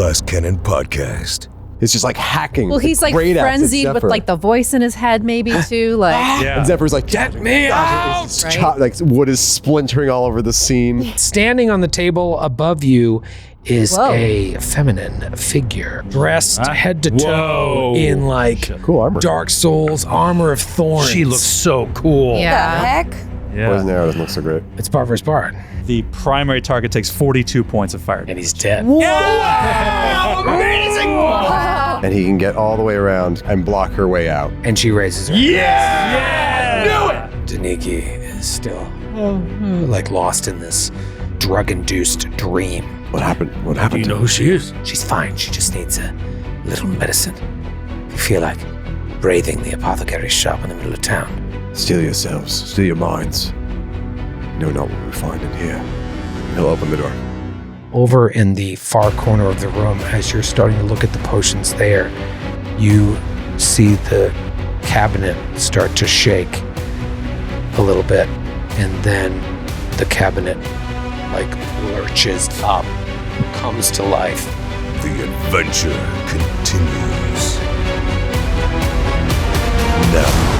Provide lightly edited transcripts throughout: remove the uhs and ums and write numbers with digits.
Glass Cannon Podcast. It's just like hacking. Well, he's like frenzied with like the voice in his head, maybe too. Like, and Zephyr's like, "Get me out!" Right? Like wood is splintering all over the scene. Standing on the table above you is a feminine figure, dressed head to toe in like cool armor. Dark Souls armor of thorns. She looks so cool. Yeah. The heck? Yeah. Poison arrow doesn't look so great. It's bar versus bar. The primary target takes 42 points of fire. And he's dead. And he can get all the way around and block her way out. And she raises her. Knew it! Daniki is still like lost in this drug-induced dream. What happened? What happened? Do you know who she is? She's fine. She just needs a little medicine. If you feel like braving the apothecary's shop in the middle of town. Steel yourselves. Steel your minds. You know not what we find in here. He'll open the door. Over in the far corner of the room, as you're starting to look at the potions there, you see the cabinet start to shake a little bit, and then the cabinet like lurches up, comes to life. The adventure continues. Now.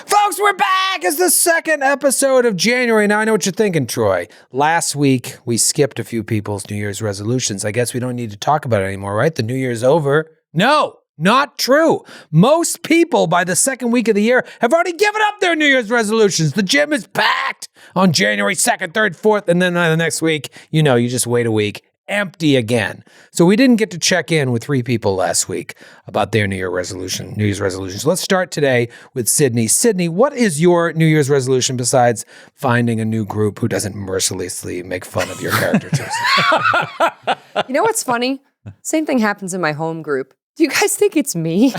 Folks, we're back! It's the second episode of January. Now, I know what you're thinking, Troy. Last week, we skipped a few people's New Year's resolutions. I guess we don't need to talk about it anymore, right? The New Year's over. No, not true. Most people, by the second week of the year, have already given up their New Year's resolutions. The gym is packed on January 2nd, 3rd, 4th, and then the next week, you just wait a week. Empty again. So we didn't get to check in with 3 people last week about their New Year's resolutions. Let's start today with Sydney. Sydney, what is your New Year's resolution besides finding a new group who doesn't mercilessly make fun of your character choices? You know what's funny? Same thing happens in my home group. Do you guys think it's me?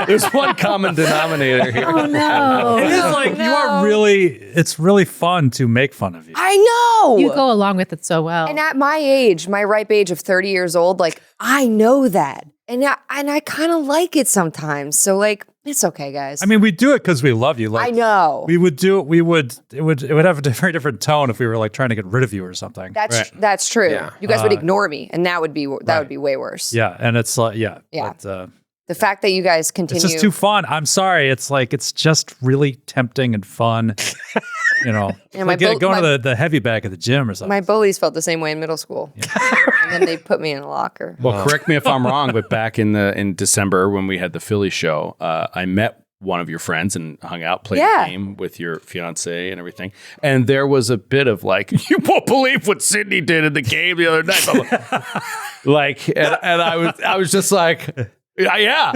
There's one common denominator here. Oh no. It is like you are really, it's really fun to make fun of you. I know. You go along with it so well. And at my age, my ripe age of 30 years old, like I know that. And I kind of like it sometimes. So like, it's okay, guys. I mean, we do it because we love you. Like, I know. We would do it. It would have a very different tone if we were like trying to get rid of you or something. That's true. Yeah. You guys would ignore me, and that would be way worse. Yeah, and it's like But, the fact that you guys continue. it's just too fun. I'm sorry. It's like it's just really tempting and fun. And like going to the heavy bag at the gym or something. My bullies felt the same way in middle school, and then they put me in a locker. Well, correct me if I'm wrong, but back in December when we had the Philly show, I met one of your friends and hung out, played a game with your fiance and everything. And there was a bit of like, you won't believe what Sydney did in the game the other night. And I was just like, I know.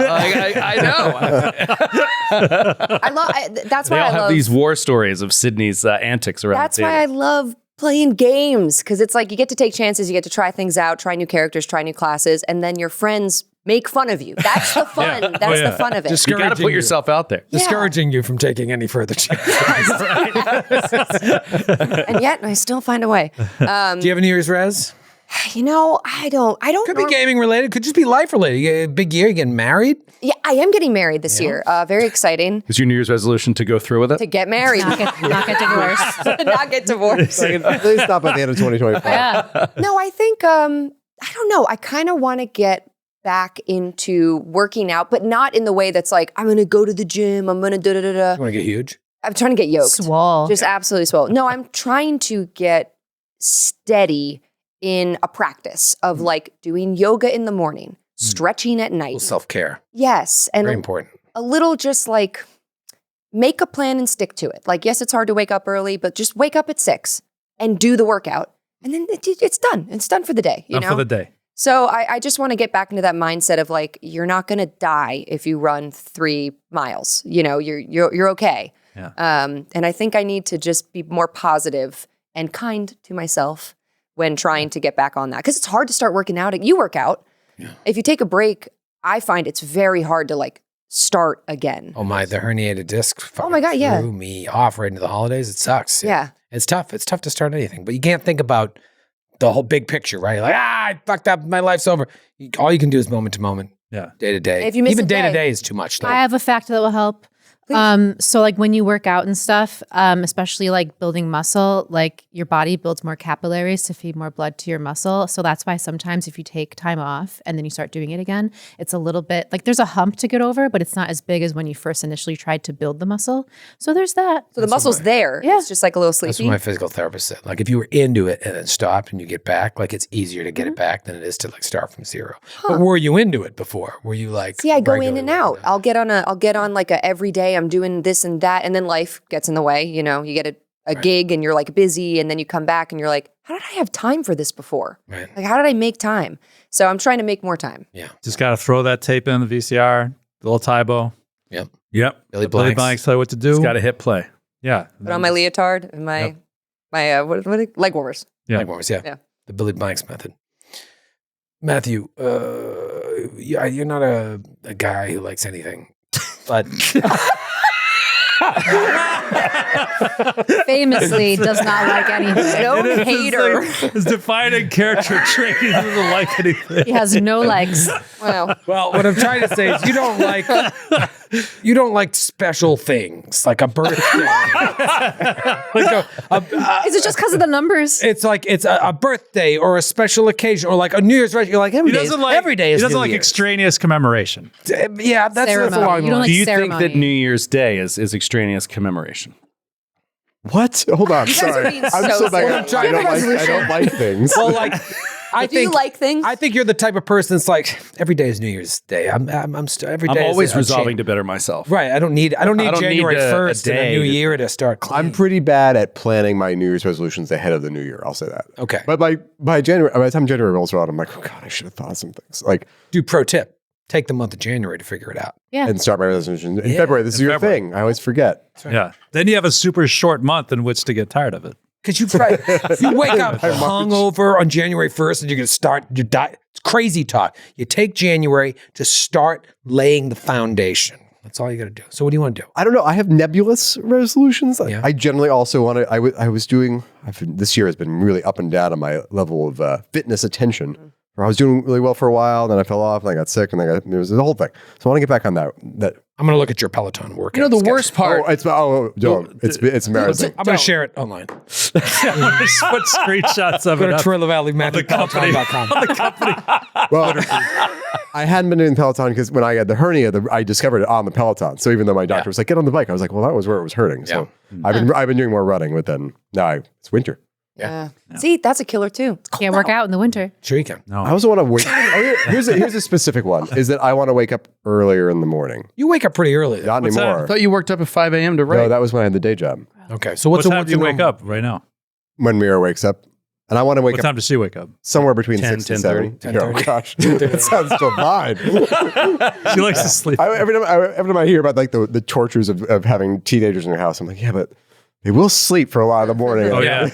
That's why they all I have love these war stories of Sydney's antics around That's the table. why I love playing games, because it's like you get to take chances, you get to try things out, try new characters, try new classes, and then your friends make fun of you. That's the fun. That's the fun of it. You got to put yourself out there. Discouraging you from taking any further chances. And yet, I still find a way. Do you have a New Year's res? I don't Could be gaming related. Could just be life related. You get a big year. You getting married? Yeah, I am getting married this year. Very exciting. Is your New Year's resolution to go through with it? To get married. Not get divorced. Not get divorced. Please stop at the end of 2025. Yeah. No, I think, I don't know. I kind of want to get back into working out, but not in the way that's like, I'm going to go to the gym. I'm going to da-da-da-da. You want to get huge? I'm trying to get yoked. Swole. Just absolutely swole. No, I'm trying to get steady in a practice of like doing yoga in the morning, stretching at night. Self-care. Yes. And Very important. a little just like make a plan and stick to it. Like, yes, it's hard to wake up early, but just wake up at 6 and do the workout. And then it's done. It's done for the day. You know? For the day. So I just want to get back into that mindset of like, you're not going to die if you run 3 miles. You know, you're okay. Yeah. And I think I need to just be more positive and kind to myself when trying to get back on that. Because it's hard to start working out. You work out. Yeah. If you take a break, I find it's very hard to like start again. Oh the herniated disc. Oh my God, yeah. Threw me off right into the holidays. It sucks. Yeah. It's tough. It's tough to start anything, but you can't think about the whole big picture, right? You're like, I fucked up. My life's over. All you can do is moment to moment. Yeah. Day to day. If you miss even a day to day. day is too much. Though. I have a fact that will help. So like when you work out and stuff, especially like building muscle, like your body builds more capillaries to feed more blood to your muscle. So that's why sometimes if you take time off and then you start doing it again, it's a little bit like there's a hump to get over, but it's not as big as when you first initially tried to build the muscle. So there's that. So the muscle's there. Yeah. It's just like a little That's sleepy. what my physical therapist said. Like if you were into it and then stopped and you get back, like it's easier to get it back than it is to like start from zero. But were you into it before? Were you like? See, I go in regularly and out. I'll get on like a every day I'm doing this and that, and then life gets in the way. You know, you get a gig and you're like busy, and then you come back and you're like, how did I have time for this before? Right. Like, how did I make time? So I'm trying to make more time. Yeah. Just got to throw that tape in the VCR, the little Tybo. Yep. Billy Blanks tell you what to do. It's got to hit play. Yeah. Put on my leotard and my what leg warmers. Yeah. Like Morris, yeah. Yeah. The Billy Blanks method. Matthew, you're not a guy who likes anything, but Famously does not like anything. No hater. His defining character trait. He doesn't like anything. He has no legs. Wow. well, what I'm trying to say is you don't like special things like a birthday. Is it just because of the numbers? It's like it's a birthday or a special occasion or like a New Year's resolution. You're like every day is He doesn't New like Year's. extraneous commemoration. Yeah, that's Ceremony. along You don't the like Do you ceremony. think that New Year's Day is extraneous commemoration? What? Hold on. You guys are Sorry. being I'm so so bad. silly. I don't like things. Well, like I Do you think like things? I think you're the type of person that's like every day is New Year's Day. Every day. I'm always is a resolving change. to better myself. Right. I don't need January need a 1st and a day new to- year to start clean. I'm pretty bad at planning my New Year's resolutions ahead of the New Year. I'll say that. Okay. But by the time January rolls around, I'm like, oh God, I should have thought of some things. Like, Do pro tip. Take the month of January to figure it out. Yeah. and start my resolution in February. This is your February. thing. I always forget. Yeah. Then you have a super short month in which to get tired of it. Because you wake up hungover on January 1st and you're going to start your diet. It's crazy talk. You take January to start laying the foundation. That's all you got to do. So what do you want to do? I don't know. I have nebulous resolutions. Yeah. I generally also want to. This year has been really up and down on my level of fitness attention. I was doing really well for a while, then I fell off, and I got sick, and there was the whole thing. So I want to get back on that. I'm going to look at your Peloton workout. You know, the schedule. worst part. Don't. It's embarrassing. I'm going to share it online. Put screenshots of Go it to up. Trailer Valley Peloton.com. Well, I hadn't been doing Peloton because when I had the hernia, I discovered it on the Peloton. So even though my doctor was like, get on the bike, I was like, well, that was where it was hurting. So I've been doing more running, but then now it's winter. See, that's a killer too. Can't work out in the winter. Sure you can. I also want to wake. Here's a specific one: is that I want to wake up earlier in the morning. You wake up pretty early. Not What's that? anymore. I thought you worked up at 5 a.m. to write. No, that was when I had the day job. Okay. So What what's time do you wake up right now? When Mira wakes up, and I want to wake What up time does she wake up? somewhere between 10, 6 and 7. 10:30. Oh gosh, that sounds so fine. She likes to sleep. Every time I hear about like the tortures of having teenagers in your house, I'm like, yeah, but they will sleep for a lot of the morning. Oh, yeah.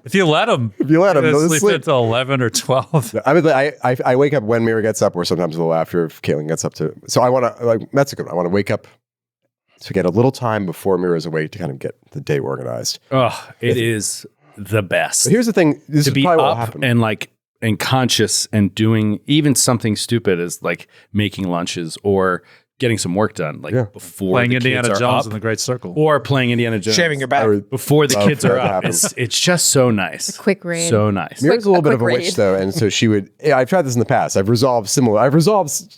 If you let them. If you let 'em, they'll sleep sleep. until 11 or 12. I wake up when Mira gets up, or sometimes a little after if Caitlin gets up too. So I want to that's a good one. I want to wake up to get a little time before Mira's awake to kind of get the day organized. Oh, it is the best. But here's the thing: this to is be probably what will up happen. and like and conscious and doing even something stupid as like making lunches or getting some work done, like before Playing the kids Indiana are Jones up, in the Great Circle. or playing Indiana Jones, Shaving your back. before the kids are that up. happens. It's just so nice. quick raid. So nice. Mira's a little bit of a quick witch raid. though, and so she would. Yeah, I've tried this in the past. I've resolved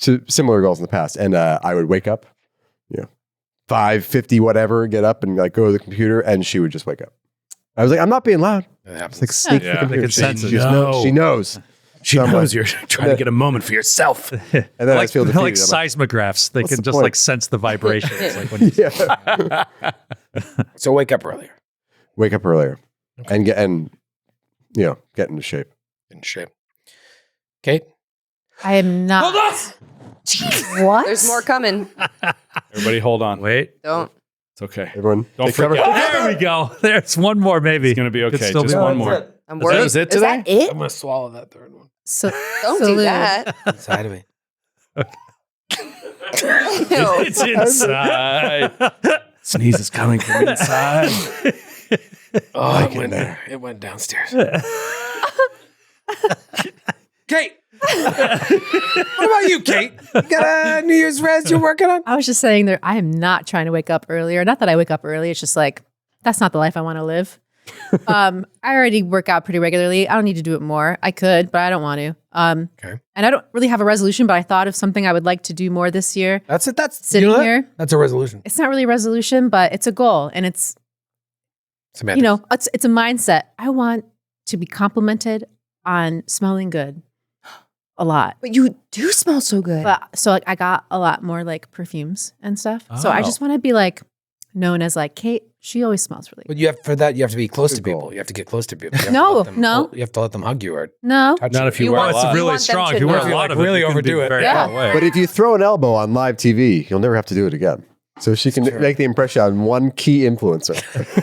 to similar goals in the past, and I would wake up, 5:50 whatever, get up and like go to the computer, and she would just wake up. I was like, I'm not being loud. That happens. It's like sneak Yeah, the computer. they can sense it. She just knows. She knows. She So I'm knows like- you're trying to get a moment for yourself. And then I Like, feel they're defeated. like I'm like, seismographs. They what's can the just point? like sense the vibrations. Like when you, So wake up earlier. wake up earlier and get into shape. In shape. Kate? I am not. What? There's more coming. Everybody hold on. wait. Don't. It's okay. Everyone, Don't take cover. forget. There we go. There's one more, maybe. It's going to be Could okay. still Just be one more. I'm Is worried. that it Is that today? it? I'm going to swallow that third one. So, Don't do salute. that. Inside of me. Ew. It's inside. Sneeze is coming from inside. Oh, it went downstairs. Kate! What about you, Kate? You got a New Year's res you're working on? I was just saying that I am not trying to wake up earlier. Not that I wake up early. It's just like, that's not the life I want to live. I already work out pretty regularly. I don't need to do it more. I could, but I don't want to. Okay. And I don't really have a resolution, but I thought of something I would like to do more this year. That's it. That's Sitting you know here. That's a resolution. It's not really a resolution, but it's a goal. And it's, Semantics. it's a mindset. I want to be complimented on smelling good a lot. But you do smell so good. But so like I got a lot more like perfumes and stuff. So I Oh. just want to be like known as like Kate. She always smells really But good. you have you have to be close to Good goal. people. You have to get close to people. You have No, to let them- no. You have to let them hug you or No. touch Not if you You wear want- a It's lot. You really want them strong. to If you wear know. a lot of Really it, you can be overdo it. very Yeah. far away. But if you throw an elbow on live TV, you'll never have to do it again. So she can make the impression on one key influencer.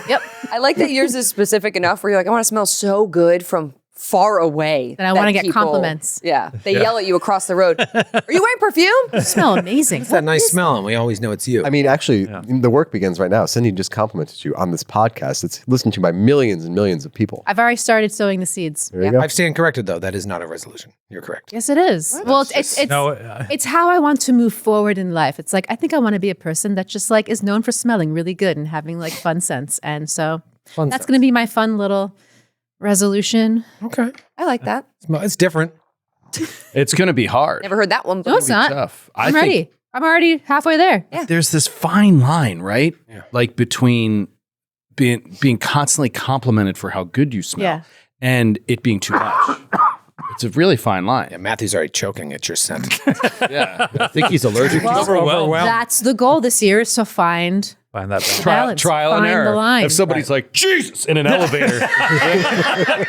Yep. I like that yours is specific enough where you're like, I want to smell so good from far away. Then I wanna that get people- compliments. Yeah. They yell at you across the road. Are you wearing perfume? You smell amazing. It's that nice smell, and we always know it's you. I mean, actually, the work begins right now. Cindy just complimented you on this podcast. It's listened to by millions and millions of people. I've already started sowing the seeds. There you go. I've stand corrected though. That is not a resolution. You're correct. Yes, it is. Well, it's No, it's how I want to move forward in life. It's like I think I want to be a person that just like is known for smelling really good and having like fun scents. And so Fun that's stuff. going to be my fun little resolution. Okay. I like that. It's different. It's going to be hard. Never heard that one No, before. it's not. Tough. I'm ready. I'm already halfway there. There's this fine line, right? Yeah. Like between being constantly complimented for how good you smell Yeah. and it being too much. It's a really fine line. Yeah, Matthew's already choking at your scent. Yeah. I think he's allergic to Overwhelmed. That's the goal this year is to find Find that balance. balance. trial and Find the error. line. If somebody's like, Jesus, in an elevator,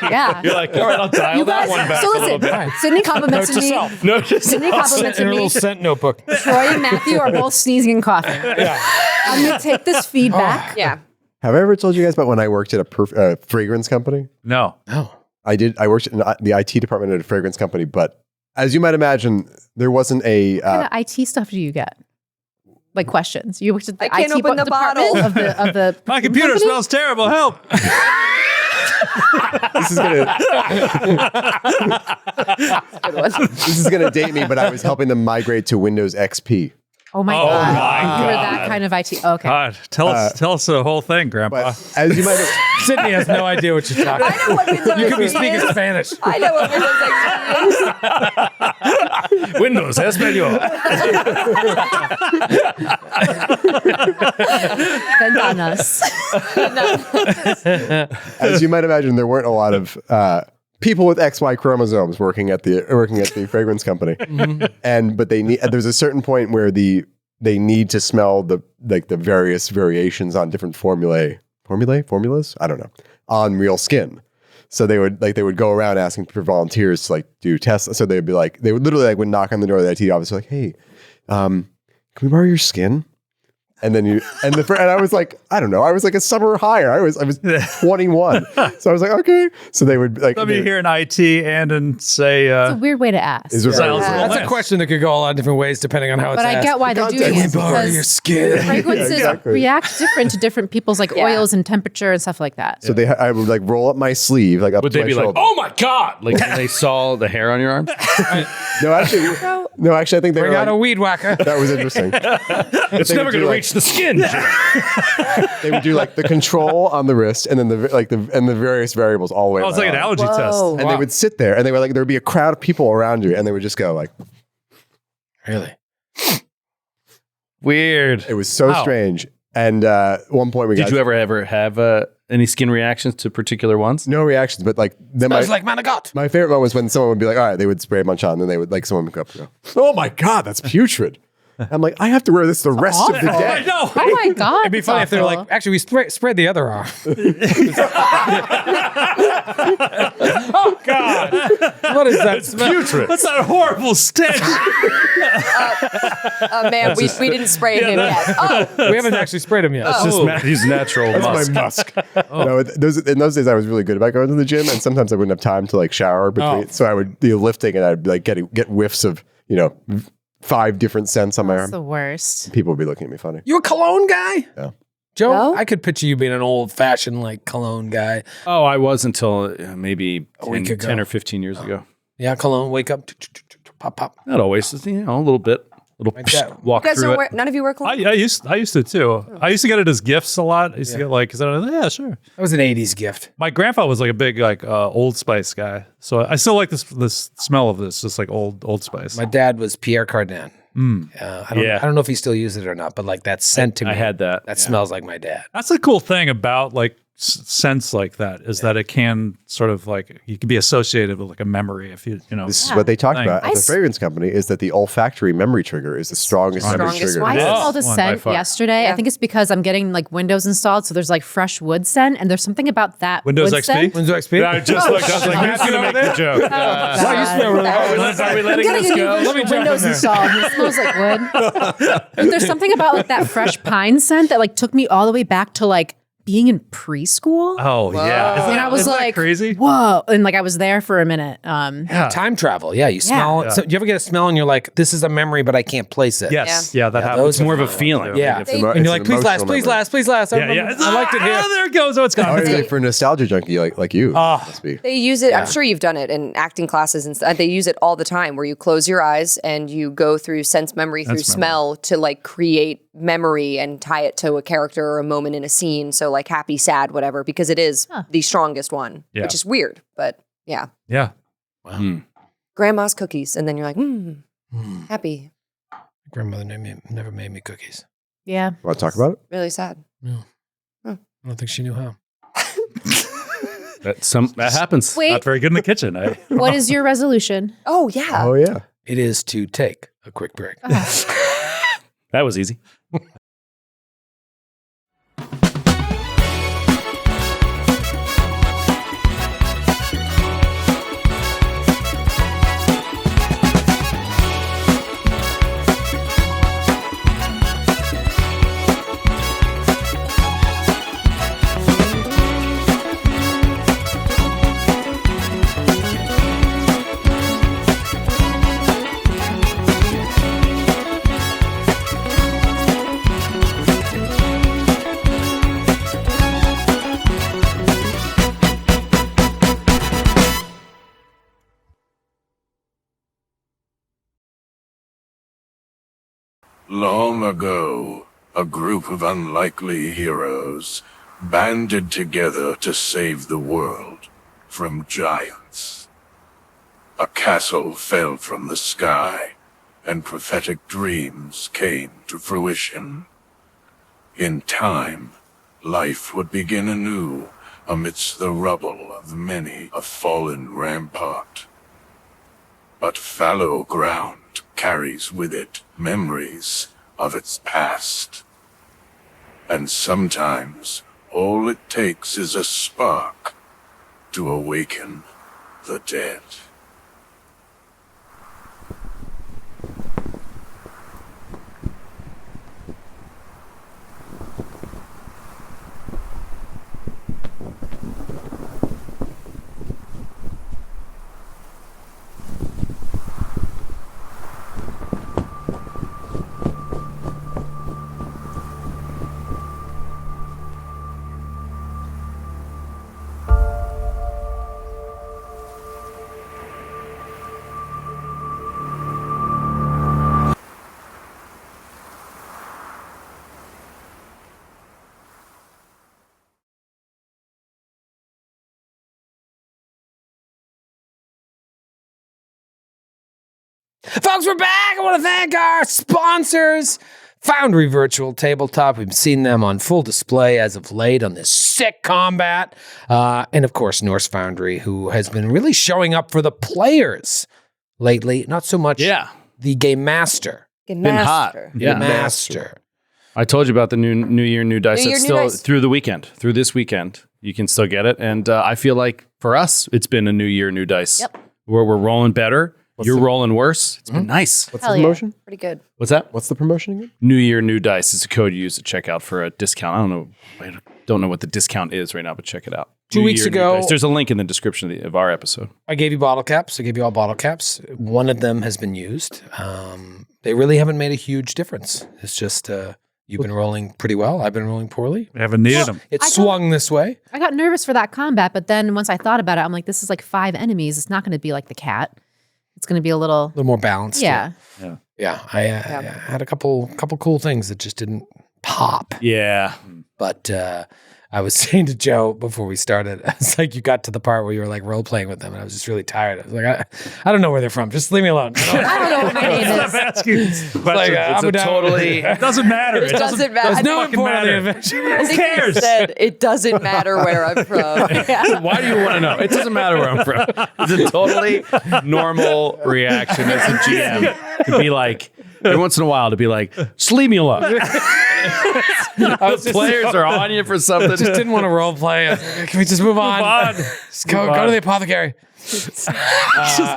Yeah. you're like, all right, I'll dial You that guys, one back so a little listen, bit. Sydney complimented me. No, just Sydney complimented me. scent notebook. Troy and Matthew are both sneezing and coughing. I'm going to take this feedback. Yeah. Have I ever told you guys about when I worked at a fragrance company? No. No. I did. I worked in the IT department at a fragrance company, but as you might imagine, there wasn't a. What kind of IT stuff do you get? Like questions. You worked at the I can't IT open the department bottle. of the My computer company? smells terrible. Help. This is gonna. Good one. This is gonna date me, but I was helping them migrate to Windows XP. Oh my Oh god. my You were God. that kind of IT. Okay. God, tell us the whole thing, Grandpa. But as you might have, Sydney has no idea what you're talking I about. know what Windows You could be XP speaking is. Spanish. I know what Windows XP is. Windows Espanol. Ventanas. as you might imagine, there weren't a lot of people with XY chromosomes working at the fragrance company, but there's a certain point where they need to smell the various variations on different formulas. I don't know, on real skin. So they would go around asking for volunteers to do tests. So they would literally would knock on the door of the IT office like, hey, can we borrow your skin? And then and I was like, I don't know, I was like a summer hire. I was 21, so I was like, okay. So they would like. Let me hear in IT and in say. It's a weird way to ask. That's a question that could go a lot of different ways depending on how it's But asked. I get why they're doing it because skin. fragrances react different to different people's like oils and temperature and stuff like that. So I would like roll up my sleeve, like up Would to they my be shoulder. like, "Oh my god!" Like when they saw the hair on your arm? No, actually, I think they Bring were out a like, weed whacker. that was interesting. It's never going to reach the skin. They would do like the control on the wrist, and then the various variables all the way. Oh, it's like an allergy test. And they would sit there, and they were like, there would be a crowd of people around you, and they would just go like, Really? Weird. it was so strange. And at one point we Did you ever have any skin reactions to particular ones? no reactions, but like then Smells like manigot. my favorite one was when someone would be like, all right, they would spray a bunch on, and then they would like someone would go up and go, oh my god, that's putrid. I'm like, I have to wear this the rest of the I day. know. Oh my god! It'd be funny if they're like, actually, we spread the other arm. Oh God! What is that smell? Putrid. That's that horrible stench. Man, we didn't spray him yet. Oh, We haven't actually sprayed him yet. It's just Matthew's natural That's musk. my musk. No, in those days, I was really good about going to the gym, and sometimes I wouldn't have time to like shower between. So I would be lifting, and I'd like get whiffs of 5 different scents on my That's arm. the worst. People would be looking at me funny. You a cologne guy? Yeah. Joe, No? I could picture you being an old-fashioned like cologne guy. Oh, I was until maybe week 10, ago. 10 or 15 years ago. Yeah, cologne. Wake up, pop, pop. Not always, a little bit. dad- Walk you guys through don't it. wear, none of you wear cologne? I used to too. I used to get it as gifts a lot. I used to get like, yeah, sure. That was an '80s gift. My grandfather was like a big like Old Spice guy, so I still like this smell of this, just like old Spice. My dad was Pierre Cardin. I don't know if he still uses it or not, but like that scent to me. I had that. That smells like my dad. That's the cool thing about like scents like that is that it can sort of like you can be associated with like a memory if you know. This is what they talked Thing. about at the fragrance company is that the olfactory memory trigger is the strongest memory Strongest trigger. one. I Yes. smelled a One by scent far. yesterday. Yeah. I think it's because I'm getting like windows installed, so there's like fresh wood scent, and there's something about that Windows wood XP? scent. When's XP? I just like I was like, who's gonna make the joke? Wow, you smell really hard. Are we letting Getting this a new go? version of windows installed. and It smells like wood. But there's something about like that fresh pine scent that like took me all the way back to like being in preschool. Oh yeah, And I was isn't that like, crazy. whoa. And like I was there for a minute. Yeah. Time travel. Yeah, you smell. So, do you ever get a smell and you're like, this is a memory, but I can't place it? Yes, yeah, that happens. those It's more of a feeling. Yeah. It's and you're like, please last, please last, please last. I Yeah, yeah. remember- I liked it here. Ah, there it goes. Oh, it's Oh, gone. it's like for a nostalgia junkie like you. Must be. They use it. I'm sure you've done it in acting classes and stuff. They use it all the time, where you close your eyes and you go through sense memory through smell to like create memory and tie it to a character or a moment in a scene. So like happy, sad, whatever, because it is the strongest one, Yeah. which is weird, but yeah. Yeah. Grandma's cookies, and then you're like, happy, Grandmother never made me cookies. Yeah. Want to talk about it? really sad. I don't think she knew how. That happens. Wait, Not very good in the kitchen. what is your resolution? Oh yeah. Oh yeah. It is to take a quick break. That was easy. Long ago, a group of unlikely heroes banded together to save the world from giants. A castle fell from the sky, and prophetic dreams came to fruition. In time, life would begin anew amidst the rubble of many a fallen rampart. But fallow ground carries with it memories of its past. And sometimes all it takes is a spark to awaken the dead. Folks, we're back. I want to thank our sponsors, Foundry Virtual Tabletop. We've seen them on full display as of late on this sick combat. And of course, Norse Foundry, who has been really showing up for the players lately. Not so much the game master. Been hot. Game master. I told you about the new Year, New Dice. New Year, It's New still Dice. through the weekend. Through this weekend, you can still get it. And I feel like for us, it's been a New Year, New Dice. Yep. Where we're rolling better. You're rolling worse. It's been nice. What's Hell the yeah. promotion? Pretty good. What's that? What's the promotion again? New Year, New Dice. It's a code you use to check out for a discount. I don't know what the discount is right now, but check it out. 2 New weeks Year, New ago- Dice. There's a link in the description of our episode. I gave you bottle caps. I gave you all bottle caps. One of them has been used. They really haven't made a huge difference. It's just you've been rolling pretty well. I've been rolling poorly. We haven't needed them. It swung this way. I got nervous for that combat, but then once I thought about it, I'm like, this is like 5 enemies. It's not going to be like the cat. It's going to be a little. A little more balanced. Yeah. Yeah. I had a couple cool things that just didn't pop. Yeah. But I was saying to Joe before we started, it's like you got to the part where you were like role playing with them, and I was just really tired. I was like, I don't know where they're from. Just leave me alone. I don't know what my name Stop is. asking questions. Like, It's Abu a Dhabi. totally. It doesn't matter. It doesn't matter. There's no fucking important matter. adventure. I think he cares? said it doesn't matter where I'm from. Yeah. Why do you want to know? It doesn't matter where I'm from. It's a totally normal reaction as a GM to be like, every once in a while, to be like, just leave me alone. The players are on you for something. Just didn't want to role play. I was like, can we just move on? Just go to the apothecary. Just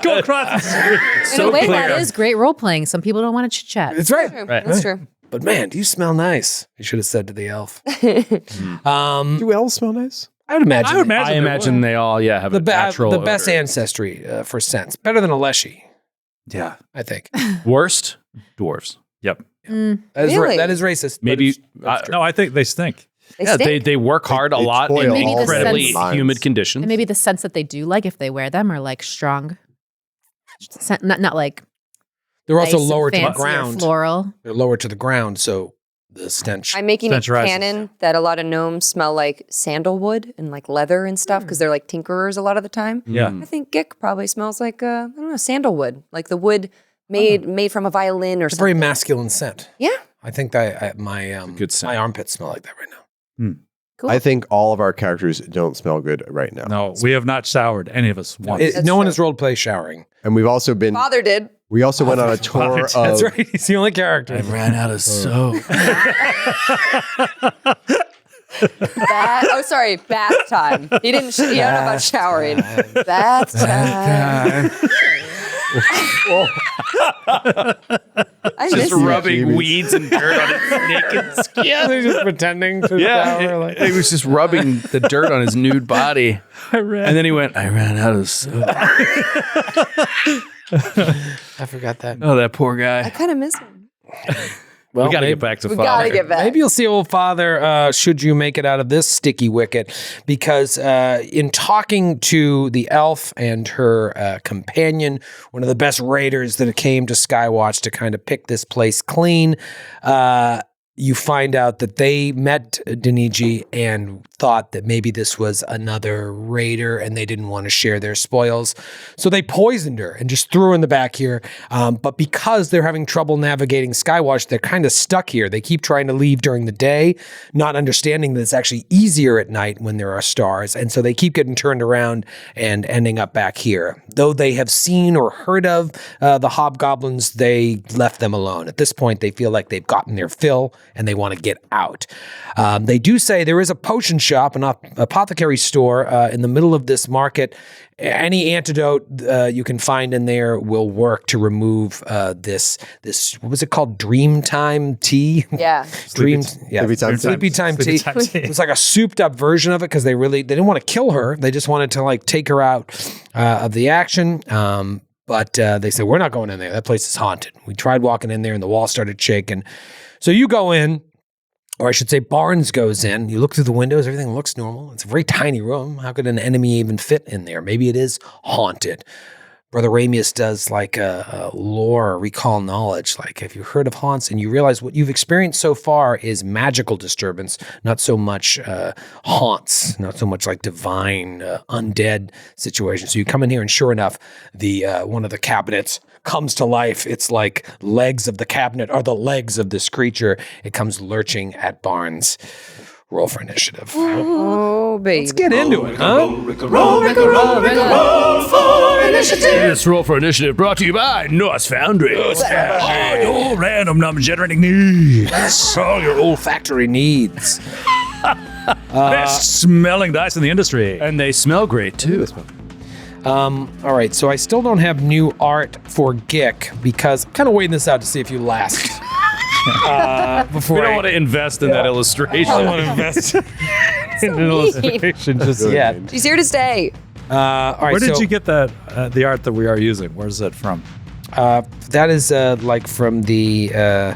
go across the street. In a way, clear. that is great role playing. Some people don't want to chit chat. That's right. Right. That's true. But man, do you smell nice? You should have said to the elf. Do elves smell nice? I would imagine. I imagine they all, have the, a natural the best odor. ancestry for sense. Better than a Leshy, Yeah. I think. Worst? Dwarves. Yep. That is, Really? that is racist. but Maybe, it's true. No, I think they stink. They yeah, stink. they work hard a They lot toil in Maybe the incredibly sense- humid conditions. And maybe the sense that they do like if they wear them are like strong. Not like They're also nice and lower to the fancy or ground. floral. They're lower to the ground, so the stench. I'm making a Stench rises. canon that a lot of gnomes smell like sandalwood and like leather and stuff because they're like tinkerers a lot of the time. Yeah. I think Gick probably smells like I don't know, sandalwood, like the wood made from a violin or It's a very something. masculine scent. Yeah. I think my good scent. my armpits smell like that right now. Cool. I think all of our characters don't smell good right now. No, we have not showered any of us once. That's No one true. has role play showering. And we've also been. Father did. We also went on a tour of. That's right. He's the only character. ran out of soap. Bath time. He didn't. You don't know about showering. Bath time. I miss Just it. rubbing Jamie. weeds and dirt on his naked skin. They're just pretending to shower. Like, He was just rubbing the dirt on his nude body. And then he went, I ran out of soap. I forgot that. Oh, that poor I guy. kind of miss him. Well, We got to maybe- get back to We Father. gotta get back. Maybe you'll see old Father should you make it out of this sticky wicket, because in talking to the elf and her companion, one of the best raiders that came to Skywatch to kind of pick this place clean, you find out that they met Deniji and thought that maybe this was another raider and they didn't want to share their spoils. So they poisoned her and just threw her in the back here. But because they're having trouble navigating Skywatch, they're kind of stuck here. They keep trying to leave during the day, not understanding that it's actually easier at night when there are stars. And so they keep getting turned around and ending up back here. Though they have seen or heard of the hobgoblins, they left them alone. At this point, they feel like they've gotten their fill and they want to get out. They do say there is a potion shop, an apothecary store in the middle of this market. Any antidote you can find in there will work to remove this what was it called? Dreamtime tea? Yeah. Sleepy time Sleepy time tea. time tea. It's like a souped up version of it because they didn't want to kill her. They just wanted to like take her out of the action. But they said, we're not going in there. That place is haunted. We tried walking in there and the wall started shaking. So you go in, or I should say Barnes goes in. You look through the windows, everything looks normal. It's a very tiny room. How could an enemy even fit in there? Maybe it is haunted. Brother Ramius does like a lore, recall knowledge. Like, have you heard of haunts? And you realize what you've experienced so far is magical disturbance, not so much haunts, not so much like divine undead situations. So you come in here, and sure enough, the one of the cabinets comes to life. It's like legs of the cabinet are the legs of this creature. It comes lurching at Barnes. Roll for initiative. Oh, baby. Let's get into it, huh? This roll for initiative brought to you by Norse Foundry. Oh, random number generating needs. All your olfactory needs. Best smelling dice in the industry. And they smell great too. All right, so I still don't have new art for Gick because I'm kind of waiting this out to see if you last. Before We don't want to invest in that illustration. I don't want to invest in an illustration just yet. She's here to stay. All right, Where did so, you get that? The art that we are using. Where's that from? that is like from the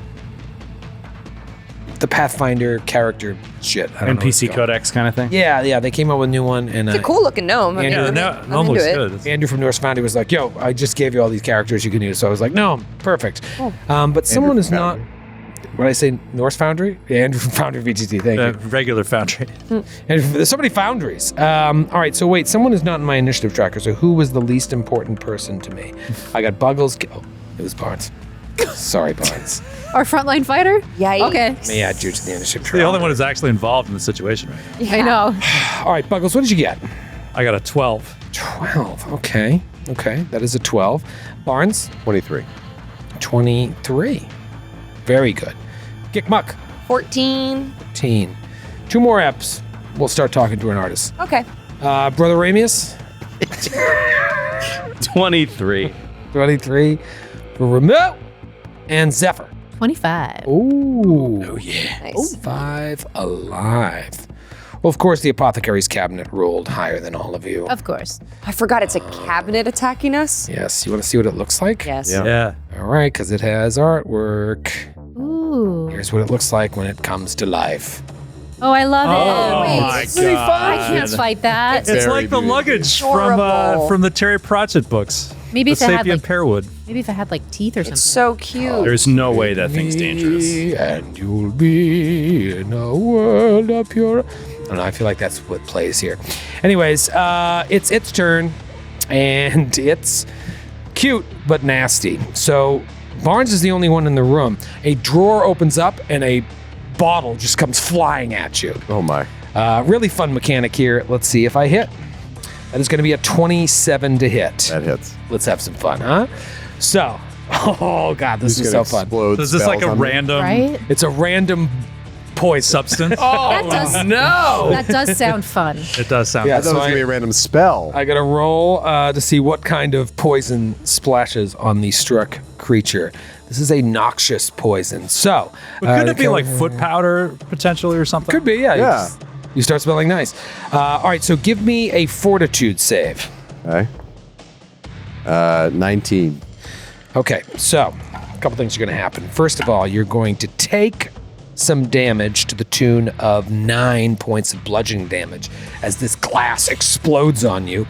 Pathfinder character shit. I don't know what it's NPC called. Codex kind of thing. Yeah, they came out with a new one, and It's a cool looking gnome. I mean, Andrew, I'm into it. good. Andrew from Norse Foundry was like, "Yo, I just gave you all these characters you can use." So I was like, "No, perfect." But someone is not. What did I say? Norse Foundry? Yeah, Andrew from Foundry VGT. Thank you. Regular Foundry. And there's so many foundries. All right, so wait, someone is not in my initiative tracker. So who was the least important person to me? I got Buggles. Oh, it was Barnes. Sorry, Barnes. Our frontline fighter? Yikes. Okay. Let me add you to the initiative The tracker. only one who's actually involved in the situation, right? I know. All right, Buggles, what did you get? I got a 12. 12. Okay, that is a 12. Barnes? 23. 23. Very good. Gick Muck? 14. 15. 2 more eps. We'll start talking to an artist. Okay. Brother Ramius? 23. 23. Remote. And Zephyr. 25. Ooh. Oh, yeah. Nice. 5 alive. Well, of course, the apothecary's cabinet rolled higher than all of you. Of course. I forgot it's a cabinet attacking us. Yes. You want to see what it looks like? Yes. Yeah. All right, because it has artwork. Ooh. Here's what it looks like when it comes to life. Oh, I love Oh it. my Wait, god! I can't fight that. It's Very like the beautiful. luggage Adorable. from the Terry Pratchett books. Maybe the if it had Sapient like, Pearwood. maybe if it had like teeth or something. It's so cute. There's no way that thing's dangerous. And you'll be in a world of pure. I don't know. I feel like that's what plays here. Anyways, it's its turn, and it's cute but nasty. So Barnes is the only one in the room. A drawer opens up, and a bottle just comes flying at you. Oh my. Really fun mechanic here. Let's see if I hit. That is going to be a 27 to hit. That hits. Let's have some fun, huh? So, oh god, this Just is gonna so fun. explode So is this like spells a on me. random Right? It's a random poison. substance? That does, No! that does sound fun. It does sound. Yeah, I thought it was gonna be a random spell. I got to roll to see what kind of poison splashes on the struck creature. This is a noxious poison. So, But could it be like foot powder potentially or something? Could be, yeah. Yeah. You start smelling nice. All right, so give me a fortitude save. Okay. 19. Okay, so a couple things are going to happen. First of all, you're going to take some damage to the tune of 9 points of bludgeoning damage as this glass explodes on you.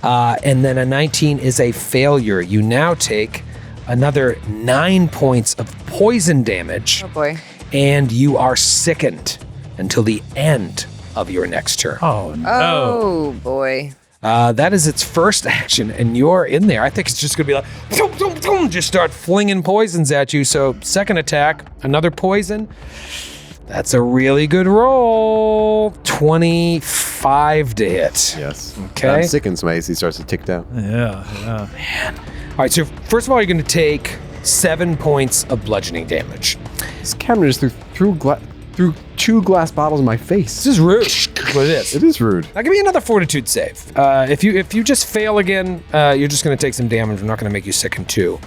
And then a 19 is a failure. You now take another 9 points of poison damage, Oh boy. and you are sickened until the end of your next turn. Oh no! Oh boy. That is its first action, and you're in there. I think it's just going to be like, thum, thum, thum, just start flinging poisons at you. So, second attack, another poison. That's a really good roll. 25 to hit. Yes. Okay. I'm sickened, so my AC starts to tick down. Yeah. All right, so first of all, you're going to take 7 points of bludgeoning damage. This camera just threw 2 glass bottles in my face. This is rude. That's what it is. It is rude. Now, give me another fortitude save. If you just fail again, you're just going to take some damage. We're not going to make you sicken too.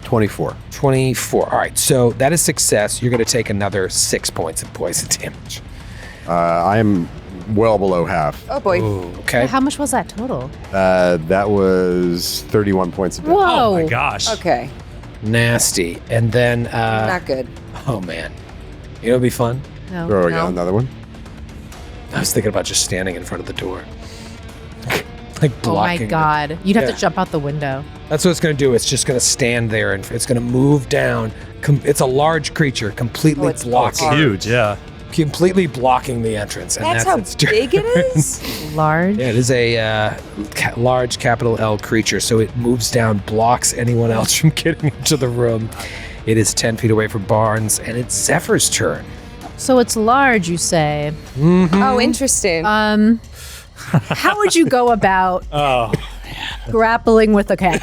24. 24. All right, so that is success. You're going to take another 6 points of poison damage. I am well below half. Oh boy. Okay. How much was that total? That was 31 points of damage. Whoa. Oh my gosh! Okay. Nasty. And then, Not good. oh man, you know what'd be fun? No. Throw again, No. another one. I was thinking about just standing in front of the door. Like Oh my blocking. God. You'd have to jump out the window. That's what it's going to do. It's just going to stand there and it's going to move down. It's a large creature, completely it's blocking, Huge, yeah. completely blocking the entrance. And That's how its turn. big it is? Large. Yeah, it is a large capital L creature, so it moves down, blocks anyone else from getting into the room. It is 10 feet away from Barnes, and it's Zephyr's turn. So it's large, you say. Oh, interesting. How would you go about grappling with a cat?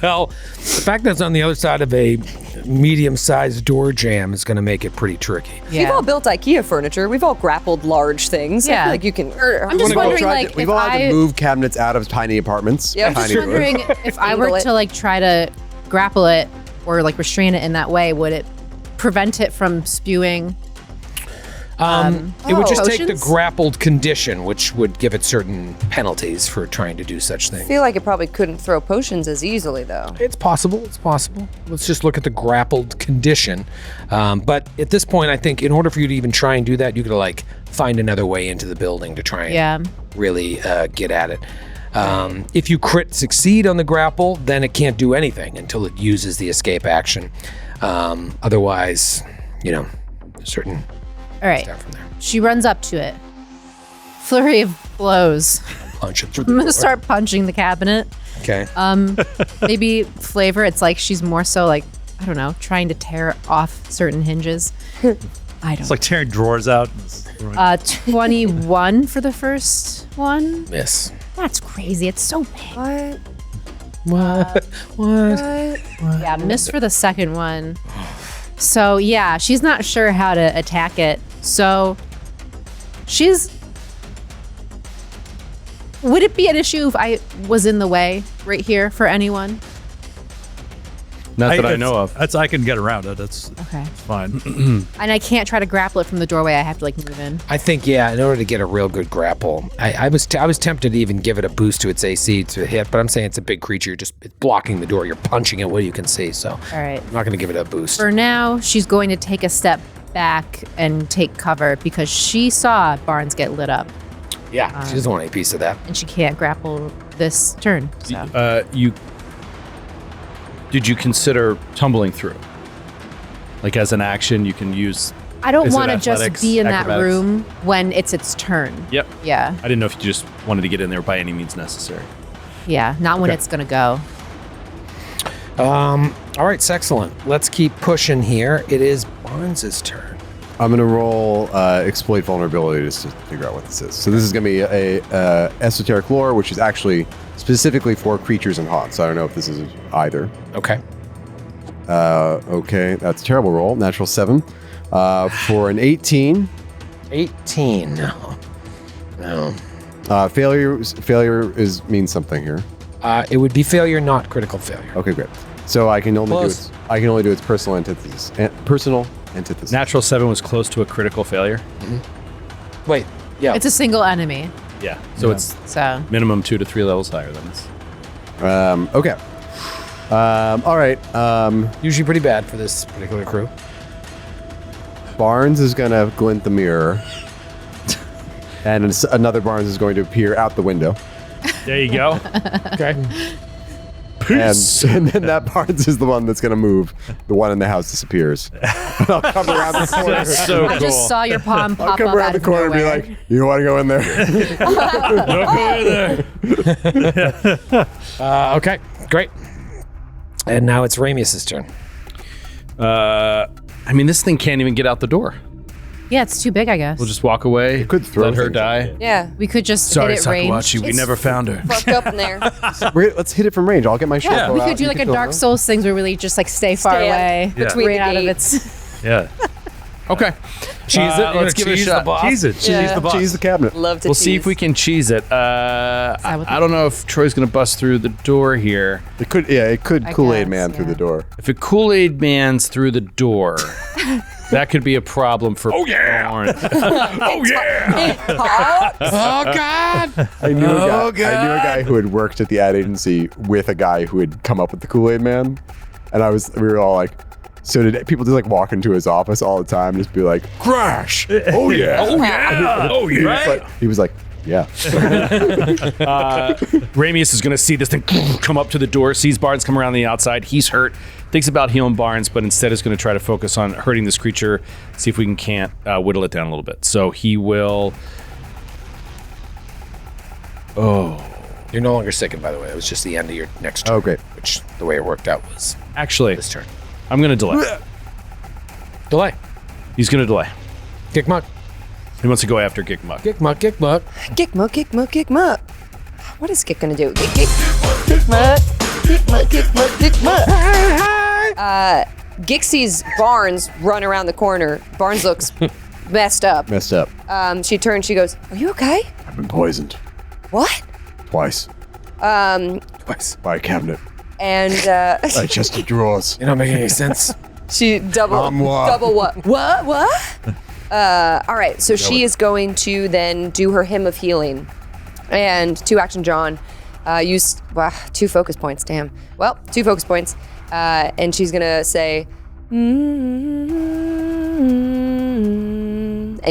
Well, the fact that it's on the other side of a medium-sized door jam is going to make it pretty tricky. We've all built IKEA furniture. We've all grappled large things. I Yeah. feel like you can. I'm just wondering, like, we've if all had I to move cabinets out of tiny apartments. Yeah, I'm I'm tiny just wondering if I were Angle it. to like try to grapple it or like restrain it in that way, would it prevent it from spewing? It would just take the Potions? grappled condition, which would give it certain penalties for trying to do such I things. feel like it probably couldn't throw potions as easily, though. It's possible. It's possible. Let's just look at the grappled condition. But at this point, I think in order for you to even try and do that, you got to like find another way into the building to try and really get at it. If you crit succeed on the grapple, then it can't do anything until it uses the escape action. Otherwise, certain All right. stuff from there. She runs up to it. Flurry of blows. Punch it through I'm the gonna door. start punching the cabinet. Okay. Maybe flavor. It's like she's more so like, I don't know, trying to tear off certain hinges. I don't. It's like tearing drawers out. 21 for the first one. Miss. That's crazy. It's so big. What? What? Yeah, missed for the second one. So yeah, she's not sure how to attack it. So would it be an issue if I was in the way right here for anyone? Not that I know of. I can get around it. It's Okay. fine. And I can't try to grapple it from the doorway. I have to like move in. I think, yeah, in order to get a real good grapple, I was tempted to even give it a boost to its AC to hit, but I'm saying it's a big creature. It's blocking the door. You're punching it what you can see, so All right. I'm not going to give it a boost. For now, she's going to take a step back and take cover because she saw Barnes get lit up Yeah, she doesn't want any piece of that. and she can't grapple this turn. So. Did you consider tumbling through? Like as an action, you can use. I don't Is it want to just athletics, be in that acrobatics? room when it's its turn. Yep. Yeah. I didn't know if you just wanted to get in there by any means necessary. Yeah. Not when Okay. it's going to go. All right, excellent. Let's keep pushing here. It is Barnes' turn. I'm gonna roll exploit vulnerability just to figure out what this is. So this is gonna be a esoteric lore, which is actually specifically for creatures and haunts. So I don't know if this is either. Okay. Okay, that's a terrible roll. Natural 7 for an 18. 18. No. Failure means something here. It would be failure, not critical failure. Okay, great. So I can only Close. do its personal antithesis. Personal antithesis. Natural 7 was close to a critical failure. Wait, yeah. It's a single enemy. Yeah. So it's So minimum 2 to 3 levels higher than this. Okay. All right. usually pretty bad for this particular crew. Barnes is gonna glint the mirror, and another Barnes is going to appear out the window. There you go. Okay. And then that Barnes is the one that's going to move. The one in the house disappears. And I'll come around the corner. So I just saw your palm I'll pop come up around out the of corner and be nowhere. like, "You want to go in there?" Okay, great. And now it's Ramius's turn. I mean, this thing can't even get out the door. Yeah, it's too big, I guess. We'll just walk away. could throw let her things die. Yeah. We could just Sorry, hit it range. Sakuachi. We never found her. Fucked up in there. Let's hit it from range. I'll get my shotgun. We out. could do You like a can throw Dark it. Souls things where we really just like stay far Stand away. between right the out of gate. its. Yeah. Okay. Cheese it. Let's give it a shot. Cheese it. Cheese Yeah. the boss. Cheese the cabinet. Love to We'll see if we can cheese it. what I don't know if Troy's going to bust through the door here. It could. Yeah, it could I Kool-Aid guess, Man through yeah. the door. If a Kool-Aid Man's through the door, that could be a problem for Barnes. Oh yeah. Oh, God! I knew a guy who had worked at the ad agency with a guy who had come up with the Kool-Aid Man, and we were all like, so did people just like walk into his office all the time, and just be like, "Crash! Oh yeah! Oh yeah. Oh yeah. He was like, Yeah. Ramius is going to see this thing come up to the door, sees Barnes come around the outside. He's hurt, thinks about healing Barnes, but instead is going to try to focus on hurting this creature, see if we can't whittle it down a little bit. So he will... Oh. You're no longer sickened, by the way. It was just the end of your next turn. Oh, great. Which, the way it worked out was Actually, this turn. I'm going to delay. Delay. He's going to delay. Kick muck. He wants to go after Gikmuk. Kick muck, kick muck. Kick muck, kick muck, kick muck. What is Kick gonna do? Kick muck, kick muck, kick muck, kick muck. Gik sees Barnes run around the corner. Barnes looks messed up. She turns, she goes, "Are you okay?" I've been poisoned. What? Twice. Twice. By a cabinet. And By chest of drawers. You're not making any sense. she double what? What? All right, so she is going to then do her hymn of healing. And 2 action John. Use 2 focus points, damn. Well, 2 focus points. And she's gonna say, and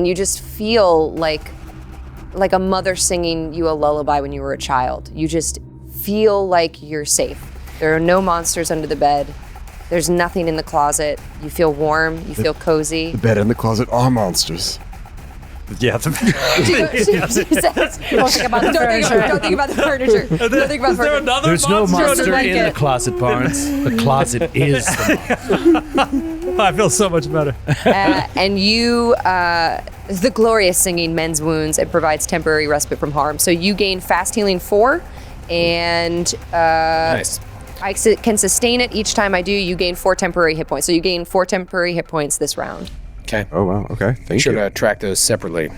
you just feel like a mother singing you a lullaby when you were a child. You just feel like you're safe. There are no monsters under the bed. There's nothing in the closet. You feel warm. You feel cozy. The bed and the closet are monsters. Yeah. She says, don't think about the furniture. Don't think about the furniture. Don't think about Is there furniture. another There's no monster like in it. the closet, Barnes. The closet is the monster. I feel so much better. And you, the glorious singing mends wounds and provides temporary respite from harm. So you gain fast healing 4, and Nice. I can sustain it each time I do. You gain 4 temporary hit points. So you gain 4 temporary hit points this round. Okay. Oh, wow. Okay. Make Thank sure you. to track those separately.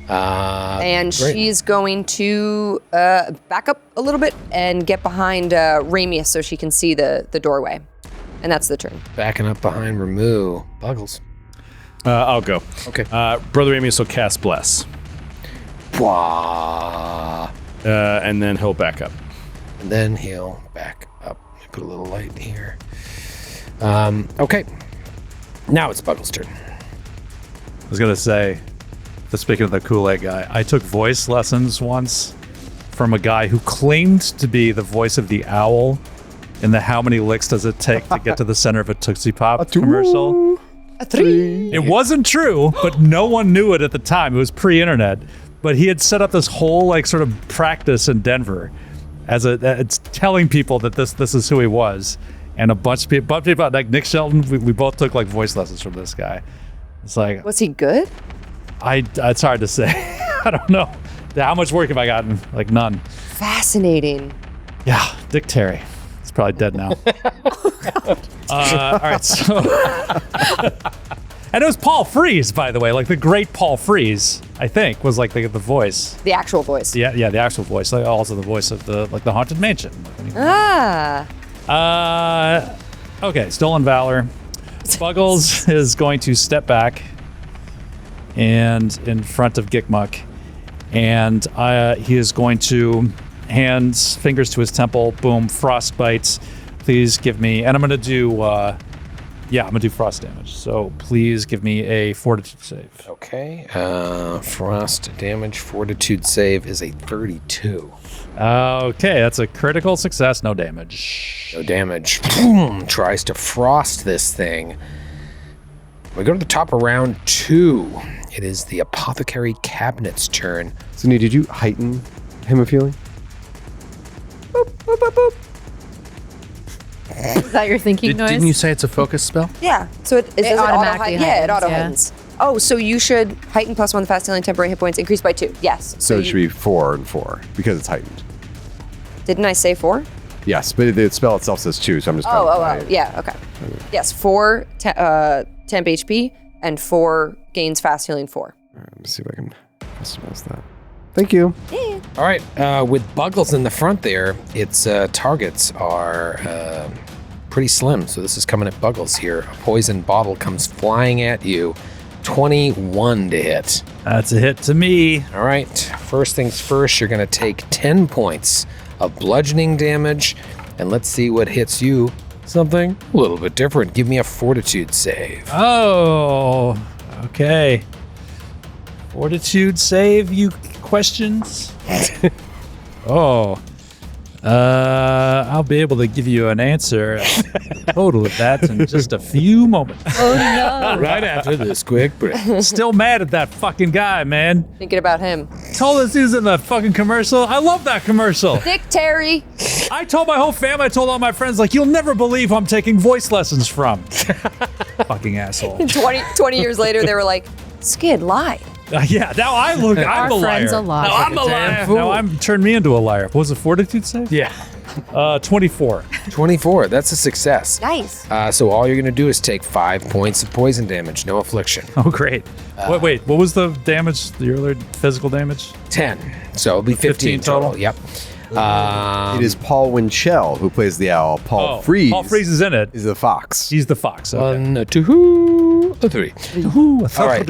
And great. she's going to back up a little bit and get behind Ramius so she can see the doorway. And that's the turn. Backing up behind Ramu. Buggles. I'll go. Okay. Brother Ramius will cast Bless. Bwah. And then he'll back up. And then he'll back up. Let me put a little light here. Okay. Now it's Buggles' turn. I was gonna say, speaking of the Kool-Aid guy, I took voice lessons once from a guy who claimed to be the voice of the owl in the "How many licks does it take to get to the center of a Tootsie Pop" commercial. A 3. It wasn't true, but no one knew it at the time. It was pre-internet, but he had set up this whole like sort of practice in Denver as it's telling people that this is who he was. And a bunch of people like Nick Shelton, we both took like voice lessons from this guy. It's like, Was he good? it's hard to say. I don't know. How much work have I gotten? Like none. Fascinating. Yeah, Dick Terry. He's probably dead now. All right, so. And it was Paul Frees, by the way, like the great Paul Frees, I think, was like the voice. The actual voice. Yeah, the actual voice. Like also the voice of the Haunted Mansion. Ah. Okay, Stolen Valor. Buggles is going to step back and in front of Gikmuk, and he is going to fingers to his temple. Boom, frostbite. Please give me, and I'm going to do, I'm going to do frost damage. So please give me a fortitude save. Okay. Frost damage fortitude save is a 32. Okay, that's a critical success. No damage. No damage. Boom. Tries to frost this thing. We go to the top of round 2. It is the Apothecary Cabinet's turn. Sydney, did you heighten him of healing? Boop, boop, boop, boop. Is that your thinking noise? Didn't you say it's a focus spell? Yeah. So it automatically it auto heightens, heightens. Oh, so you should heighten +1 the fast healing temporary hit points increase by 2. Yes. So it should be 4 and 4 because it's heightened. Didn't I say 4? Yes, but the spell itself says 2, so I'm just Oh, yeah, okay. Yes, 4 temp HP and 4 gains fast healing 4. Let me see if I can customize that. Thank you. All right. With Buggles in the front there, its targets are pretty slim. So this is coming at Buggles here. A poison bottle comes flying at you. 21 to hit. That's a hit to me. All right. First things first, you're going to take 10 points of bludgeoning damage. And let's see what hits you. Something a little bit different. Give me a fortitude save. Oh, okay. Fortitude save, you questions? Oh. I'll be able to give you an answer total of that in just a few moments. Oh no. Right after this quick break. Still mad at that fucking guy, man. Thinking about him. Told us he was in the fucking commercial. I love that commercial. Dick Terry. I told my whole family, I told all my friends, like, you'll never believe who I'm taking voice lessons from. Fucking asshole. 20 years later, they were like, Skid lied. Yeah, now I'm the liar. Our friend's a liar. Now I'm a liar. Now I'm turned me into a liar. What was it, fortitude save? Yeah. 24. 24. That's a success. Nice. So all you're going to do is take 5 points of poison damage. No affliction. Oh, great. Wait, what was the damage, the earlier physical damage? 10. So it'll be 15 total. Yep. It is Paul Winchell who plays the owl. Paul Freeze. Paul Freeze is in it. Is the fox. He's the fox. Okay. 1, 2, 3. Ooh, All right.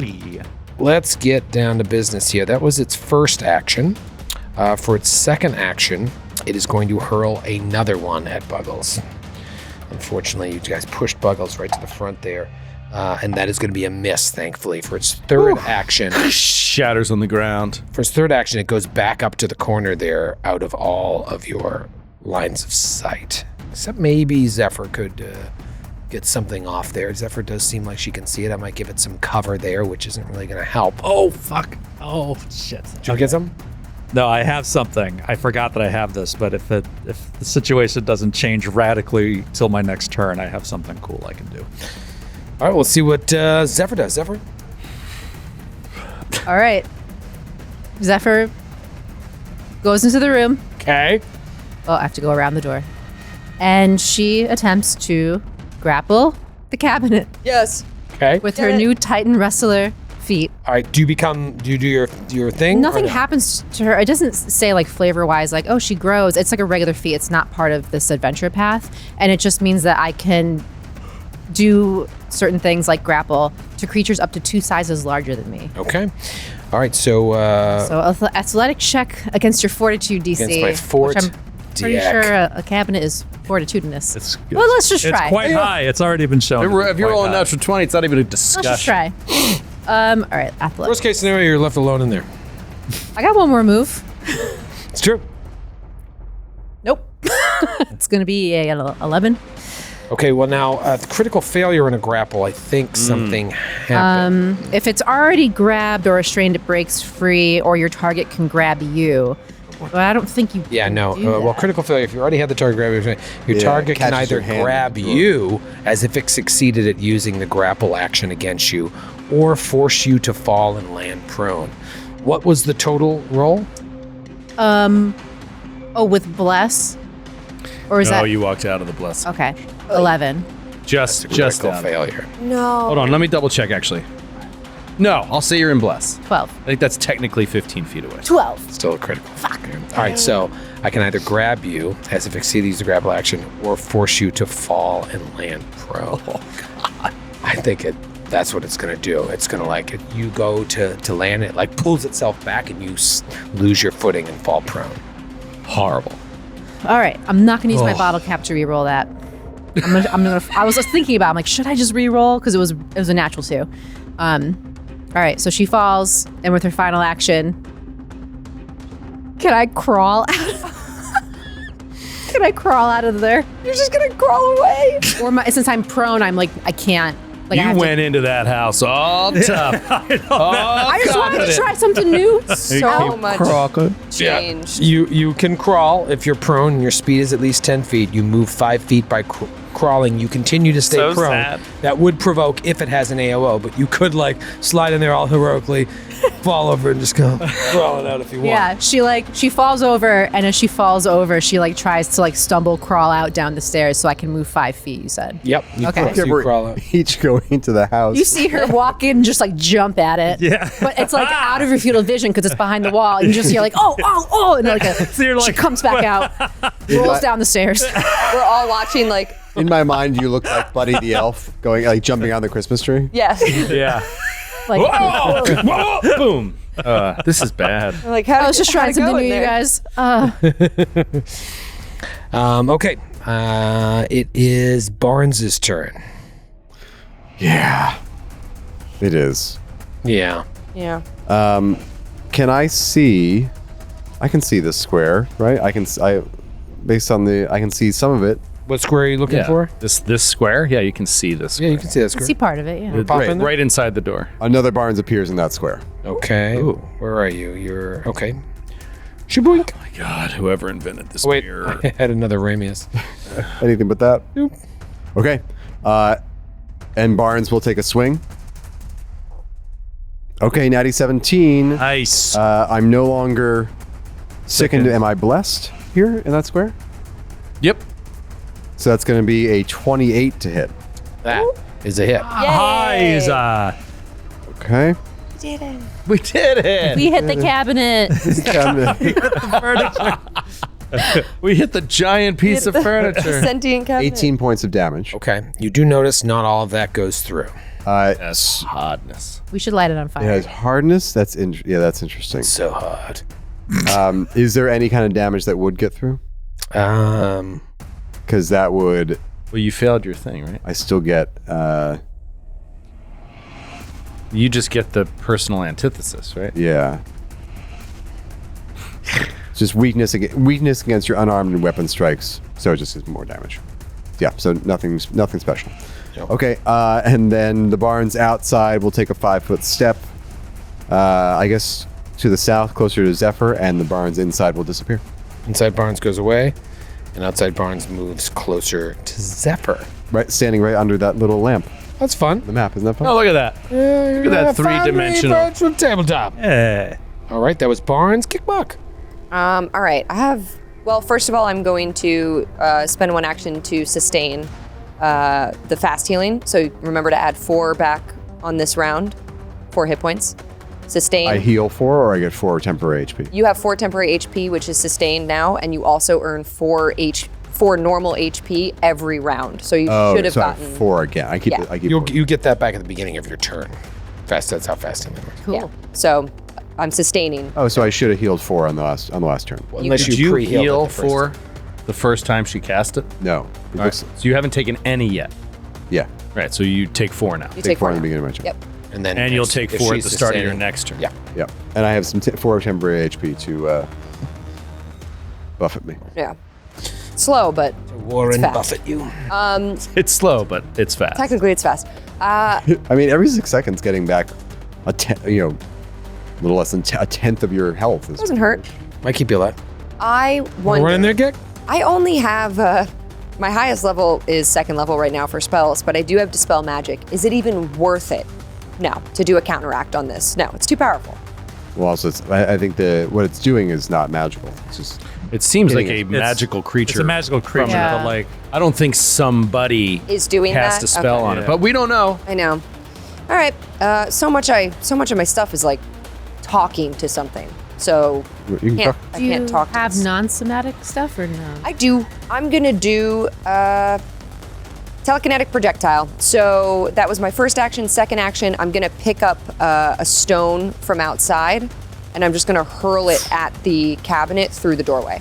Let's get down to business here. That was its first action. For its second action, it is going to hurl another one at Buggles. Unfortunately, you guys pushed Buggles right to the front there. And that is going to be a miss, thankfully. For its third action, Shatters on the ground. for its third action, it goes back up to the corner there out of all of your lines of sight. Except maybe Zephyr could get something off there. Zephyr does seem like she can see it. I might give it some cover there, which isn't really going to help. Oh, fuck. Oh, shit. Did you get some? No, I have something. I forgot that I have this, but if the situation doesn't change radically till my next turn, I have something cool I can do. All right, we'll see what Zephyr does. Zephyr? All right. Zephyr goes into the room. Okay. Oh, I have to go around the door. And she attempts to grapple the cabinet Yes. Okay. with Get her it. new Titan Wrestler feet. All right, do you do your thing? Nothing or no? happens to her. It doesn't say like flavor wise, like, oh, she grows. It's like a regular feat. It's not part of this adventure path. And it just means that I can do certain things like grapple to creatures up to 2 sizes larger than me. Okay. All right, so So athletic check against your fortitude DC. against my fort which I'm pretty deck. sure a cabinet is fortitudinous. It's Well, let's just try. It's quite high. It's already been shown. If you're rolling natural 20, it's not even a discussion. Let's just try. All right, athletic. Worst case scenario, you're left alone in there. I got one more move. It's true. Nope. It's going to be a 11. Okay, well now, critical failure in a grapple, I think something happened. If it's already grabbed or restrained, it breaks free, or your target can grab you. But I don't think you. Yeah, no. can do Well, that. critical failure, if you already have the target grab, your Yeah, target can catches either your hand grab and throw you as if it succeeded at using the grapple action against you, or force you to fall and land prone. What was the total roll? Oh, with bless, or is No, that you walked out of the bless. okay? 11. Just Critical out. failure. No. Hold on, let me double check actually. No, I'll say you're in bless. 12. I think that's technically 15 feet away. 12. Still a critical. Fuck. All right, so I can either grab you as if exceeds the grapple action, or force you to fall and land prone. Oh God! I think that's what it's gonna do. It's gonna like you go to land, it like pulls itself back, and you lose your footing and fall prone. Horrible. All right, I'm not gonna use my bottle cap to re-roll that. I was just thinking about. I'm like, should I just re-roll? Because it was a natural 2. All right, so she falls, and with her final action, can I crawl out? Can I crawl out of there? You're just gonna crawl away. Or since I'm prone, I'm like, I can't. Like, I You have to- went into that house all tough. I just wanted to try something new. So much change. You can crawl if you're prone and your speed is at least 10 feet. You move 5 feet by crawling. You continue to stay So prone. sad. That would provoke if it has an AOO, but you could like slide in there all heroically, fall over and just go crawling out if you want. Yeah, she falls over, and as she falls over, she like tries to like stumble, crawl out down the stairs so I can move 5 feet. You said. Yep. You Okay. crawl out. Each going into the house. You see her walk in, and just like jump at it. Yeah. But it's like out of your field of vision because it's behind the wall, and you just hear like, oh, and like So you're she like, comes back out, rolls down the stairs. We're all watching like, In my mind, you look like Buddy the elf going like jumping on the Christmas tree. yes. yeah. Like, Whoa! Boom. This is bad. Like, how I was just trying something new, you guys. Okay. It is Barnes's turn. Yeah, it is. Yeah. Yeah. can I see? I can see this square, right? I can see some of it. What square are you looking for? This square? Yeah, you can see this square. Yeah, you can see that square. See part of it, yeah. Pop in there? Right inside the door. Another Barnes appears in that square. Okay. Ooh. Where are you? You're okay. Shaboink. My God, whoever invented this Wait, mirror. I had another Ramius. Anything but that? Nope. Okay. And Barnes will take a swing. Okay, natty 17. Nice. I'm no longer sickened. Am I blessed here in that square? Yep. So that's going to be a 28 to hit. That is a hit. Highs. Okay. We did it. We hit the cabinet. We hit the giant piece of furniture. Sentient cabinet. 18 points of damage. Okay. You do notice not all of that goes through. Yes, hardness. We should light it on It fire. has hardness. That's that's interesting. So hard. Is there any kind of damage that would get through? Because that would. Well, you failed your thing, right? I still get. You just get the personal antithesis, right? Yeah. Just weakness against your unarmed and weapon strikes. So it just is more damage. Yeah. So nothing special. Yep. Okay. And then the Barnes outside will take a 5-foot step. I guess to the south, closer to Zephyr, and the Barnes inside will disappear. Inside Barnes goes away, and outside Barnes moves closer to Zephyr. Right, standing right under that little lamp. That's fun. The map, isn't that fun? Oh, look at that. Look at that three-dimensional- Foundry Virtual Tabletop. Yeah. All right, that was Barnes Kickbuck. All right, well, first of all, I'm going to spend one action to sustain the fast healing. So remember to add 4 back on this round, 4 hit points. Sustain. I heal 4 or I get 4 temporary HP? You have 4 temporary HP, which is sustained now, and you also earn 4 normal HP every round. So you should have so I gotten 4 again. I keep Yeah. it. I keep You get that back at the beginning of your turn. That's how fast he works. Cool. Yeah. So I'm sustaining. Oh, so I should have healed 4 on the last turn. Unless Did you you pre-healed heal it the first for time. the first time she cast it? No. It All right. looks- So you haven't taken any yet. Yeah. Right, so you take 4 now. You Take 4 in the now. beginning of my turn. Yep. And then And you'll if- take if 4 at she's the start of your sustaining- next turn. Yeah. Yeah. And I have some 4 temporary HP to buffet me. Yeah. Slow, but Warren fast. Buffett you. It's slow, but it's fast. technically it's fast. I mean, every 6 seconds getting back a little less than a tenth of your health is. Doesn't hurt. Might keep you alive. I Wanna run in wonder. there, Gek? I only have my highest level is 2nd level right now for spells, but I do have Dispel Magic. Is it even worth it? No, to do a counteract on this. No, it's too powerful. Well, also, I think what it's doing is not magical. It's just. It seems like a It's- magical creature. It's a magical creature, Yeah. but like I don't think somebody Is doing cast that? a spell Okay. on it, Yeah. but we don't know. I know. All right. So much of my stuff is like talking to something. So You can can't, talk. I Do you can't talk to have this. non-somatic stuff or no? I do. I'm gonna do telekinetic projectile. So that was my first action. Second action, I'm gonna pick up a stone from outside, and I'm just gonna hurl it at the cabinet through the doorway.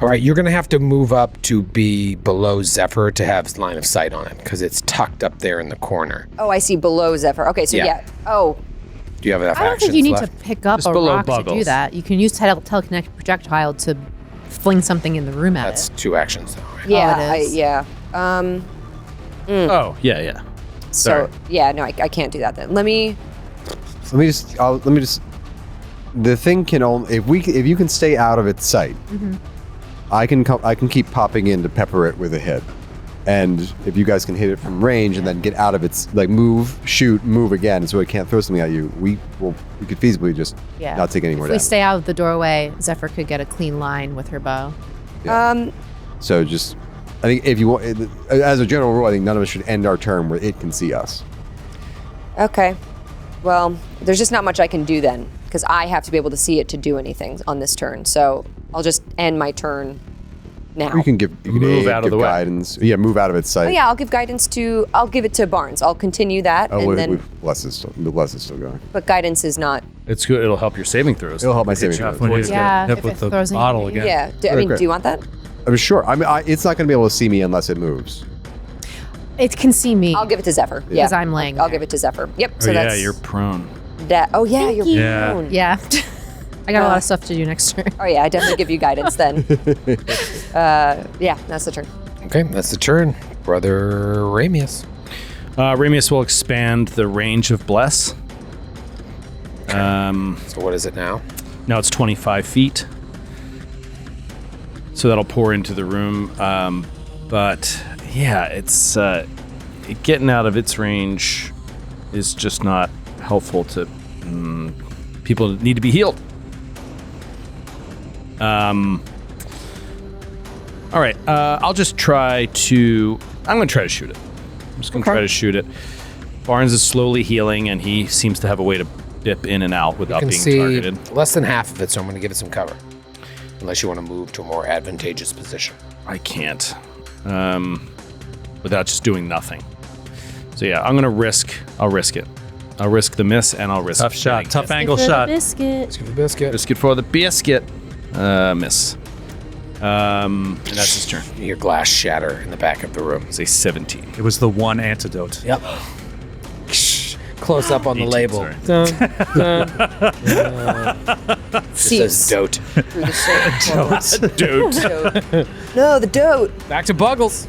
All right, you're going to have to move up to be below Zephyr to have line of sight on it because it's tucked up there in the corner. Oh, I see. Below Zephyr. Okay, so Yeah. yeah. Oh, Do you have enough I don't actions think you need left? to pick up Just a below rock to do Buggles. that. You can use telekinetic projectile to fling something in the room at That's it. 2 actions, though, right? yeah. it is. Yeah. Oh, yeah. So Sorry. yeah, no, I can't do that then. Let me. Let me just. The thing can only if you can stay out of its sight. I can keep popping in to pepper it with a hit, and if you guys can hit it from range and then get out of its move, shoot, move again, so it can't throw something at you. We could feasibly just not take any more If we damage. stay out of the doorway, Zephyr could get a clean line with her bow. So just, I think if you want, as a general rule, I think none of us should end our turn where it can see us. Okay. Well, there's just not much I can do then because I have to be able to see it to do anything on this turn. So I'll just end my turn now. You can Move out of the way. guidance. Yeah, move out of its sight. Oh yeah, I'll give I'll give it to Barnes. I'll continue that, Oh, and then. Bless is still going. But guidance is not. It's good. It'll help your saving throws. It'll help my saving throws. when you get Yeah, hit if with it the throws bottle anything. again. Yeah. Great. Do you want that? I'm sure. I mean, it's not going to be able to see me unless it moves. It can see me. I'll give it to Zephyr. Yeah. Because I'm laying I'll there. give it to Zephyr. Yep. Oh, So yeah, that's you're prone. that. Oh yeah, you're Yeah. prone. Yeah. I got a lot of stuff to do next turn. Oh yeah, I definitely give you guidance then. Yeah, that's the turn. Okay, that's the turn. Brother Ramius. Ramius will expand the range of Bless. So what is it now? Now it's 25 feet. So that'll pour into the room. But yeah, it's getting out of its range is just not helpful to people that need to be healed. All right, I'll just try to... I'm going to try to shoot it. I'm just going to try to shoot it. Barnes is slowly healing, and he seems to have a way to dip in and out without being targeted. Less than half of it, so I'm going to give it some cover. Unless you want to move to a more advantageous position. I can't. Without just doing nothing. So yeah, I'm going to risk... I'll risk it. I'll risk the miss, and I'll risk... Tough shot. getting Tough hit. angle Biscuit. shot. Let's give the biscuit. Risk it for the biscuit. Miss. And that's his turn. Your glass shatter in the back of the room. It's a 17. It was the one antidote. Yep. Close up on the 18, label. sorry. Dun, dun. Seeps Says dote. through the shade. Dude. No, the dote. Back to Buggles.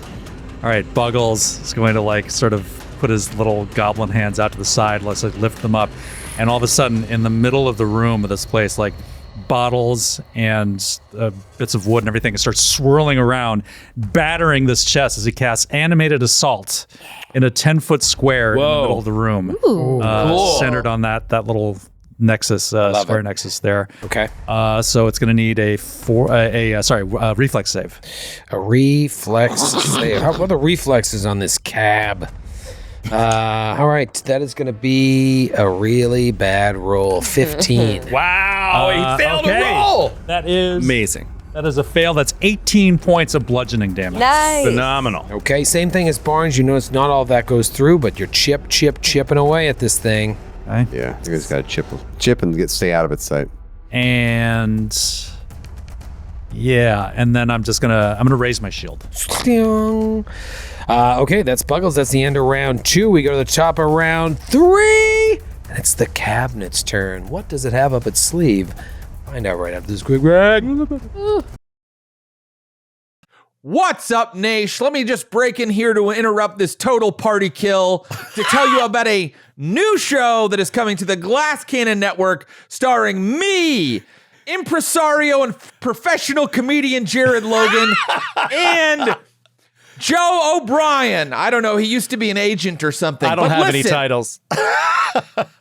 All right, Buggles is going to like sort of put his little goblin hands out to the side, let's like lift them up, and all of a sudden, in the middle of the room of this place, like bottles and bits of wood and everything, it starts swirling around, battering this chest as he casts Animated Assault in a 10-foot square in the middle of the room, centered on that little nexus, square nexus there. Okay. So it's going to need a reflex save. A reflex save. What are the reflexes on this cab? All right, that is going to be a really bad roll. 15. Wow, he failed okay. a roll. That is Amazing. That is a fail. That's 18 points of bludgeoning damage. Nice. Phenomenal. Okay, same thing as Barnes. You notice not all that goes through, but you're chipping away at this thing. Okay. Yeah, you just gotta chip and stay out of its sight. And yeah, and then I'm gonna raise my shield. Okay, that's Buggles. That's the end of round 2. We go to the top of round 3. And it's the cabinet's turn. What does it have up its sleeve? Find out right after this quick break. What's up, Naish? Let me just break in here to interrupt this total party kill to tell you about a new show that is coming to the Glass Cannon Network starring me, impresario and professional comedian Jared Logan, and Joe O'Brien. I don't know, he used to be an agent or something. I don't have any titles.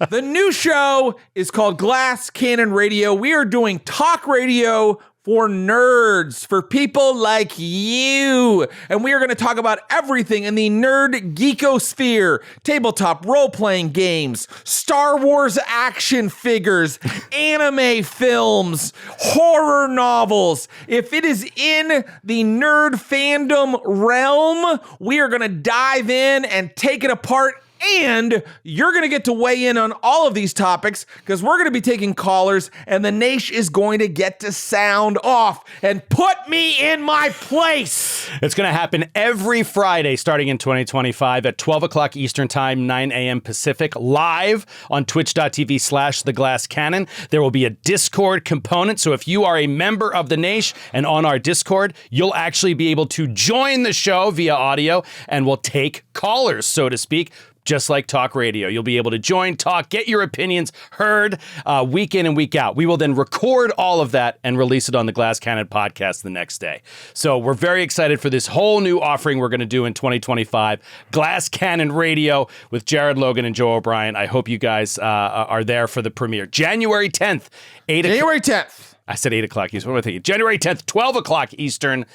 The new show is called Glass Cannon Radio. We are doing talk radio for nerds, for people like you. And we are going to talk about everything in the nerd geekosphere: tabletop role-playing games, Star Wars action figures, anime films, horror novels. If it is in the nerd fandom realm, we are going to dive in and take it apart. And you're going to get to weigh in on all of these topics because we're going to be taking callers, and the Naish is going to get to sound off and put me in my place. It's going to happen every Friday starting in 2025 at 12 o'clock Eastern Time, 9 a.m. Pacific, live on twitch.tv/theglasscannon. There will be a Discord component, so if you are a member of the Naish and on our Discord, you'll actually be able to join the show via audio, and we'll take callers, so to speak. Just like talk radio. You'll be able to join, talk, get your opinions heard week in and week out. We will then record all of that and release it on the Glass Cannon podcast the next day. So we're very excited for this whole new offering we're going to do in 2025. Glass Cannon Radio with Jared Logan and Joe O'Brien. I hope you guys are there for the premiere. January 10th, 8 o'clock. January 10th. I said 8 o'clock Eastern. What am I thinking? January 10th, 12 o'clock Eastern.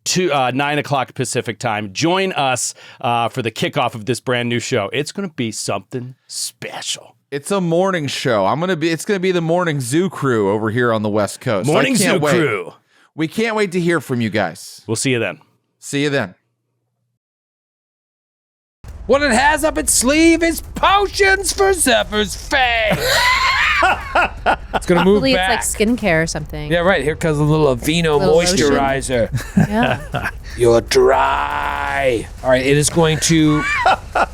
To 9 o'clock Pacific time. Join us for the kickoff of this brand new show. It's going to be something special. It's a morning show. It's gonna be the morning zoo crew over here on the West Coast. Morning zoo crew. We can't wait to hear from you guys. We'll see you then. See you then. What it has up its sleeve is potions for Zephyr's Fang. It's going to move Hopefully back. it's like skincare or something. Yeah, right. Here comes a little Aveeno Little moisturizer. Yeah. You're dry. All right, it is going to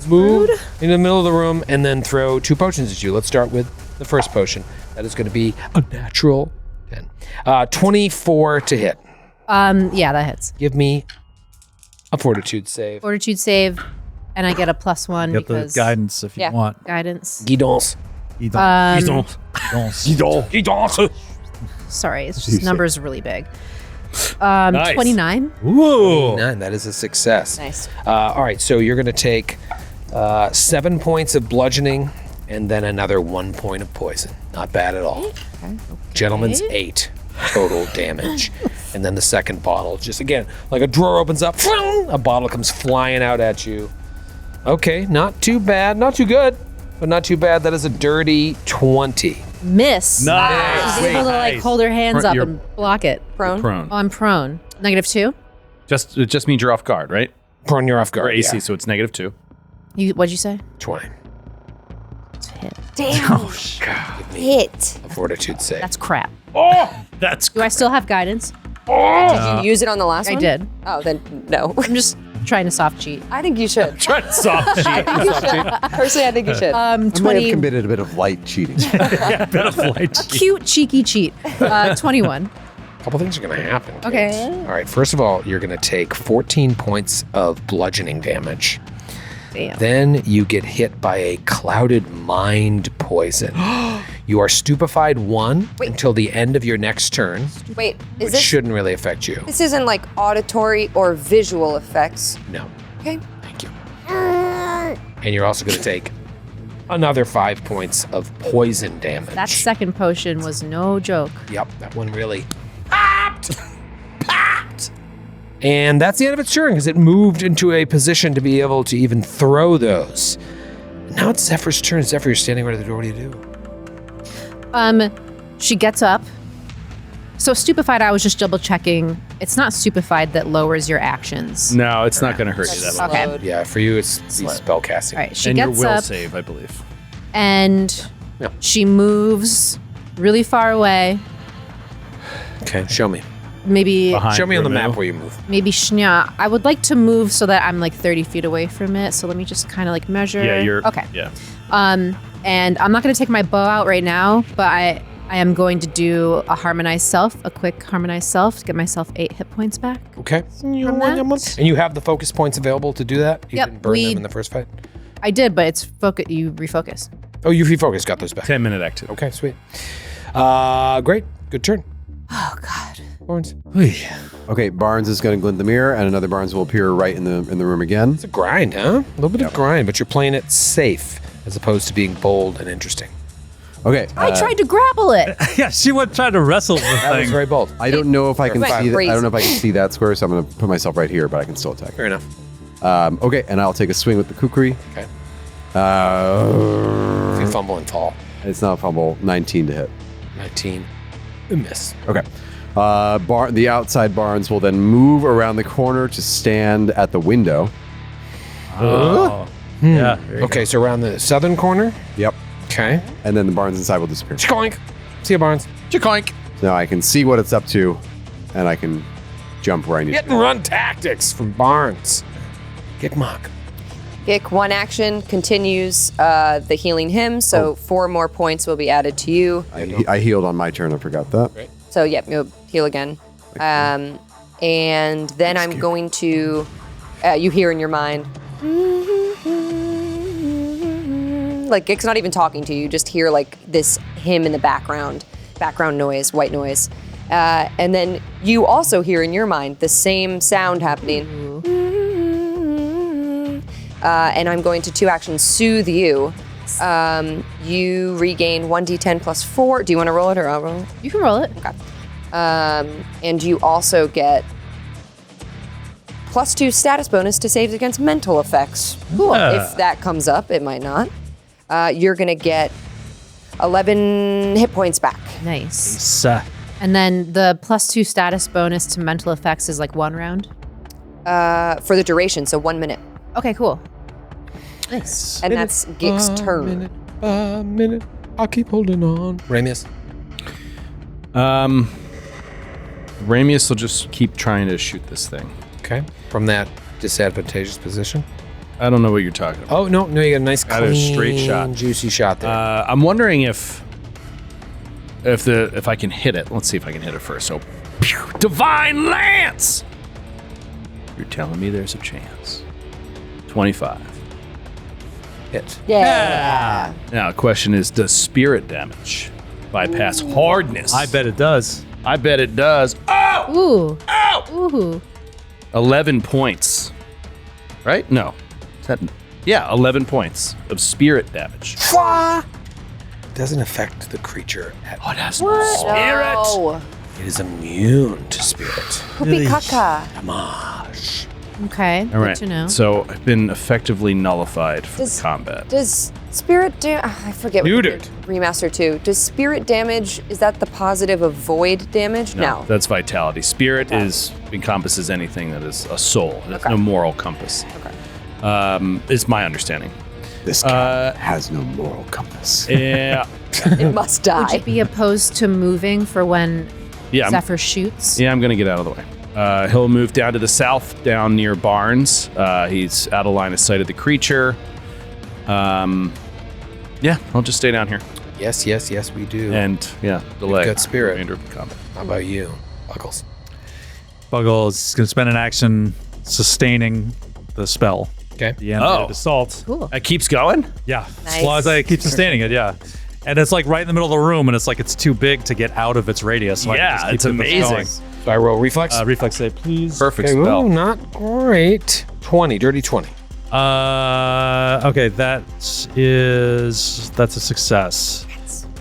move in the middle of the room and then throw 2 potions at you. Let's start with the first potion. That is going to be a natural 24 to hit. Yeah, that hits. Give me a fortitude save. Fortitude save, and I get a +1 Get the because guidance if you Yeah. want. guidance. Guidance. Sorry, it's just Jeez. numbers really big. Nice. 29. Ooh. 9, that is a success. Nice. All right, so you're going to take 7 points of bludgeoning and then another 1 point of poison. Not bad at all. Gentleman's 8 total damage. And then the second bottle, just again, like a drawer opens up, a bottle comes flying out at you. Okay, not too bad, not too good, but not too bad. That is a dirty 20. Miss. Nice. She's able to like Nice. hold her hands up You're- and block it. Prone. Prone. Oh, I'm prone. -2. It just means you're off guard, right? Prone, you're off guard. Or AC, yeah. so it's -2. What'd you say? 20. It's a hit. Damn. Hit. A fortitude save. That's crap. That's Do I still have guidance? Did you use it on the last I one? did. Oh, then no. I'm just trying to soft cheat. I think you should. trying to soft cheat. You should. Personally, I think you should. I may have 20. committed a bit of light cheating. bit of light. Cute, cheeky cheat. 21. A couple things are going to happen. kids. Okay. All right, first of all, you're going to take 14 points of bludgeoning damage. Damn. Then you get hit by a clouded mind poison. You are stupefied 1 Wait. until the end of your next turn, Wait, is which this? shouldn't really affect you. This isn't like auditory or visual effects. No, Okay. thank you. And you're also going to take another 5 points of poison damage. That second potion was no joke. Yep, that one really popped. And that's the end of its turn because it moved into a position to be able to even throw those. Now it's Zephyr's turn. Zephyr, you're standing right at the door. What do you do? She gets up. So stupefied, I was just double checking. It's not stupefied that lowers your actions. No, it's not going to hurt you that much. Okay. Slowed. Yeah, for you, it's spell casting. All right, she And your gets will up save, I believe. and Yeah. she moves really far away. Okay, show me. Maybe Behind Show me on the Ramu. map where you move. Shnya. I would like to move so that I'm like 30 feet away from it. So let me just kind of like measure. Yeah, you're. Okay. Yeah. And I'm not going to take my bow out right now, but I am going to do a harmonized self, a quick harmonized self to get myself 8 hit points back. Okay. that? And you have the focus points available to do that? You Yep, didn't burn them in the first fight? I did, but it's you refocus. Oh, you refocus. Got those back. 10-minute activity. Okay, sweet. Great. Good turn. Oh God. Lawrence. Okay, Barnes is going to glint the mirror, and another Barnes will appear right in the room again. It's a grind, huh? A little bit of grind, but you're playing it safe as opposed to being bold and interesting. Okay, I tried to grapple it. Yeah, she would try to wrestle the That was thing. very bold. I don't know if I can Went see. I crazy. don't know if I can see that square, so I'm going to put myself right here, but I can still attack. Fair enough. Okay, and I'll take a swing with the kukri. Okay. Uh, If you fumble and fall. it's not a fumble. 19 to hit. 19. A miss. Okay. The outside Barnes will then move around the corner to stand at the window. Oh. Yeah. there you Okay, so around the southern corner. Yep. Okay. And then the Barnes inside will disappear. Chikoink. See you, Barnes. Chikoink. Now I can see what it's up to, and I can jump where I need Hit to. and run tactics from Barnes. Gikmok. Kick one action continues the healing him, so 4 more points will be added to you. I healed on my turn. I forgot that. So yep, you'll heal again. And then I'm going to you hear in your mind. Like Gik's not even talking to you, you just hear like this hymn in the background noise, white noise. And then you also hear in your mind the same sound happening. And I'm going to 2 actions soothe you. You regain 1d10 plus 4. Do you want to roll it or I'll roll it? You can roll it. Okay. And you also get +2 status bonus to saves against mental effects. Cool. If that comes up, it might not. You're going to get 11 hit points back. Nice. go. And then the +2 status bonus to mental effects is like 1 round. For the duration, so 1 minute. Okay, cool. Nice. And that's Gik's turn. A minute. I'll keep holding on. Ramius. Ramius will just keep trying to shoot this thing. Okay. From that disadvantageous position. I don't know what you're talking about. Oh, no, you got a nice Got a clean, straight shot. juicy shot there. I'm wondering if if I can hit it, let's see if I can hit it first. So, Divine Lance! You're telling me there's a chance. 25. Hit. Yeah. Now, the question is, does spirit damage bypass hardness? I bet it does. I bet it does. Oh! Ooh. Oh! Ooh. 11 points. Right? No. Is that, yeah, 11 points of spirit damage. Doesn't affect the creature at all. Oh, that's spirit! No. It is immune to spirit. Poopy caca. Damage. Okay. All right. Good to know. So I've been effectively nullified for Does- the combat. Does spirit I forget what Neutered. the remaster 2. Does spirit damage, is that the positive of void damage? No. That's vitality. Spirit encompasses anything that is a soul. It's Okay. no moral compass. Okay. It's my understanding. This cat has no moral compass. Yeah. It must die. Would you be opposed to moving for when Yeah. Zephyr shoots? Yeah, I'm going to get out of the way. He'll move down to the south, down near Barnes. He's out of line of sight of the creature. Yeah, I'll just stay down here. Yes, we do. And, delay. got spirit. Remainder of the combat. How about you, Buckles? Buggles is going to spend an action sustaining the spell. Okay. The animated assault. Cool. It keeps going? Yeah. Nice. As long as I keep sustaining it, yeah. And it's like right in the middle of the room, and it's like it's too big to get out of its radius. So I can Yeah, just keep it's this amazing. going. So I roll reflex. Reflex save, please. Perfect Okay, spell. ooh, not great. 20, dirty 20. Okay, that's a success.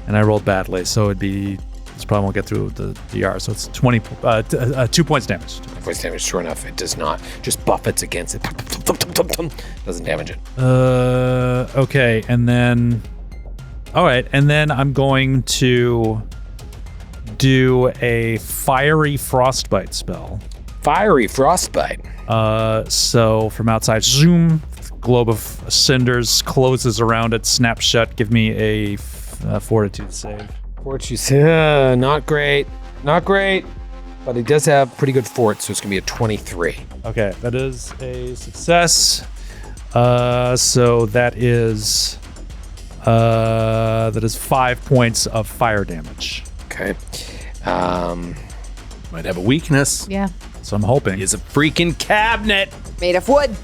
And I rolled badly, so it'd be. This probably won't get through the DR. So it's 2 points damage. Voice damage, sure enough, it does not. Just buffets against it. Doesn't damage it. Okay, and then. All right, and then I'm going to do a fiery frostbite spell. Fiery frostbite. So from outside, zoom, globe of cinders closes around it, snaps shut. Give me a fortitude save. Fortitude, not great. Not great. But he does have pretty good fort, so it's going to be a 23. Okay, that is a success. So that is 5 points of fire damage. Okay. Might have a weakness. Yeah. So I'm hoping. Is a freaking cabinet. Made of wood.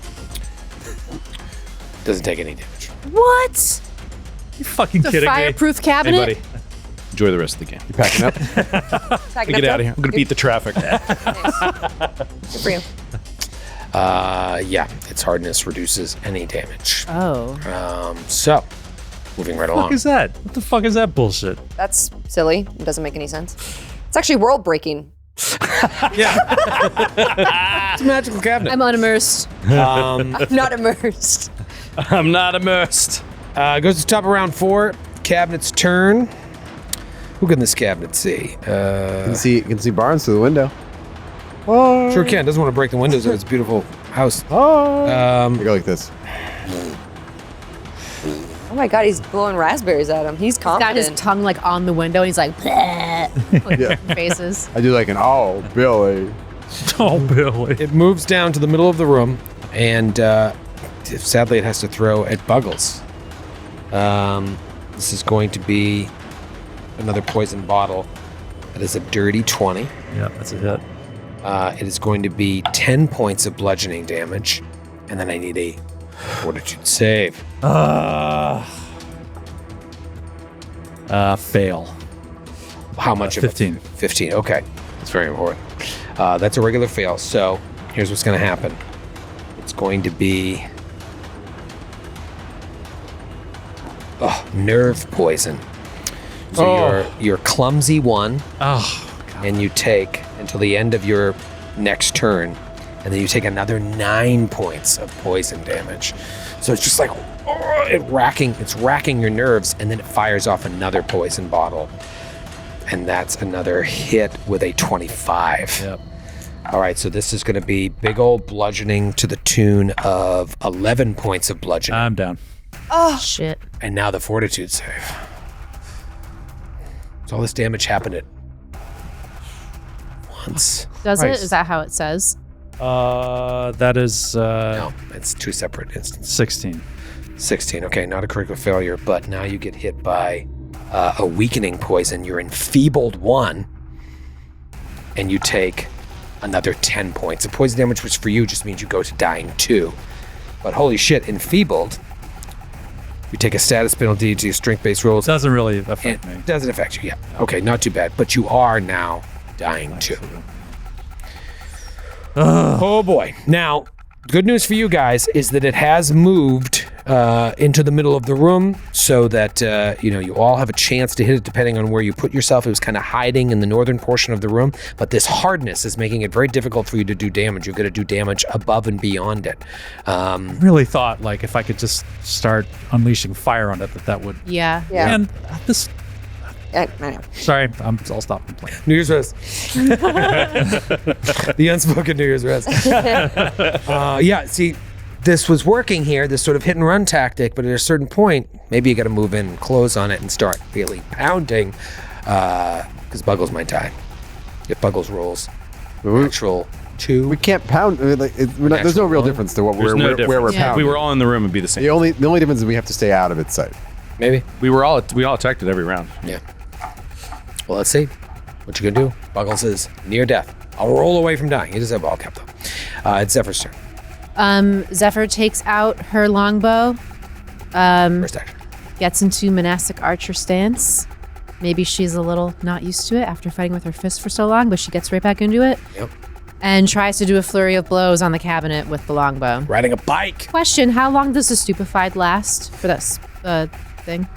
Doesn't take any damage. What? You fucking The kidding me? fireproof Hey, cabinet? buddy. Enjoy the rest of the game. You packing up? Get out of here. I'm going to beat the traffic. Good for you. Yeah, its hardness reduces any damage. Oh. So, moving right What the fuck along. is that? What the fuck is that bullshit? That's silly. It doesn't make any sense. It's actually world breaking. It's a magical cabinet. I'm unimmersed. I'm not immersed. I'm not immersed. Goes to top of round 4. Cabinet's turn. Who can this cabinet see? You can see Barnes through the window. Sure can. Doesn't want to break the windows of its beautiful house. You go like this. Oh my god, he's blowing raspberries at him. He's He's got confident. his tongue like on the window and he's like, like Yeah. faces. I do like an Billy. Oh, Billy. It moves down to the middle of the room, and sadly, it has to throw at Buggles. This is going to be another poison bottle. That is a dirty 20. Yeah, that's a hit. It is going to be 10 points of bludgeoning damage, and then I need a fortitude save. Fail. How much of 15. 15. Okay, that's very important. That's a regular fail. So here's what's going to happen. It's going to be nerve poison. So you're clumsy 1, Oh, God. and you take until the end of your next turn, and then you take another 9 points of poison damage. So it's just like it's racking your nerves, and then it fires off another poison bottle, and that's another hit with a 25. Yep. All right, so this is going to be big old bludgeoning to the tune of 11 points of bludgeoning, I'm down. Shit. and now the fortitude save. So all this damage happened at once. Does Christ. it? Is that how it says? That is No, it's 2 separate instances. 16. 16. Okay, not a critical failure, but now you get hit by a weakening poison. You're enfeebled 1, and you take another 10 points. The poison damage, which for you just means you go to dying 2. But holy shit, enfeebled, you take a status penalty to your strength-based rolls. Doesn't really affect me. Doesn't affect you, yeah. Okay, not too bad. But you are now dying 2. Oh boy. Now, good news for you guys is that it has moved into the middle of the room so that you all have a chance to hit it depending on where you put yourself. It was kind of hiding in the northern portion of the room, but this hardness is making it very difficult for you to do damage. You're going to do damage above and beyond it. Really thought like if I could just start unleashing fire on it, that would. Yeah. Yeah. And this. I know. Sorry, I'll stop complaining. New Year's Rest. The unspoken New Year's Rest. Yeah, see, this was working here, this sort of hit and run tactic, but at a certain point, maybe you got to move in and close on it and start really pounding, because Buggles might die. If Buggles rolls natural 2. We can't pound. There's no real difference to what There's where no we're difference. Yeah. pounding. We were all in the room and be the same. The only difference is we have to stay out of its sight. Maybe. We all attacked it every round. Yeah. Well, let's see. What you gonna do? Buggles is near death. I'll roll away from dying. He does have all kept though. It's Zephyr's turn. Zephyr takes out her longbow, First action. gets into monastic archer stance. Maybe she's a little not used to it after fighting with her fist for so long, but she gets right back into it. Yep. And tries to do a flurry of blows on the cabinet with the longbow. Riding a bike. Question, how long does the stupefied last for that thing?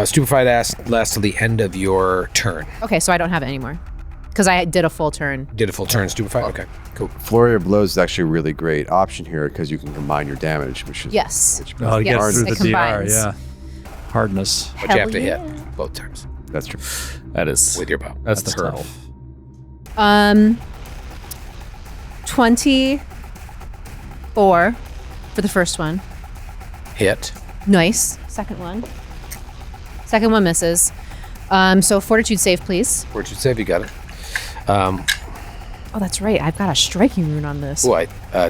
Stupefied lasts till the end of your turn. Okay, so I don't have it anymore. Because I did a full turn. Did a full turn, stupefied? Okay, cool. Flurry of blows is actually a really great option here because you can combine your damage, which is Yes. Oh, Yes, yes, through it the DR, combines. yeah. Hardness. But you have to Hell hit both times that's true. That is with your bow. That's the hurdle. tough. 24 for the first one. Hit. Nice. Second one misses. So fortitude save, please. Fortitude save, you got it. Oh, that's right. I've got a striking rune on this.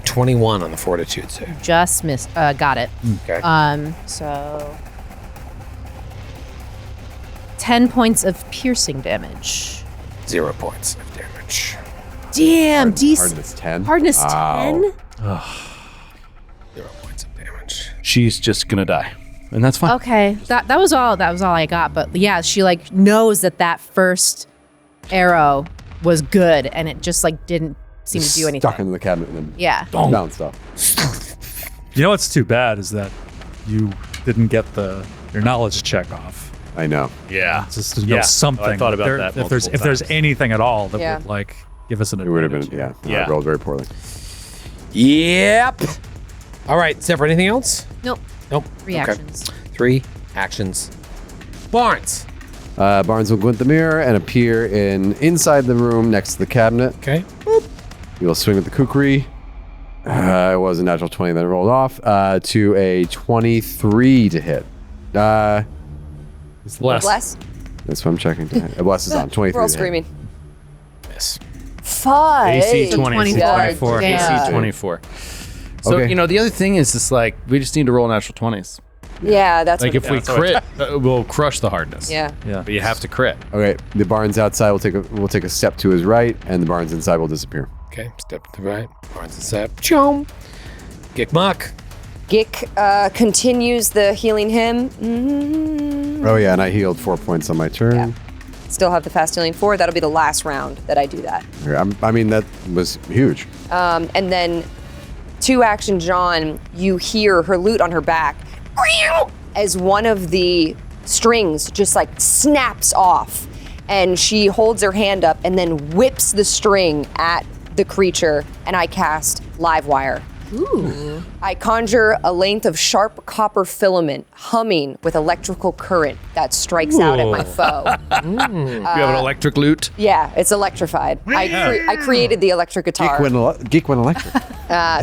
21 on the fortitude save. Just missed. Got it. Okay. So 10 points of piercing damage. 0 points of damage. Damn, decent. Hardness 10. Hardness Wow. 10? 0 points of damage. She's just gonna die, and that's fine. Okay, that was all I got. But yeah, she like knows that first arrow was good, and it just like didn't seem to do anything. Stuck into the cabinet and then Yeah. bounced off. You know what's too bad is that you didn't get your knowledge check off. I know. Yeah. Just to know something. I thought about that. If there's anything at all that Yeah. would like give us an It would have advantage. been, Yeah. I rolled very poorly. Yep. All right, Zephyr, anything else? Nope. Nope. 3 Okay. actions. 3 actions. Barnes. Barnes will glint the mirror and appear inside the room next to the cabinet. Okay. You'll swing with the kukri. It was a natural 20 that rolled off to a 23 to hit. It's less. Bless. That's what I'm checking. Bless is on 23. We're all to hit. screaming. Miss. 5. AC 24. 24. Yeah. AC 24. So, Okay. the other thing is just like, we just need to roll natural 20s. Yeah, that's Like, what if we crit, we'll crush the hardness. Yeah. Yeah. But you have to crit. Okay, the Barnes outside will take a step to his right, and the Barnes inside will disappear. Okay, step to the right. Barnes is up. Chom. Gikmok. Gik continues the healing hymn. Mm-hmm. Oh yeah, and I healed 4 points on my turn. Yeah. Still have the fast healing 4. That'll be the last round that I do that. I mean that was huge. And then 2 action John, you hear her lute on her back as one of the strings just like snaps off, and she holds her hand up and then whips the string at the creature, and I cast Live Wire. Ooh. I conjure a length of sharp copper filament humming with electrical current that strikes out at my foe. you have an electric lute? Yeah, it's electrified. I created the electric guitar. Geek went electric.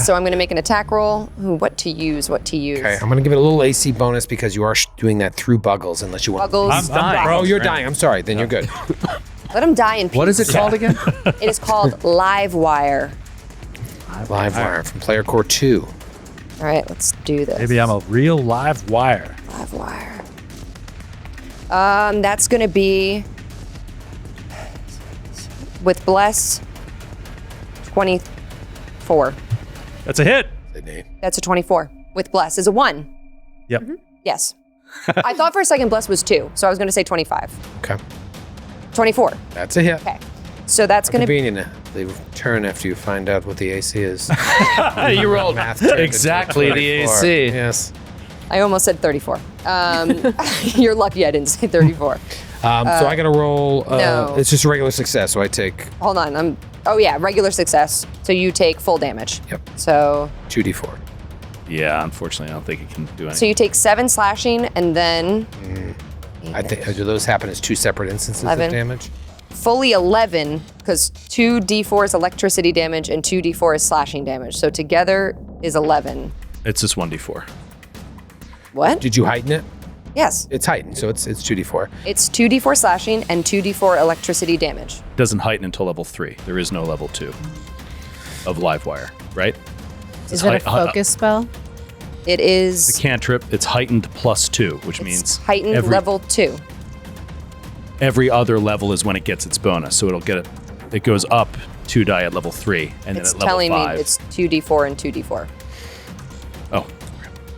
So I'm going to make an attack roll. Ooh, what to use? Okay, I'm going to give it a little AC bonus because you are doing that through Buggles unless you want. Buggles. I'm dying. Oh, you're dying. I'm sorry. Then you're good. Let him die in peace. What is it called again? It is called Live Wire. Live Wire from Player Core 2. All right, let's do this. Maybe I'm a real live wire. Live Wire. That's going to be with Bless 24. That's a hit. That's a 24. With Bless is a 1. Yep. Yes. I thought for a second Bless was 2, so I was going to say 25. Okay. 24. That's a hit. Okay. So that's going to be. Convenient. They turn after you find out what the AC is. You rolled exactly the AC. Yes. I almost said 34. You're lucky I didn't say 34. So I got to roll. No. It's just a regular success, so I take Hold on. Oh, yeah, regular success. So you take full damage. Yep. So 2d4. Yeah, unfortunately, I don't think it can do anything. So you take 7 slashing and then I think do those happen as 2 separate instances 11. of damage? fully 11 because 2d4 is electricity damage and 2d4 is slashing damage. So together is 11. It's just 1d4. What? Did you heighten it? Yes. It's heightened, so it's 2d4. It's 2d4 slashing and 2d4 electricity damage. Doesn't heighten until level 3. There is no level 2 of Livewire, right? Is it a focus spell? It is The cantrip, it's heightened +2, which means heightened level 2. every other level is when it gets its bonus. So it goes up 2 die at level 3, and It's then at level telling 5. me it's 2d4 and 2d4. Oh,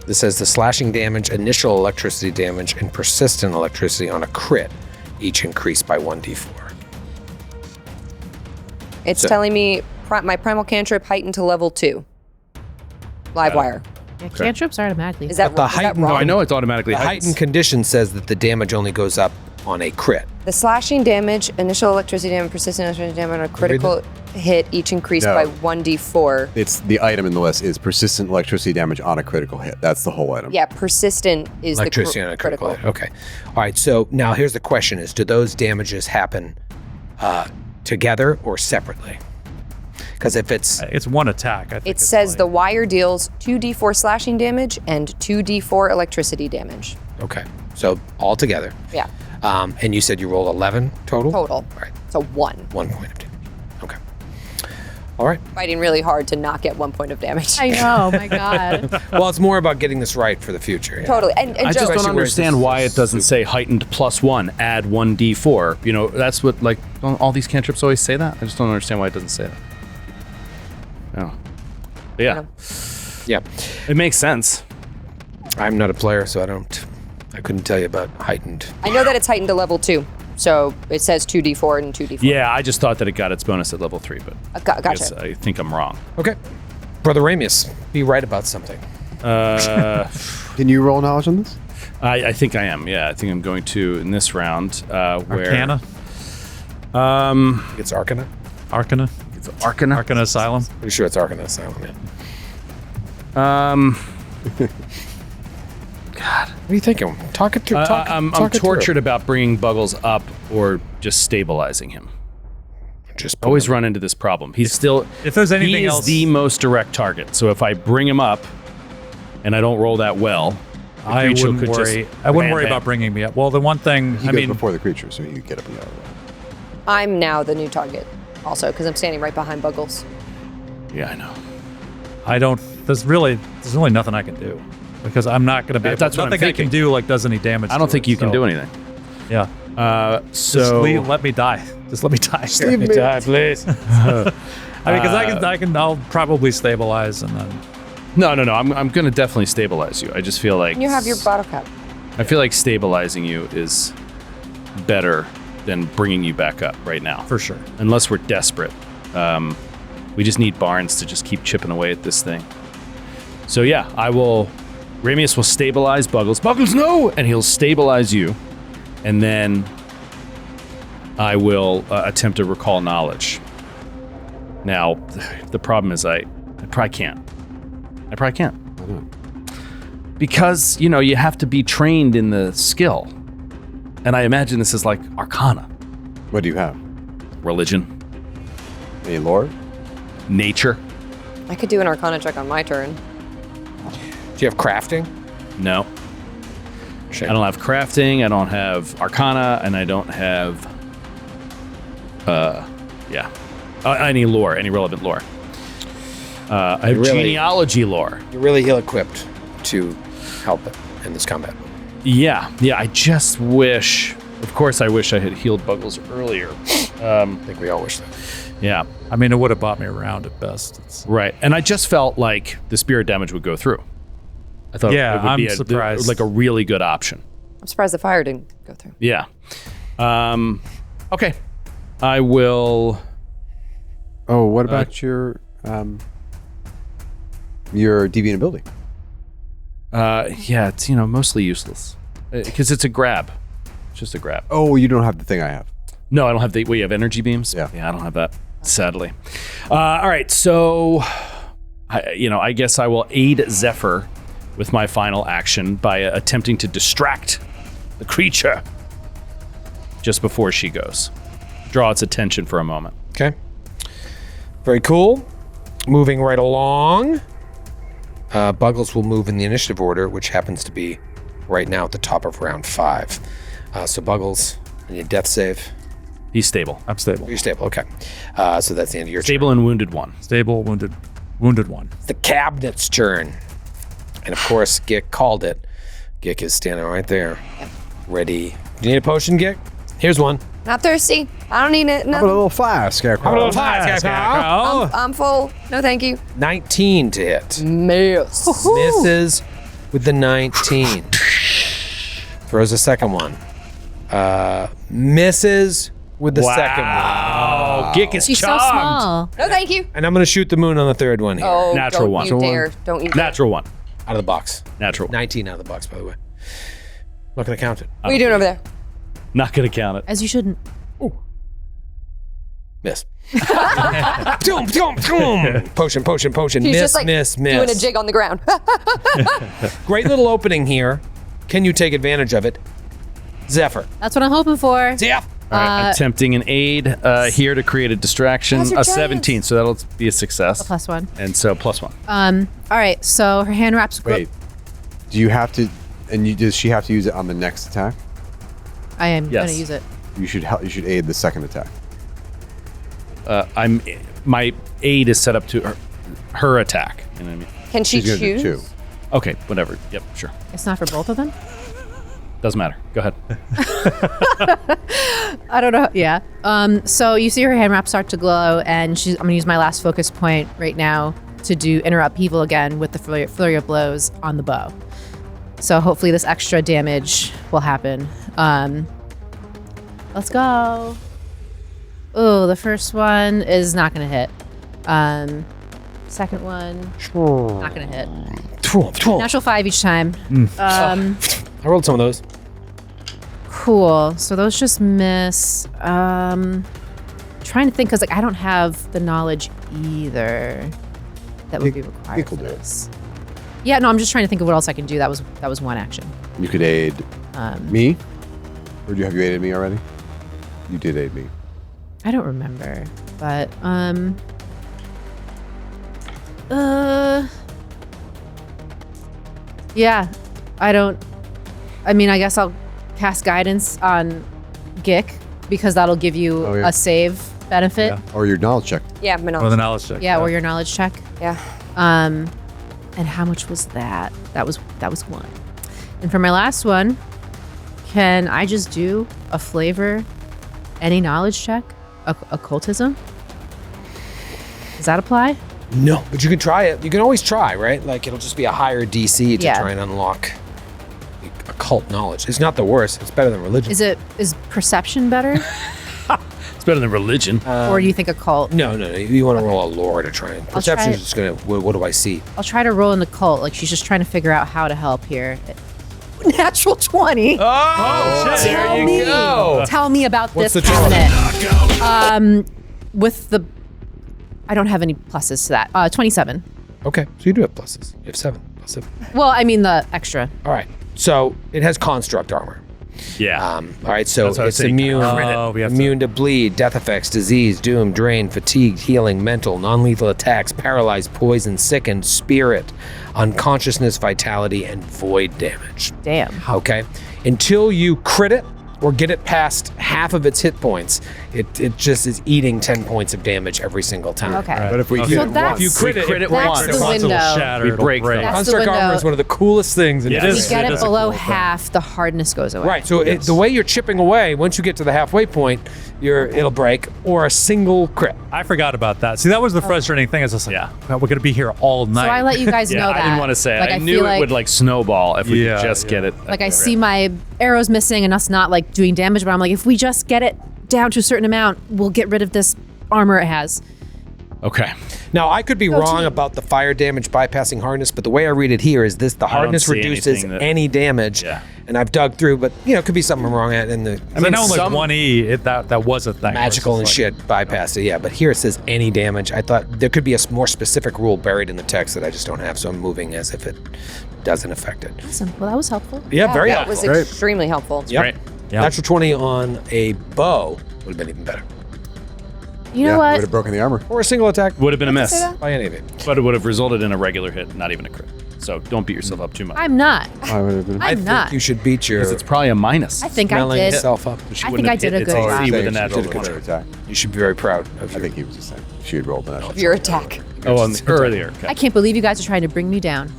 This says the slashing damage, initial electricity damage, and persistent electricity on a crit each increase by 1d4. It's telling me my primal cantrip heightened to level 2. Livewire. Yeah, cantrips are automatically. Is that, But the is that heightened- wrong? no, I know it's automatically The heightens. heightened condition says that the damage only goes up on a crit. The slashing damage, initial electricity damage, persistent electricity damage on a critical hit, each increased No. by 1d4. It's the item in the list is persistent electricity damage on a critical hit. That's the whole item. Yeah, persistent is Electricity the on a critical hit. Okay. All right, so now here's the question is, do those damages happen together or separately? Because if it's... It's one attack. I think It it's says like- the wire deals 2d4 slashing damage and 2d4 electricity damage. Okay, so all together. Yeah, And you said you rolled 11 total? total. All right, So 1. 1 point of damage. Okay. All right. Fighting really hard to not get 1 point of damage. I know. My God. Well, it's more about getting this right for the future. Yeah. Totally. And I just Joe, don't Especially where understand this why is it doesn't say heightened +1, add 1d4. You know, that's what, like, don't all these cantrips always say that? I just don't understand why it doesn't say that. Oh. But yeah, Yeah. it makes sense. I'm not a player, so I couldn't tell you about heightened. I know that it's heightened to level 2. So it says 2d4 and 2d4. Yeah, I just thought that it got its bonus at level 3, but I guess Gotcha. I think I'm wrong. Okay. Brother Ramius, be right about something. Can you roll knowledge on this? I think I am. Yeah, I think I'm going to in this round. Where Arcana? It's Arcana? Arcana? It's Arcana. Arcana Asylum? Pretty sure it's Arcana Asylum, yeah. God, What are you thinking? Talk it through. I'm tortured about bringing Buggles up or just stabilizing him. Just Always run into this problem. He's still. If there's anything he is else- the most direct target. So if I bring him up, and I don't roll that well, the I creature wouldn't could worry. just I wouldn't ram worry him. about bringing me up. Well, the one thing, He I goes mean, before the creature, so you get up and out of the way. I'm now the new target also because I'm standing right behind Buggles. Yeah, I know. I don't. There's really nothing I can do because I'm not going to be. Able, That's what I'm nothing I can thinking. do like does any damage. I don't to think it, you can so- do anything. Yeah. So Let me die. Just let me die. Steve me. die, please. I mean, because I'll probably stabilize and then. no. I'm going to definitely stabilize you. I just feel like You have your bottle cap. I feel like stabilizing you is better than bringing you back up right now. For sure. Unless we're desperate. We just need Barnes to just keep chipping away at this thing. So yeah, Ramius will stabilize Buggles. Buggles, no! And he'll stabilize you. And then I will attempt to recall knowledge. Now, the problem is I probably can't. I probably can't. Because, you have to be trained in the skill. And I imagine this is like Arcana. What do you have? Religion. Any lore? Nature. I could do an Arcana check on my turn. Do you have crafting? No. Shit. I don't have crafting, I don't have Arcana, and I don't have any lore, any relevant lore. I have Really? genealogy lore. You're really ill-equipped to help it in this combat. Yeah. I just wish. Of course, I wish I had healed Buggles earlier. I think we all wish that. Yeah. I mean, it would have bought me around at best. Right. And I just felt like the spirit damage would go through. I thought Yeah, it would be I'm surprised. like a really good option. I'm surprised the fire didn't go through. Yeah. Okay. I will. Oh, what about your deviant ability? Yeah, it's mostly useless because it's a grab. It's just a grab. Oh, you don't have the thing I have. No, I don't have the. We have energy beams. Yeah, I don't have that. Sadly. All right, so I guess I will aid Zephyr with my final action by attempting to distract the creature just before she goes. Draw its attention for a moment. Okay. Very cool. Moving right along. Buggles will move in the initiative order, which happens to be right now at the top of round 5. So Buggles, I need a death save. He's stable. I'm stable. You're stable, okay. So that's the end of your Stable and wounded 1. Stable, wounded 1. The cabinet's turn. And of course, Gick called it. Gick is standing right there. Ready. Do you need a potion, Gick? Here's one. Not thirsty. I don't need it. How about a little fire, Scarecrow? I'm full. No, thank you. 19 to hit. Miss. Misses with the 19. Throws a second one. Misses with the second one. Oh, Gick is She's so charmed. small. No, thank you. And I'm going to shoot the moon on the third one here. Oh, Natural don't one. you dare. Don't you dare. Natural 1. Out of the box. Natural 1. 19 out of the box, by the way. Not going to count it. What are you doing over there? Not going to count it. As you shouldn't. Miss. Boom, boom, boom. Potion. She's Miss, just like miss. doing a jig on the ground. Great little opening here. Can you take advantage of it? Zephyr. That's what I'm hoping for. Zephyr. All right, attempting an aid here to create a distraction. How's your A chance? 17, so that'll be a success. +1. And so +1. All right, so her hand wraps. Wait. Do you have to? And does she have to use it on the next attack? I am Yes. going to use it. You should aid the second attack. My aid is set up to her attack. You know what I mean? Can she She's gonna do choose? 2. Okay, whatever. Yep, sure. It's not for both of them? Doesn't matter. Go ahead. I don't know. Yeah. So you see her hand wrap start to glow, and I'm going to use my last focus point right now to do inner upheaval again with the flurry of blows on the bow. So hopefully this extra damage will happen. Let's go. Oh, the first one is not going to hit. Second one, not going to hit. Natural 5 each time. I rolled some of those. Cool. So those just miss. Trying to think, because I don't have the knowledge either that would be required Nick will for do it. this. Yeah, no, I'm just trying to think of what else I can do. That was one action. You could aid me, or have you aided me already? You did aid me. I don't remember, but yeah, I don't. I mean, I guess I'll cast guidance on Gick because that'll give you Oh, yeah. a save benefit. Yeah. Or your knowledge check. Yeah, Or the Manon. knowledge check. Yeah, or your knowledge check. Yeah. And how much was that? That was 1. And for my last one, can I just do a flavor, any knowledge check, occultism? Does that apply? No, but you can try it. You can always try, right? Like it'll just be a higher DC to Yeah. try and unlock occult knowledge. It's not the worst. It's better than religion. Is perception better, It's better than religion. or do you think occult? No. You want to roll a lore to try and. Perception is it. just gonna. What do I see? I'll try to roll in the cult. Like she's just trying to figure out how to help here. Natural 20. Oh, shit. Tell me. Tell me about What's this the total? cabinet. With the, I don't have any pluses to that. 27. Okay, so you do have pluses. You have 7 plus 7. Well, I mean the extra. All right. So it has construct armor. Yeah. All right, so That's what I was it's thinking. immune, Oh, we have to- immune to bleed, death effects, disease, doom, drain, fatigue, healing, mental, non-lethal attacks, paralyzed, poison, sickened, spirit, unconsciousness, vitality, and void damage. Damn. Okay, until you crit it or get it past half of its hit points, it just is eating 10 points of damage every single time. Okay. But if we So get that's, If you crit it that's once, the Console will window. shatter, it'll break break. That's the Construct armor window. is one of the coolest things in It We is. get It it is a below cool thing. half, the hardness goes away. Right. So the way you're chipping away, once you get to the halfway point, it'll break, or a single crit. I forgot about that. See, that was the frustrating thing. Is just like, Yeah. well, we're gonna be here all night. So I let you guys know that. I didn't want to say it. Like, I I knew feel it would like snowball if we could just get it. Like I see my arrows missing and us not like doing damage, but I'm like, if we just get it down to a certain amount, we'll get rid of this armor it has. Okay. Now, I could be Go wrong team. about the fire damage bypassing hardness, but the way I read it here is the hardness see reduces anything that- any damage. Yeah. And I've dug through, but it could be something I'm wrong at in the I know like 1E, that was a thing. magical and It's just shit bypass it. Yeah, but here it says any damage. I thought there could be a more specific rule buried in the text that I just don't have, so I'm moving as if it doesn't affect it. Awesome. Well, that was helpful. Yeah, very That helpful. was extremely helpful. Yep. Right. Yeah. Natural 20 on a bow would have been even better. You know would what? have broken the armor. Or a single attack Would have been a miss, by any of it. but it would have resulted in a regular hit, not even a crit. So don't beat yourself up too much. I'm not. I would have been. I'm think not. you should beat your Because it's probably a minus. I think I smelling did. yourself up. She I wouldn't think I have did a hit good its job. AC with a Saying she natural rolled a 20. better attack. You should be very proud of I you. think he was just saying she had rolled the natural. Your attack. Oh, earlier. Okay. I can't believe you guys are trying to bring me down.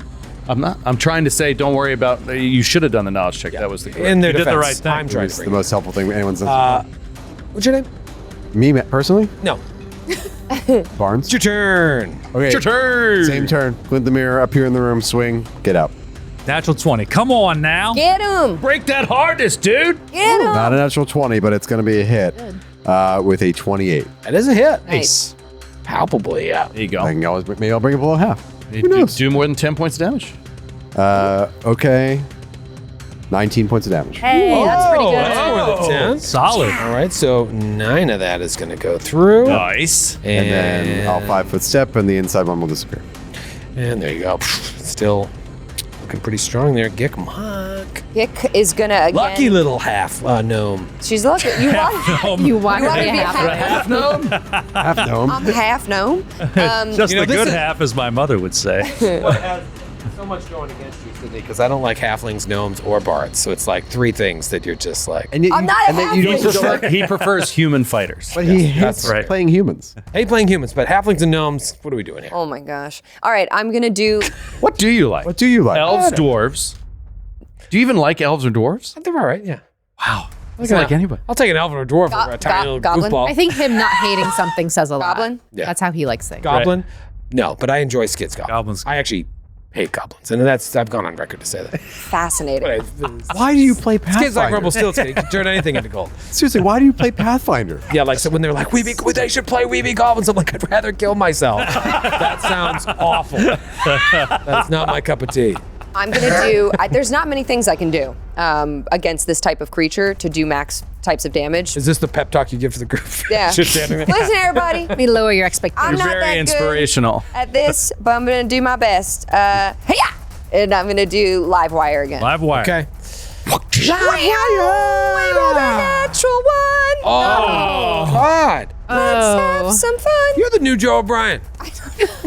I'm not. I'm trying to say, don't worry about. You should have done the knowledge check. That was the correct. In their You did the defense, right thing. I'm trying It's to the bring most helpful thing anyone's done. What's your name? Me personally, No. Barnes. It's your turn. Okay, Your turn. same turn. Glint the mirror, up here in the room, swing, get out. Natural 20. Come on now. Get him. Break that hardness, dude. Get him. Not a natural 20, but it's going to be a hit with a 28. That is a hit. Nice. Palpably, yeah. There you go. I can always, maybe I'll bring it below half. You Who knows? do more than 10 points of damage. Okay. 19 points of damage. Hey, that's pretty good. That's more than 10. Solid. All right, so 9 of that is going to go through. Nice. And then I'll 5-foot step, and the inside one will disappear. And there you go. Still looking pretty strong there. Gickmock. Gick is gonna again. Lucky little half gnome. She's lucky. You want? You want You to want be to be half. half gnome? Half gnome. I'm half gnome. Just You know, the this good is- half, as my mother would say. What has so much going against you, Sydney? Because I don't like halflings, gnomes, or bards. So it's like 3 things that you're just like, And yet I'm you, not a and then you halfling. just don't- He prefers human fighters. But he that's hates right. playing humans. I hate playing humans, but halflings and gnomes, what are we doing here? Oh my gosh. All right, I'm gonna do. What do you like? What do you like? Elves, dwarves. Do you even like elves or dwarves? They're all right, yeah. Wow. I can like anybody. I'll take an elf or a dwarf Go- over a tiny go- little goblin? goofball. I think him not hating something says a lot. Goblin? Yeah. That's how he likes things. Goblin? No, but I enjoy Skid's goblins. Goblins. I actually hate goblins, and I've gone on record to say that. Fascinating. Why do you play Skid's like Pathfinder? Rumpelstiltskin. He can turn anything into gold. Seriously, why do you play Pathfinder? Yeah, like so when they're like, they should play Weeby Goblins. I'm like, I'd rather kill myself. That sounds awful. That's not my cup of tea. I'm gonna do. There's not many things I can do against this type of creature to do max types of damage. Is this the pep talk you give to the group? Yeah. Just standing there. Listen, everybody. Let me lower your expectations. I'm not Very that inspirational. good at this, but I'm gonna do my best. Hey-ya! And I'm gonna do live wire again. Live wire. Okay. Live wire! We rolled a natural one. Oh, God. Let's have some fun. You're the new Joe O'Brien.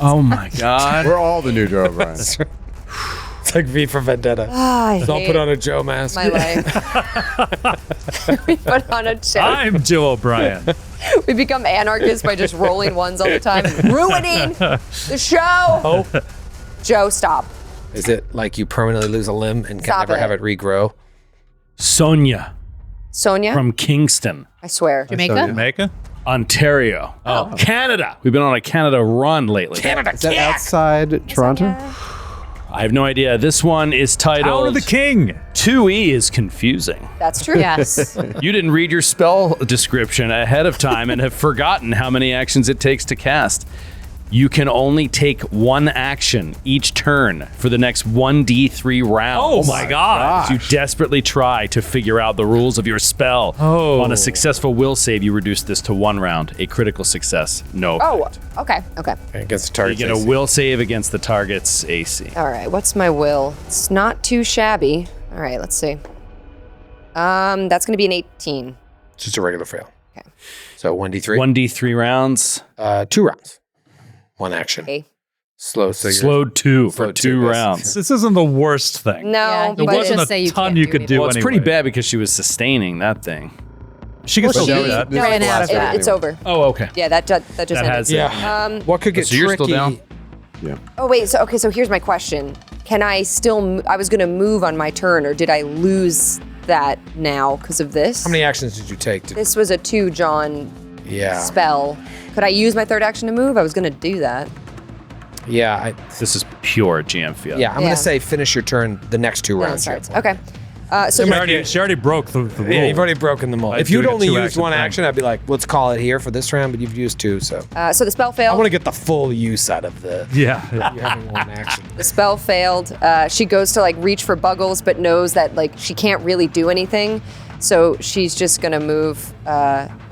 Oh my God. We're all the new Joe O'Brien. It's like V for Vendetta. I Don't hate put on a Joe mask. my life. We put on a joke. I'm Joe O'Brien. We become anarchists by just rolling ones all the time, ruining the show. Oh. Joe, stop. Is it like you permanently lose a limb and can Stop never it. have it regrow? Sonia Sonia, from Kingston, I swear. Jamaica? Jamaica? Ontario. Oh. Canada. We've been on a Canada run lately. Canada, Is that outside Toronto? I have no idea. This one is Power titled of the King. 2E is confusing. That's true. Yes. You didn't read your spell description ahead of time and have forgotten how many actions it takes to cast. You can only take one action each turn for the next 1d3 rounds. Oh my God. As you desperately try to figure out the rules of your spell. Oh. On a successful will save, you reduce this to 1 round. A critical success, no. Oh, okay. Against the You target. get a will save against the target's AC. All right. What's my will? It's not too shabby. All right. Let's see. That's gonna be an 18. It's just a regular fail. Okay. So 1d3. 1d3 rounds. 2 rounds. 1 action. Okay. Slow, so you're- Slowed 2 for Slowed 2 2, yes. rounds. This isn't the worst thing. No, Yeah, There but wasn't just a say you ton can't you do could anything. do Well, it's anyway. pretty bad because she was sustaining that thing. She can still Well, do she- that. This ran is the out last of one that. It's anyway. over. Oh, okay. Yeah, that just That ended. has Yeah. What could get So you're still tricky? down? Yeah. Oh wait, so here's my question. Can I still I was going to move on my turn, or did I lose that now because of this? How many actions did you take? This was a 2 John Yeah. spell. Could I use my third action to move? I was going to do that. Yeah. This is pure GM fiat. Yeah. I'm going Yeah. to say finish your turn the next 2 Then it rounds. starts. here. Okay. So She already broke the rule. Yeah, you've already broken them all. I'd If you'd do a only used 2-action one thing. action, I'd be like, let's call it here for this round, but you've used 2, so. so the spell I failed. want to get the full use out of the. Yeah. You're having one action. The spell failed. She goes to like reach for Buggles, but knows that like she can't really do anything. So she's just gonna move.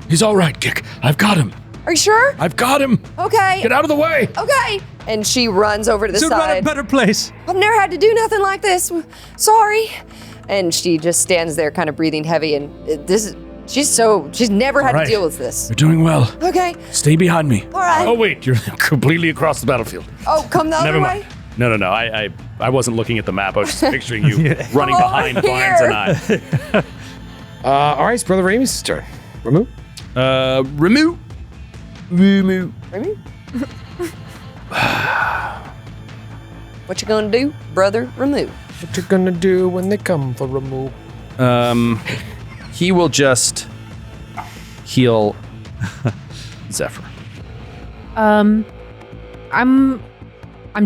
He's all right, Kick. I've got him. Are you sure? I've got him. Okay. Get out of the way. Okay. And she runs over to the Should run a side. better place. I've never had to do nothing like this. Sorry. And she just stands there, kind of breathing heavy. And she's never had All right. to deal with this. You're doing well. Okay. Stay behind me. All right. Oh, wait. You're completely across the battlefield. Oh, come the other Never way. mind. No. I wasn't looking at the map. I was just picturing you running Come behind over Barnes and here. I. All right, it's Brother Ramey's turn. Remove. Remove. Remy? What you gonna do, brother? Remove. What you gonna do when they come for remove? He will just heal Zephyr. I'm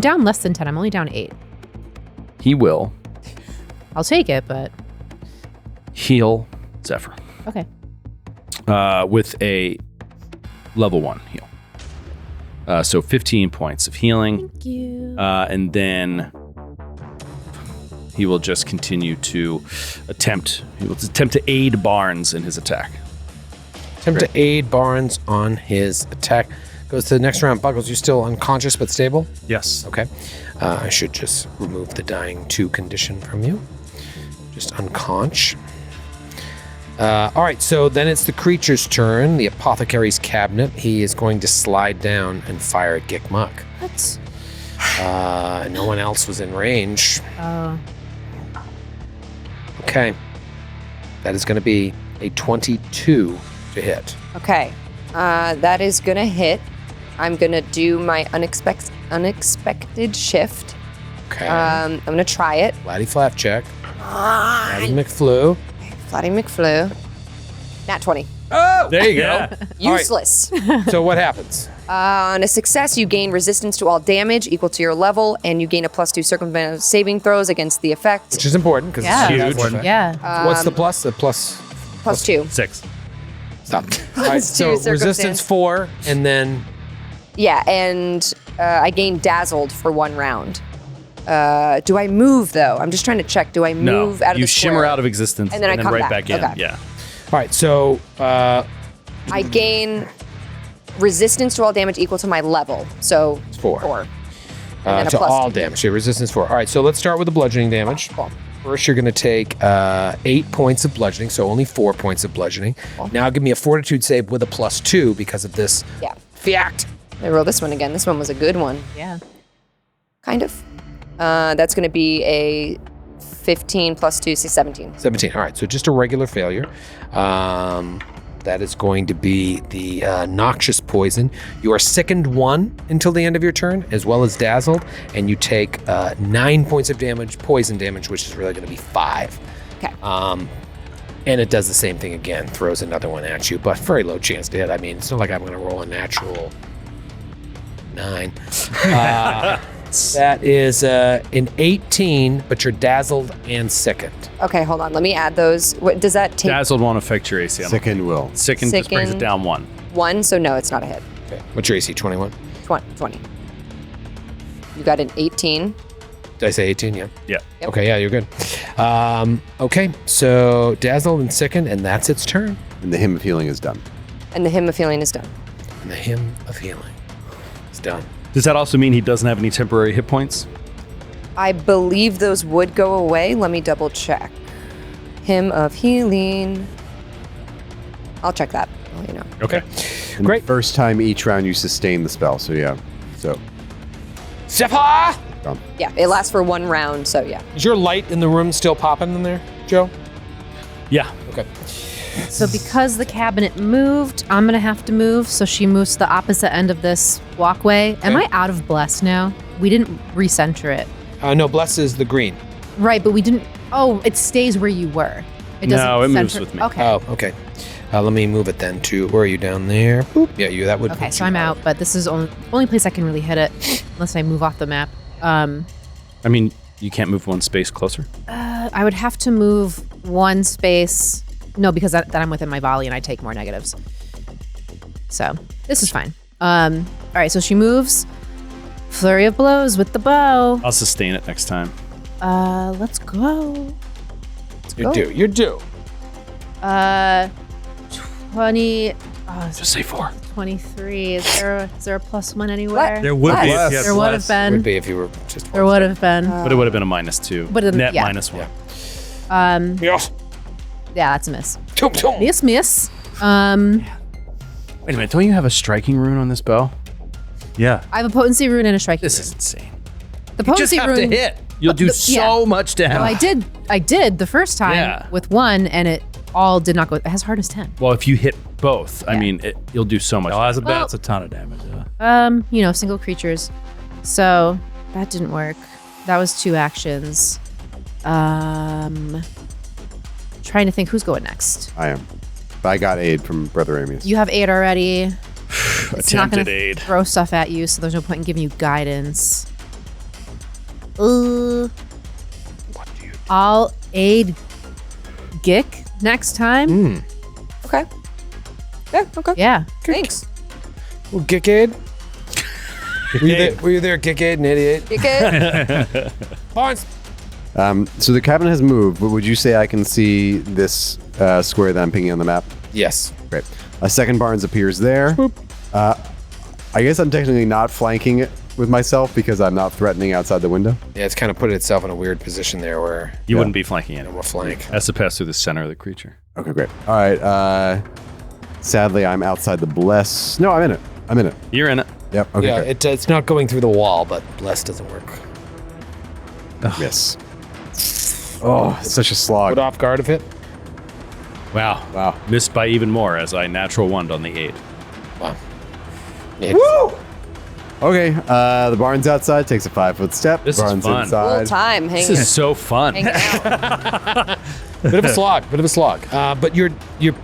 down less than 10. I'm only down 8. He will I'll take it, but heal Zephyr okay. with a level 1 heal. So 15 points of healing. Thank you. And then he will just continue to attempt to aid Barnes in his attack. Attempt to aid Barnes on his attack. Goes to the next round. Buggles, you still unconscious but stable? Yes. Okay. I should just remove the dying 2 condition from you. Just unconch. All right, so then it's the creature's turn. The apothecary's cabinet. He is going to slide down and fire at Gikmuk. What? No one else was in range. Oh. Okay. That is going to be a 22 to hit. Okay. That is gonna hit. I'm gonna do my unexpected shift. Okay. I'm gonna try it. Flatty flap check. Flatty McFlew. Flatty McFlew. Nat 20. There you Yeah. go. Useless. So what happens? On a success, you gain resistance to all damage equal to your level, and you gain a +2 circumventive saving throws against the effect. Which is important because Yeah. it's Huge. Yeah. What's the plus? The plus. +2. 6. Stop. All right, so two resistance circumstance. 4, and then Yeah, and I gain dazzled for 1 round. Do I move though? I'm just trying to check. Do I No, move out of you the shimmer square? out of existence And then I come right back. in. Okay. Yeah. all right. So I gain resistance to all damage equal to my level. So 4. 4. And then a To plus all 2. damage. So resistance 4. All right. So let's start with the bludgeoning damage. Cool. First, you're going to take 8 points of bludgeoning, so only 4 points of bludgeoning. Now give me a fortitude save with a +2 because of this Yeah. fiat. I roll this one again. This one was a good one. Yeah. Kind of. That's going to be a 15 + 2, so 17. 17. All right. So just a regular failure. That is going to be the noxious poison. You are sickened 1 until the end of your turn, as well as dazzled, and you take 9 points of damage, poison damage, which is really going to be 5. Okay. And it does the same thing again, throws another one at you, but very low chance to hit. I mean, it's not like I'm going to roll a natural 9. That is an 18, but you're dazzled and sickened. Okay, hold on. Let me add those. What does that take? Dazzled won't affect your AC. Second will. Sicken just brings it Sicken. down 1. 1, so no, it's not a hit. Okay. What's your AC? 21? 20. You got an 18. Did I say 18? Yeah. Yeah. Yep. Okay, yeah, you're good. Okay, so dazzled and sickened, and that's its turn. And the hymn of healing is done. And the hymn of healing is done. And the hymn of healing is done. Does that also mean he doesn't have any temporary hit points? I believe those would go away. Let me double check. Hymn of healing. I'll check that. I'll let you know. Okay. And Great. First time each round you sustain the spell. So yeah. So Zephyr! Yeah, it lasts for 1 round, so yeah. Is your light in the room still popping in there, Joe? Yeah. Okay. So because the cabinet moved, I'm going to have to move. So she moves to the opposite end of this walkway. Am I out of bless now? We didn't recenter it. No, bless is the green. Right, but we didn't. Oh, it stays where you were. It doesn't No, it moves center- with me. Okay. Oh, okay. Let me move it then to, where are you down there? Boop. Yeah, that would Okay, put so you I'm out, but this is only place I can really hit it, unless I move off the map. I mean, you can't move 1 space closer? I would have to move 1 space. No, because then I'm within my volley and I take more negatives. So this is fine. All right, so she moves. Flurry of blows with the bow. I'll sustain it next time. Let's go. You're due. 20. Just say 4. 23. Is there a +1 anywhere? There would be. Bless. If you had There would have bless. been. Would be if you were just. There would have been. But it would have been a -2. But it- Net yeah. -1. Yes. Yeah, that's a miss. Tum, tum. Miss. Wait a minute, don't you have a striking rune on this bow? Yeah. I have a potency rune and a striking This rune. is insane. The potency rune. hit. You'll do so much damage. Well, I did the first time Yeah. with 1, and it all did not go. It has hardest 10. Well, if you hit both, I mean, you'll do so much. No, as a Well- that's a ton of damage. Yeah. Single creatures. So that didn't work. That was 2 actions. Trying to think who's going next. I am. But I got aid from Brother Amy's. You have 8 already. It's not Attempted gonna aid. throw stuff at you, so there's no point in giving you guidance. I'll aid Gick next time. Okay. Yeah, okay. Yeah. Thanks. Well, Gickade. Were you there, Gickade, an idiot? You good? Barnes. So the cabinet has moved, but would you say I can see this square that I'm picking on the map? Yes. Great. A second Barnes appears there. I guess I'm technically not flanking it with myself because I'm not threatening outside the window. Yeah, it's kind of put itself in a weird position there where You wouldn't be flanking I'm anyone. a flank. Has to pass through the center of the creature. Okay, great. All right. Sadly, I'm outside the bless. No, I'm in it. I'm in it. You're in it. Yep. Okay. Yeah, great. it's not going through the wall, but bless doesn't work. Miss. Oh, it's such a slog. Put off guard of it. Wow. Wow. Missed by even more as I natural 1'd on the 8. Wow. Yeah. Okay. The Barnes outside takes a 5-foot step. This is Barnes fun. Full inside. time This hanging is so fun. out. Bit of a slog. But you're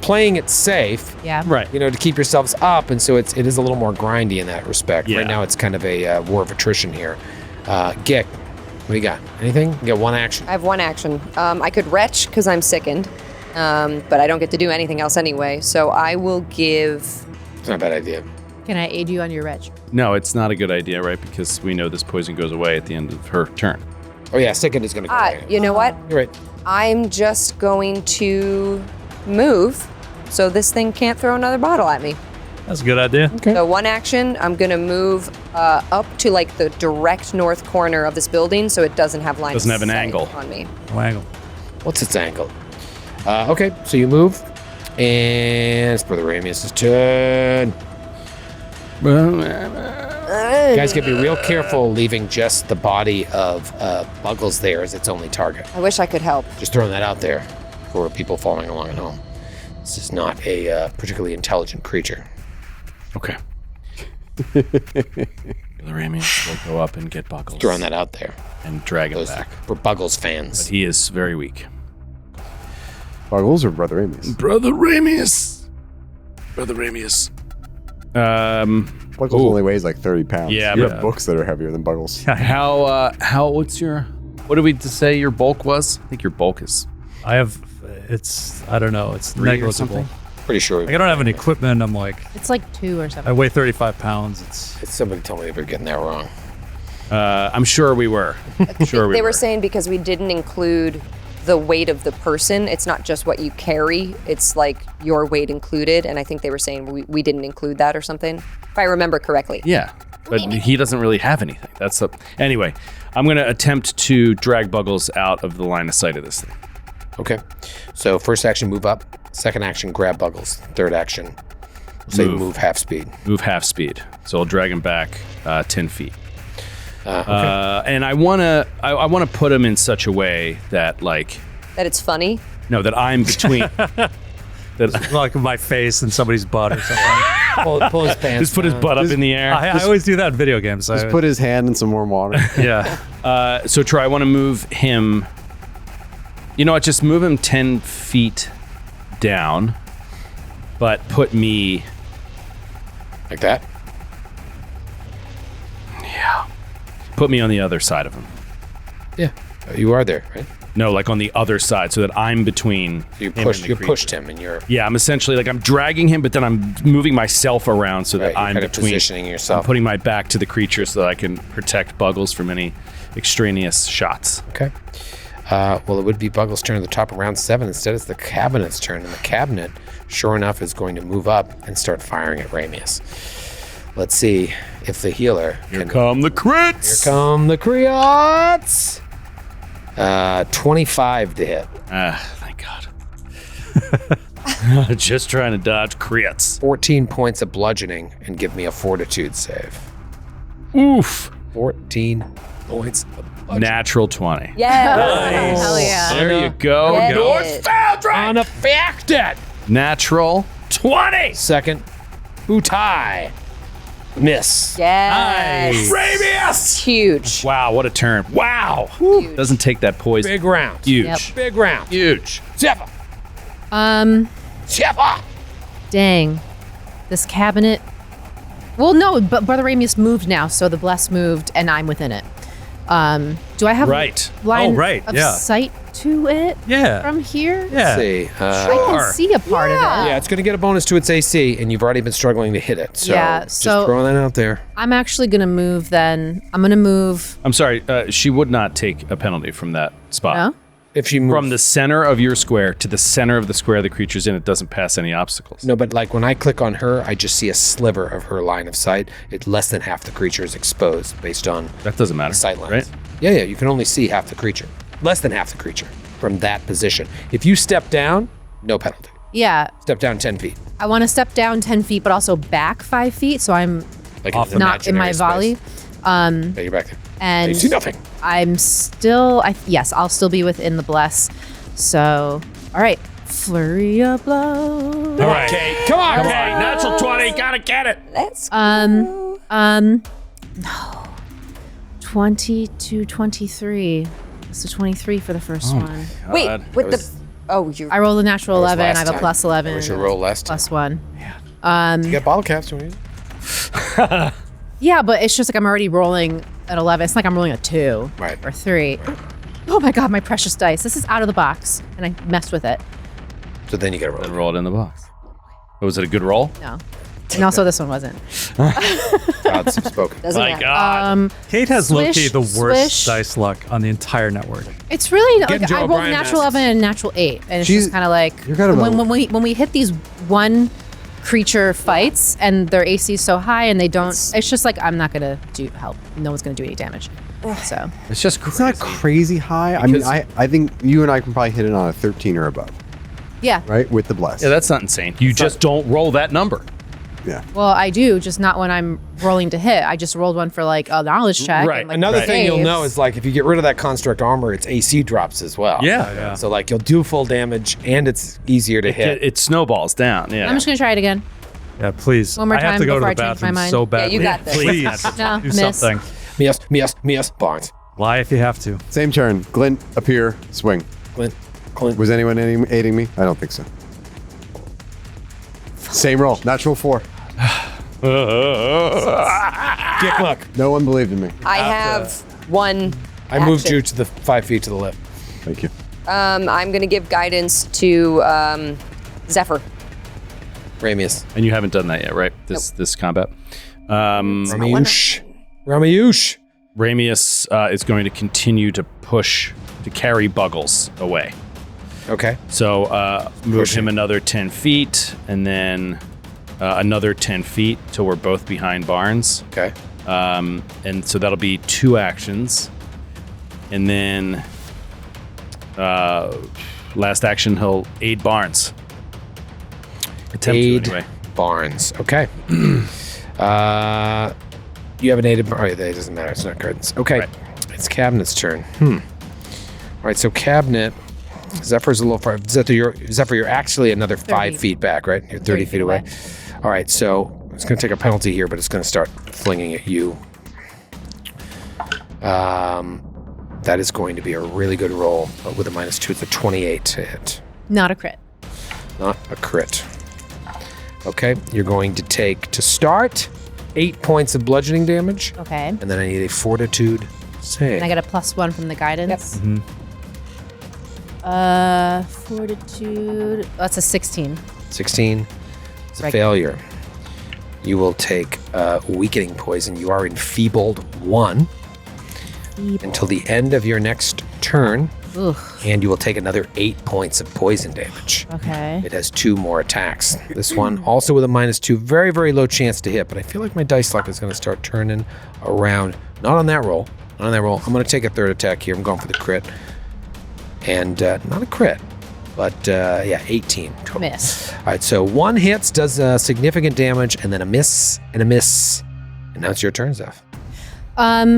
playing it safe. Yeah. Right. To keep yourselves up, and so it is a little more grindy in that respect. Yeah. Right now, it's kind of a war of attrition here. Gick, what do you got? Anything? You got 1 action. I have 1 action. I could retch because I'm sickened, but I don't get to do anything else anyway. So I will give. It's not a bad idea. Can I aid you on your reg? No, it's not a good idea, right? Because we know this poison goes away at the end of her turn. Oh yeah, second is gonna go. away. You know what? You're right. I'm just going to move, so this thing can't throw another bottle at me. That's a good idea. So 1 action, I'm gonna move up to like the direct north corner of this building, so it doesn't have line. Doesn't of have an sight angle. on me. Wangle. What's its angle? Okay, so you move, and it's Brother Ramius' turn. You guys gotta be real careful leaving just the body of Buggles there as its only target. I wish I could help. Just throwing that out there for people following along at home. This is not a particularly intelligent creature. Okay. The Ramius will go up and get Buckles. Throwing that out there. And drag him Those back. for Buggles fans. He is very weak. Buggles or Brother Amy's? Brother Ramius. Brother Ramius. Buggles only weighs like 30 pounds. Yeah, You but- have books that are heavier than Buggles. What did we just say your bulk was? I think your bulk is I don't know. It's 3 or negligible. something. Pretty sure. Like I don't have any equipment. I'm like, It's like 2 or I something. weigh 35 pounds. It's Somebody told me they were getting that wrong. I'm sure we were. They were saying because we didn't include the weight of the person, it's not just what you carry, it's like your weight included. And I think they were saying we didn't include that or something, if I remember correctly. Yeah, but he doesn't really have anything. Anyway, I'm going to attempt to drag Buggles out of the line of sight of this thing. Okay. So first action, move up. Second action, grab Buggles. Third action, say Move. move half speed. Move half speed. So I'll drag him back 10 feet. And I wanna put him in such a way that like That it's funny. no, that I'm between. Like my face and somebody's butt or something. Pull his pants. Just put his butt up in the air. I always do that in video games. Just put his hand in some warm water. yeah. So Troy, I want to move him. You know what? Just move him 10 feet down, but put me Like that? put me on the other side of him. Yeah. You are there, right? No, like on the other side, so that I'm between. You him and pushed. the You creature. pushed him, and you're Yeah, I'm essentially like I'm dragging him, but then I'm moving myself around so right, that you're I'm kind of between. positioning yourself. I'm putting my back to the creature so that I can protect Buggles from any extraneous shots. Okay. Well, it would be Buggles' turn at the top of round 7. Instead, it's the cabinet's turn, and the cabinet, sure enough, is going to move up and start firing at Ramius. Let's see if the healer Here come the crits. Here come the crits. 25 to hit. Thank God. Just trying to dodge crits. 14 points of bludgeoning and give me a fortitude save. Oof. 14 points of bludgeoning. Natural 20. Yeah. Hell yeah. There you go. Get Norse it. Foundry. Unaffected. Natural 20. Second, Utai. Miss. Yes. Ramius. Huge. Wow, what a turn. Wow. Huge. Doesn't take that poison. Big round. Huge. Yep. Big round. Huge. Zephyr. Dang. This cabinet. Well, no, but Brother Ramius moved now, so the bless moved, and I'm within it. Do I have Right. line right, of yeah. sight to it Yeah. from here? Yeah. Let's see. I can see a part of it. Yeah, it's going to get a bonus to its AC, and you've already been struggling to hit it. So, Yeah, just so- throwing that out there. I'm actually going to move then. I'm going to move. I'm sorry, she would not take a penalty from that spot. No? If you move From the center of your square to the center of the square the creature's in, it doesn't pass any obstacles. No, but like when I click on her, I just see a sliver of her line of sight. It's less than half the creature is exposed based on That doesn't matter. sight lines. Right? Yeah, you can only see half the creature. Less than half the creature from that position. If you step down, no penalty. Yeah. Step down 10 feet. I want to step down 10 feet, but also back 5 feet, so I'm Like Off an not in my imaginary volley. space. Yeah, you're back there. And You see nothing. I'm still, yes, I'll still be within the bless. So, all right. Flurry of blows. All right. Okay, Come on. Okay, natural 20, gotta get it. Let's No. 22, 23. So 23 for the first one. wait God. with the. Oh, you. I rolled a natural was 11. I last have a time. plus 11. What was your roll last time? Plus 1. You got bottle caps, don't you? Yeah, but it's just like I'm already rolling at 11. It's like I'm rolling a 2 Right. or 3. Oh my God, my precious dice. This is out of the box. And I messed with it. So then you got to Then roll. roll it in the box. Was it a good roll? No. And also this one wasn't. God's spoken. Doesn't My matter. God. Kate has Swish, low-key the worst swish. dice luck on the entire network. It's really Getting like Joe I rolled a O'Brien natural masks. 11 and a natural 8, and it's She's- just kind of like you're kind of when we hit these one creature fights and their AC is so high and they don't. It's just like I'm not gonna do help. No one's gonna do any damage. So It's just It's not crazy high. I mean, I think you and I can probably hit it on a 13 or above, yeah. right? With the bless. Yeah, that's not insane. You just don't roll that number. Yeah. Well, I do, just not when I'm rolling to hit. I just rolled one for like a knowledge check. Right. And, like, Another thing you'll saves. know is like if you get rid of that construct armor, its AC drops as well. Yeah. So like you'll do full damage and it's easier to hit. It snowballs down. Yeah. I'm just gonna try it again. Yeah, please. One more I have time to go to before the I change my bathroom mind. so Yeah, badly. you got this. Please. No, Do miss. something. Mias, Barnes. Lie if you have to. Same turn. Glint, appear, swing. Clint. Was anyone aiding me? I don't think so. Same roll. Natural 4. Dick luck. No one believed in me. I have one. I moved action. you to the 5 feet to the left. Thank you. I'm gonna give guidance to Zephyr. Ramius. And you haven't done that yet, right? This combat. Ramiush. Ramius is going to continue to push to carry Buggles away. Okay. So move Pushing. him another 10 feet, and then another 10 feet till we're both behind Barnes. Okay. And so that'll be 2 actions. And then last action, he'll aid Barnes. Attempt Aid to, anyway. Barnes. Okay. You have an 8. Oh, that doesn't matter. It's not curtains. Okay. Right. It's Cabinet's turn. All right, so Cabinet, Zephyr's a little far. Zephyr, you're actually another 5 feet back, right? You're 30 feet away. All right, so it's going to take a penalty here, but it's going to start flinging at you. That is going to be a really good roll, but with a -2, it's a 28 to hit. Not a crit. Not a crit. Okay, you're going to take, to start, 8 points of bludgeoning damage. Okay. And then I need a fortitude save. And I get a +1 from the guidance. Yep. Fortitude. Oh, that's a 16. 16. It's a Right. failure. You will take weakening poison. You are enfeebled 1 until the end of your next turn, Ugh. and you will take another 8 points of poison damage. Okay. It has 2 more attacks. This one also with a -2, very, very low chance to hit, but I feel like my dice luck is going to start turning around. Not on that roll. Not on that roll. I'm going to take a 3rd attack here. I'm going for the crit. And not a crit, but 18 total. Miss. All right, so 1 hits, does significant damage, and then a miss, and a miss. And now it's your turn, Zeph.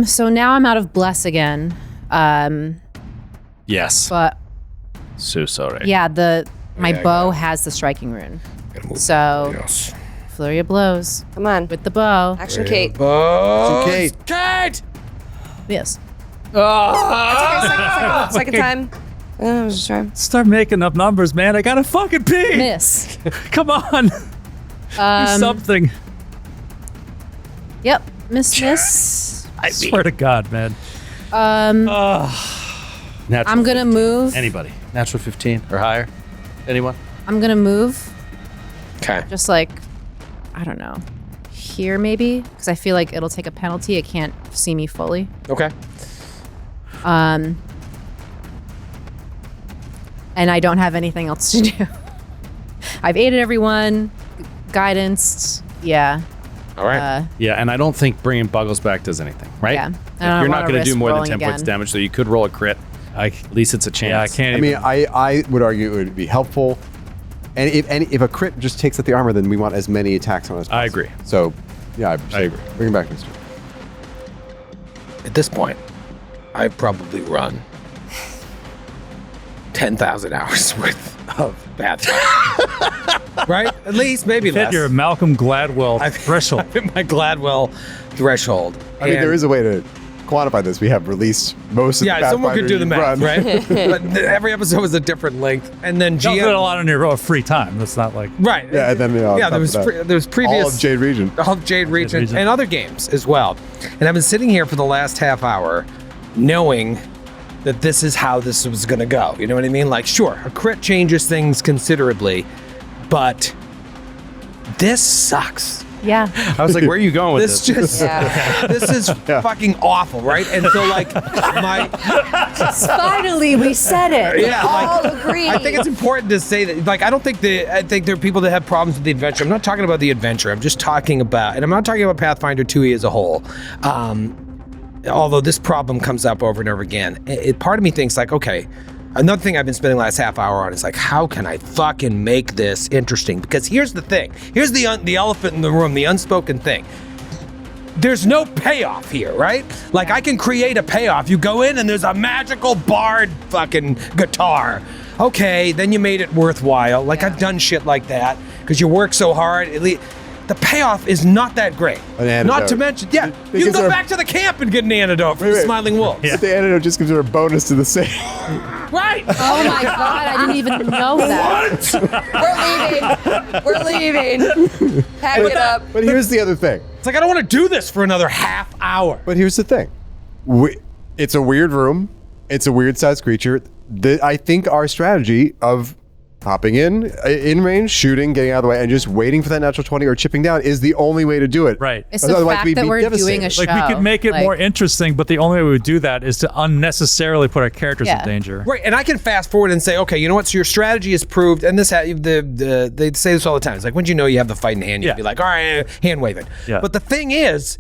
So now I'm out of bless again. Yes. But So sorry. yeah, my Yeah, I bow got it. has the striking rune. Gotta move. So Yes. flurry of blows Come on. with the bow. Action, Kate. Kate. Yes. Second time. I was just trying. Start making up numbers, man. I gotta fucking pee. Miss. Come on. Do something. Yep. Miss. I swear to God, man. Natural I'm gonna 15. move. Anybody? Natural 15 or higher? Anyone? I'm gonna move. Okay. Just like, I don't know, here maybe, because I feel like it'll take a penalty. It can't see me fully. Okay. And I don't have anything else to do. I've aided everyone, guidance. Yeah. All right. Yeah, and I don't think bringing Buggles back does anything, right? Yeah. I Like, don't you're not wanna going to do risk more than rolling 10 points again. damage, so you could roll a crit. At least it's a chance. Yeah, I can't. I mean, I would argue it would be helpful. And if a crit just takes out the armor, then we want as many attacks on us as possible. I agree. So, yeah, I agree. Bring him back, Mister. At this point, I've probably run 10,000 hours worth of Pathfinder. Right? At least, maybe hit less. your Malcolm Gladwell threshold. I've hit my Gladwell threshold. I mean, there is a way to quantify this. We have released most of the someone could do the math, Pathfinder you've run. right? But every episode was a different length, and then Don't put a GM. lot on your free time. That's not like Right. Yeah, and then on top there of that, was previous all of Jade Region. all of Jade Region Region. and other games as well. And I've been sitting here for the last half hour, knowing that this is how this was going to go. You know what I mean? Like, sure, a crit changes things considerably, but this sucks. Yeah. I was like, where are you going with This this? just, Yeah. this is fucking awful, right? And so, like, my, Finally, we said it. yeah, like, All agree. I think it's important to say that, like, I think there are people that have problems with the adventure. I'm not talking about the adventure. I'm just talking about, and I'm not talking about Pathfinder 2e as a whole. Although this problem comes up over and over again. Part of me thinks, like, okay, another thing I've been spending the last half hour on is like, how can I fucking make this interesting? Because here's the thing. Here's the elephant in the room, the unspoken thing. There's no payoff here, right? Like, I can create a payoff. You go in and there's a magical bard fucking guitar. Okay, then you made it worthwhile. Like, I've done shit like that because you work so hard. The payoff is not that great. An antidote. Not to mention, you can Because go they're- back to the camp and get an antidote from the Wait. Smiling Wolves. But the antidote just gives her a bonus to the save. Right? Oh my God, I didn't even know that. We're leaving. Pack it up. But here's the other thing. It's like, I don't want to do this for another half hour. But here's the thing. It's a weird room. It's a weird sized creature. I think our strategy of hopping in range, shooting, getting out of the way, and just waiting for that natural 20 or chipping down is the only way to do it. Right. It's the Otherwise, fact we'd that be we're doing devastated. a show. Like, we could make it Like, more interesting, but the only way we would do that is to unnecessarily put our characters in Yeah. danger. Right, and I can fast forward and say, okay, you know what? So your strategy is proved, and this they say this all the time. It's like, when you know you have the fight in hand, you Yeah. can be like, all right, hand wave it. Yeah. But the thing is,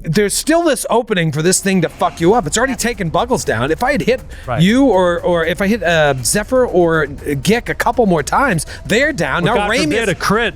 there's still this opening for this thing to fuck you up. It's already taken Buggles down. If I had hit Right. you or if I hit Zephyr or Gick a couple more times, they're down. Well, now God Raimi forbid a crit.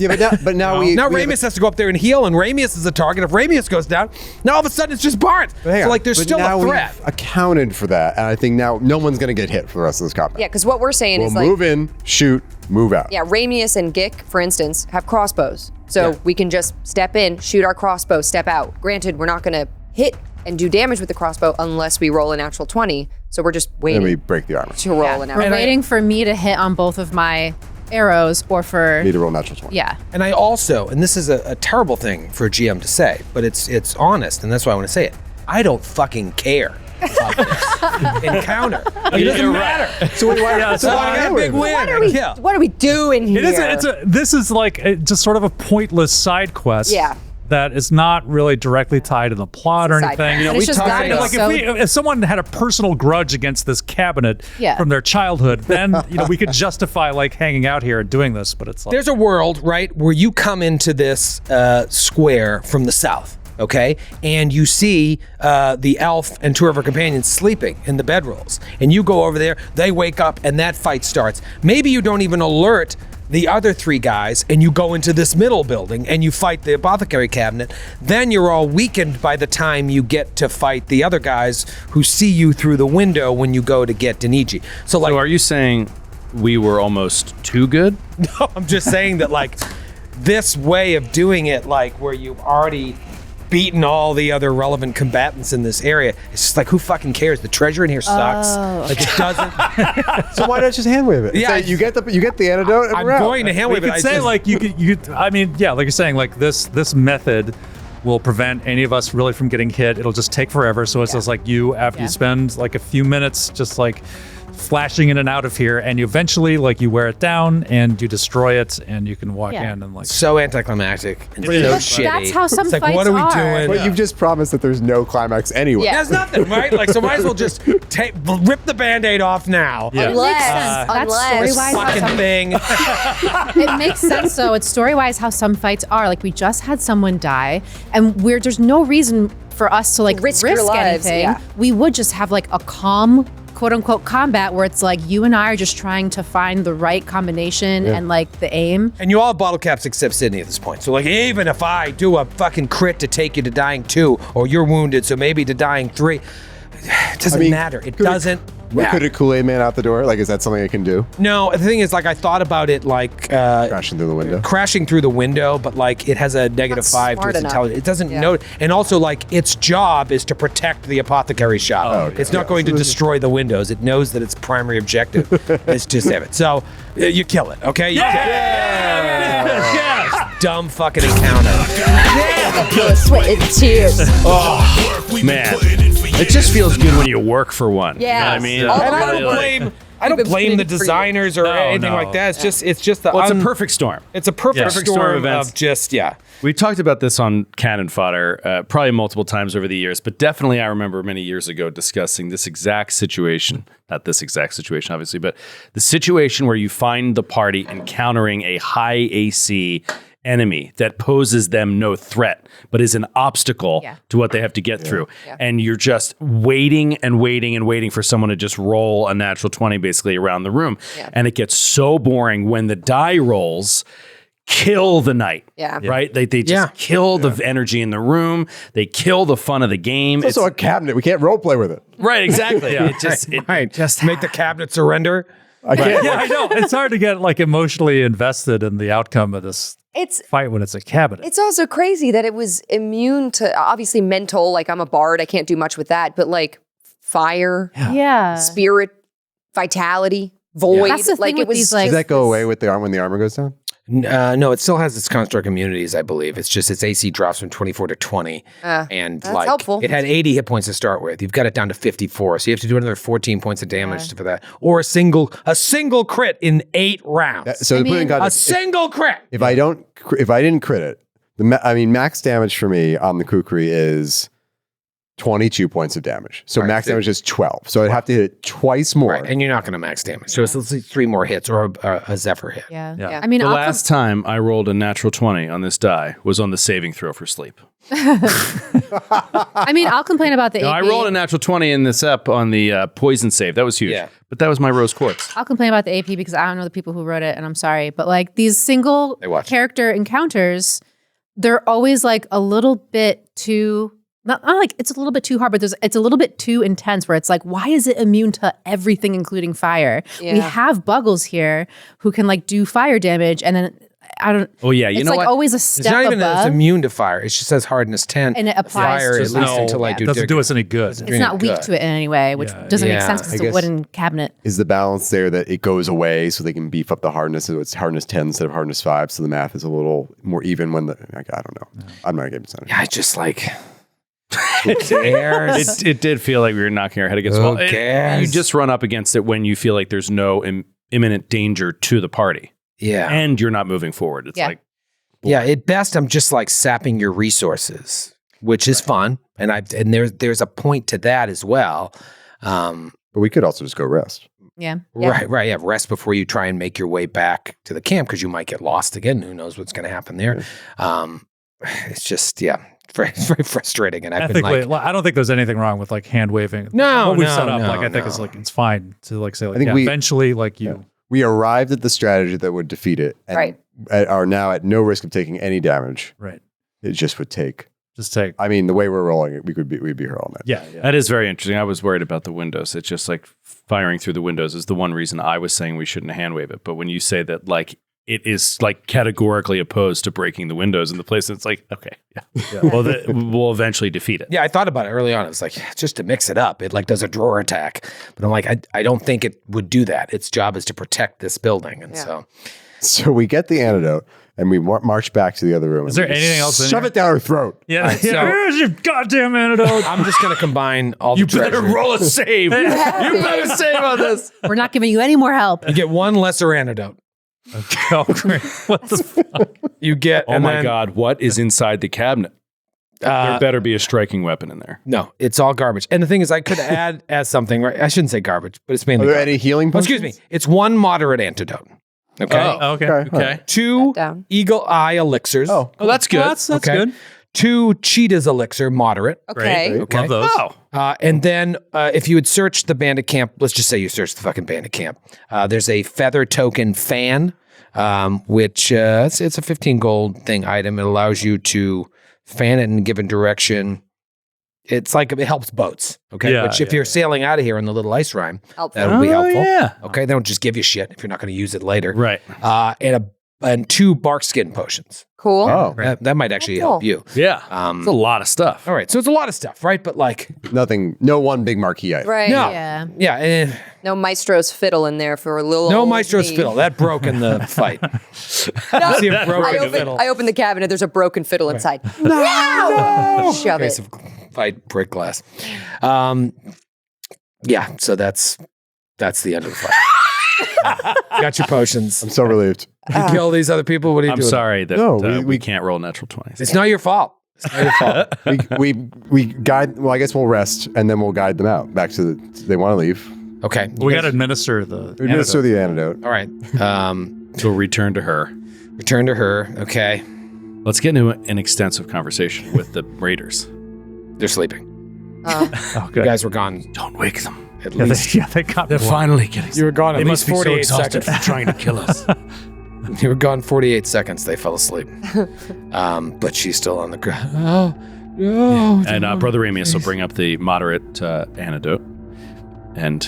Yeah, but now Now we have Ramius has to go up there and heal, and Ramius is a target. If Ramius goes down, now all of a sudden it's just Barnes. hang So on. like there's But still now a threat. we've accounted for that, and I think now no one's going to get hit for the rest of this combat. Yeah, because what we're saying We'll is like, move in, shoot, move out. yeah, Ramius and Gick, for instance, have crossbows. So we can just step in, shoot our crossbow, step out. Granted, we're not going to hit and do damage with the crossbow unless we roll a natural 20. So we're just Then waiting we break the armor. to roll a natural We're 20. waiting for me to hit on both of my arrows or for Need to roll natural 20. yeah. And I also, and this is a terrible thing for a GM to say, but it's honest, and that's why I want to say it. I don't fucking care about this encounter. Like, it doesn't matter. So why I got a big win. What are we doing here? This is like just sort of a pointless side quest. Yeah. That is not really directly tied to the plot or Side anything. quest. But it's just talked guiding about- us. like if someone had a personal grudge against this cabinet Yeah. from their childhood, then we could justify like hanging out here and doing this. But it's like There's a world, right, where you come into this square from the south, okay? And you see the elf and two of her companions sleeping in the bedrolls. And you go over there, they wake up, and that fight starts. Maybe you don't even alert the other three guys, and you go into this middle building and you fight the apothecary cabinet. Then you're all weakened by the time you get to fight the other guys who see you through the window when you go to get Deniji. So like, So are you saying we were almost too good? no, I'm just saying that like this way of doing it, like where you've already beaten all the other relevant combatants in this area, it's just like, who fucking cares? The treasure in here sucks. Like it doesn't. So why not just hand wave it? Yeah, Say, you get the antidote. And I'm we're out. going to hand you wave it. could I say just- like you could. I mean, yeah, like you're saying, like this method will prevent any of us really from getting hit. It'll just take forever. So it's just like you after you spend like a few minutes just like flashing in and out of here, and you eventually like you wear it down and you destroy it, and you can walk Yeah. in and like. so anticlimactic and so But shitty. that's how some it's like, fights what are we are. doing? But you've just promised that there's no climax anyway. Yeah. There's nothing, right? Like, so might as well just rip the Band-Aid off now. Yeah. It makes sense. That's unless- story This wise how fucking some thing. it makes sense though. It's story wise how some fights are. Like we just had someone die, and there's no reason for us to like Risk risk, your lives, anything. yeah. We would just have like a calm, quote unquote, combat where it's like you and I are just trying to find the right combination and like the aim. And you all have bottle caps except Sydney at this point. So like, even if I do a fucking crit to take you to dying 2, or you're wounded, so maybe to dying 3, it doesn't matter. It doesn't matter. Could a Kool-Aid man out the door? Like, is that something I can do? No, the thing is, like, I thought about it, like, Crashing through the window. crashing through the window, but like it has a negative Not 5 to smart its enough. intelligence. It doesn't Yeah. know, and also like its job is to protect the apothecary shop. It's not going to destroy the windows. It knows that its primary objective is to save it. So you kill it, okay? You kill it. Yes. Dumb fucking encounter. Blood, sweat, and tears. Man, it just feels good when you work for one. You know what I Yes. mean? All And I Really, don't like- blame. I don't We've been blame the waiting for you. designers or No, anything no. like that. It's just the. Well, it's a perfect storm. It's a perfect Perfect storm, storm of events. of just We talked about this on Cannon Fodder probably multiple times over the years, but definitely I remember many years ago discussing this exact situation. Not this exact situation, obviously, but the situation where you find the party encountering a high AC enemy that poses them no threat, but is an obstacle to what they have to get through. Yeah. And you're just waiting and waiting and waiting for someone to just roll a natural 20 basically around the room. Yeah. And it gets so boring when the die rolls kill the night. Yeah. Right? They just kill the energy in the room. They kill the fun of the game. It's also a cabinet. We can't role play with it. right, exactly. Yeah. It just just make the cabinet surrender. I can't. Yeah, I know. It's hard to get like emotionally invested in the outcome of this It's fight when it's a cabinet. It's also crazy that it was immune to obviously mental, like I'm a bard, I can't do much with that, but like fire, Yeah. spirit, vitality, void. That's the like thing it with was these, like- Does that go away with the arm when the armor goes down? No, it still has its construct immunities, I believe. It's just its AC drops from 24 to 20. And that's like helpful. it had 80 hit points to start with. You've got it down to 54. So you have to do another 14 points of damage for that. Or a single crit in 8 rounds. So to put it in a context, single crit. if I didn't crit it, max damage for me on the Kukri is 22 points of damage. So max so- damage is 12. So I'd have to hit it twice more. Right, and you're not going to max damage. So it's let's say 3 more hits or a Zephyr hit. Yeah. Yeah. I mean, The I'll last time I rolled a natural 20 on this die was on the saving throw for sleep. I'll complain about the AP. No, I rolled a natural 20 in this up on the poison save. That was huge. Yeah. But that was my rose quartz. I'll complain about the AP because I don't know the people who wrote it, and I'm sorry. But like these single watch. character encounters, they're always like a little bit too. Not like it's a little bit too hard, but it's a little bit too intense where it's like, why is it immune to everything, including fire? Yeah. We have Buggles here who can like do fire damage, and then I don't. Oh, yeah. You it's know like what? always a It's step not even that it's above. immune to fire. It just says hardness 10. And it applies fire to at least no, until I yeah. do Doesn't do dig- us any good. It's not weak to it in any way, which doesn't make Yeah. sense because I it's a guess- wooden cabinet. Is the balance there that it goes away so they can beef up the hardness? So it's hardness 10 instead of hardness 5. So the math is a little more even when I don't know. I'm not going to give it. Yeah, I just like... Dares. It did feel like we were knocking our head against the wall. You just run up against it when you feel like there's no imminent danger to the party. Yeah. And you're not moving forward. It's like, Yeah, at best, I'm just like sapping your resources, which is fun, and there's a point to that as well. But we could also just go rest. Yeah. Right. Yeah, rest before you try and make your way back to the camp because you might get lost again. Who knows what's going to happen there? It's just very, very frustrating. And I've been Ethically, like, I don't think there's anything wrong with like hand waving. No, what we've no, set up, no, like I think no. is like it's fine to like say like I think eventually like you. We arrived at the strategy that would defeat it, and Right. are now at no risk of taking any damage. Right. It just would take. Just take. I mean, the way we're rolling it, we'd be here all night. Yeah. that is very interesting. I was worried about the windows. It's just like firing through the windows is the one reason I was saying we shouldn't hand wave it. But when you say that, like, it is like categorically opposed to breaking the windows in the place, it's like, okay, yeah. Well, we'll eventually defeat it. yeah, I thought about it early on. It was like, just to mix it up, it like does a drawer attack. But I'm like, I don't think it would do that. Its job is to protect this building. And so, So we get the antidote, and we march back to the other room. Is there anything else in Shove here? it down her throat. Yeah. Alright, so- Where's your goddamn antidote? I'm just going to combine all You the better treasure. roll a save. You better save on this. We're not giving you any more help. You get one lesser antidote. Oh, great. What the fuck? You get, Oh and my then, God, what is inside the cabinet? There better be a striking weapon in there. No, it's all garbage. And the thing is, I could add as something, right? I shouldn't say garbage, but it's mainly Are there garbage. any healing Oh, potions? excuse me. It's one moderate antidote. Okay. Oh, Okay. okay. 2 Down. Eagle Eye elixirs. Oh, that's good. That's Okay. good. 2 Cheetah's elixir, moderate. Okay. Great. Okay. Love those. Oh, And then if you had searched the bandit camp, let's just say you searched the fucking bandit camp. There's a feather token fan, which it's a 15 gold thing item. It allows you to fan it in a given direction. It's like it helps boats. Okay. Yeah, Which if you're sailing out of here in the little ice rhyme, Helpful. that'll be helpful. yeah. Okay. They don't just give you shit if you're not going to use it later. Right. And 2 bark skin potions. Cool. Oh, That might actually Cool. help you. Yeah. Um, It's a lot of stuff. All right. So it's a lot of stuff, right? But like, nothing. No one big marquee item. Right. no. Yeah. Yeah. No maestro's fiddle in there for a little. No old maestro's me. fiddle. That broke in the fight. No, See a broken fiddle. I open the cabinet. There's a broken fiddle inside. No! Shove Case it. of fight brick glass. Yeah, so that's the end of the fight. Got your potions. I'm so relieved. You kill these other people. What are you I'm doing? sorry that No, we we- can't roll natural 20s. It's not your fault. It's not your fault. we guide. Well, I guess we'll rest, and then we'll guide them out back to the. They want to leave. Okay. We got to administer the. We administer antidote. the antidote. All right. We'll return to her. Return to her. Okay. Let's get into an extensive conversation with the raiders. They're sleeping. Oh, You good. guys were gone Don't wake them. at Yeah, least. they got They're finally getting. You were gone at They least must be so 48 exhausted seconds. from trying to kill us. You were gone 48 seconds. They fell asleep. But she's still on the ground. Oh, no. And Brother Ramius will bring up the moderate antidote, and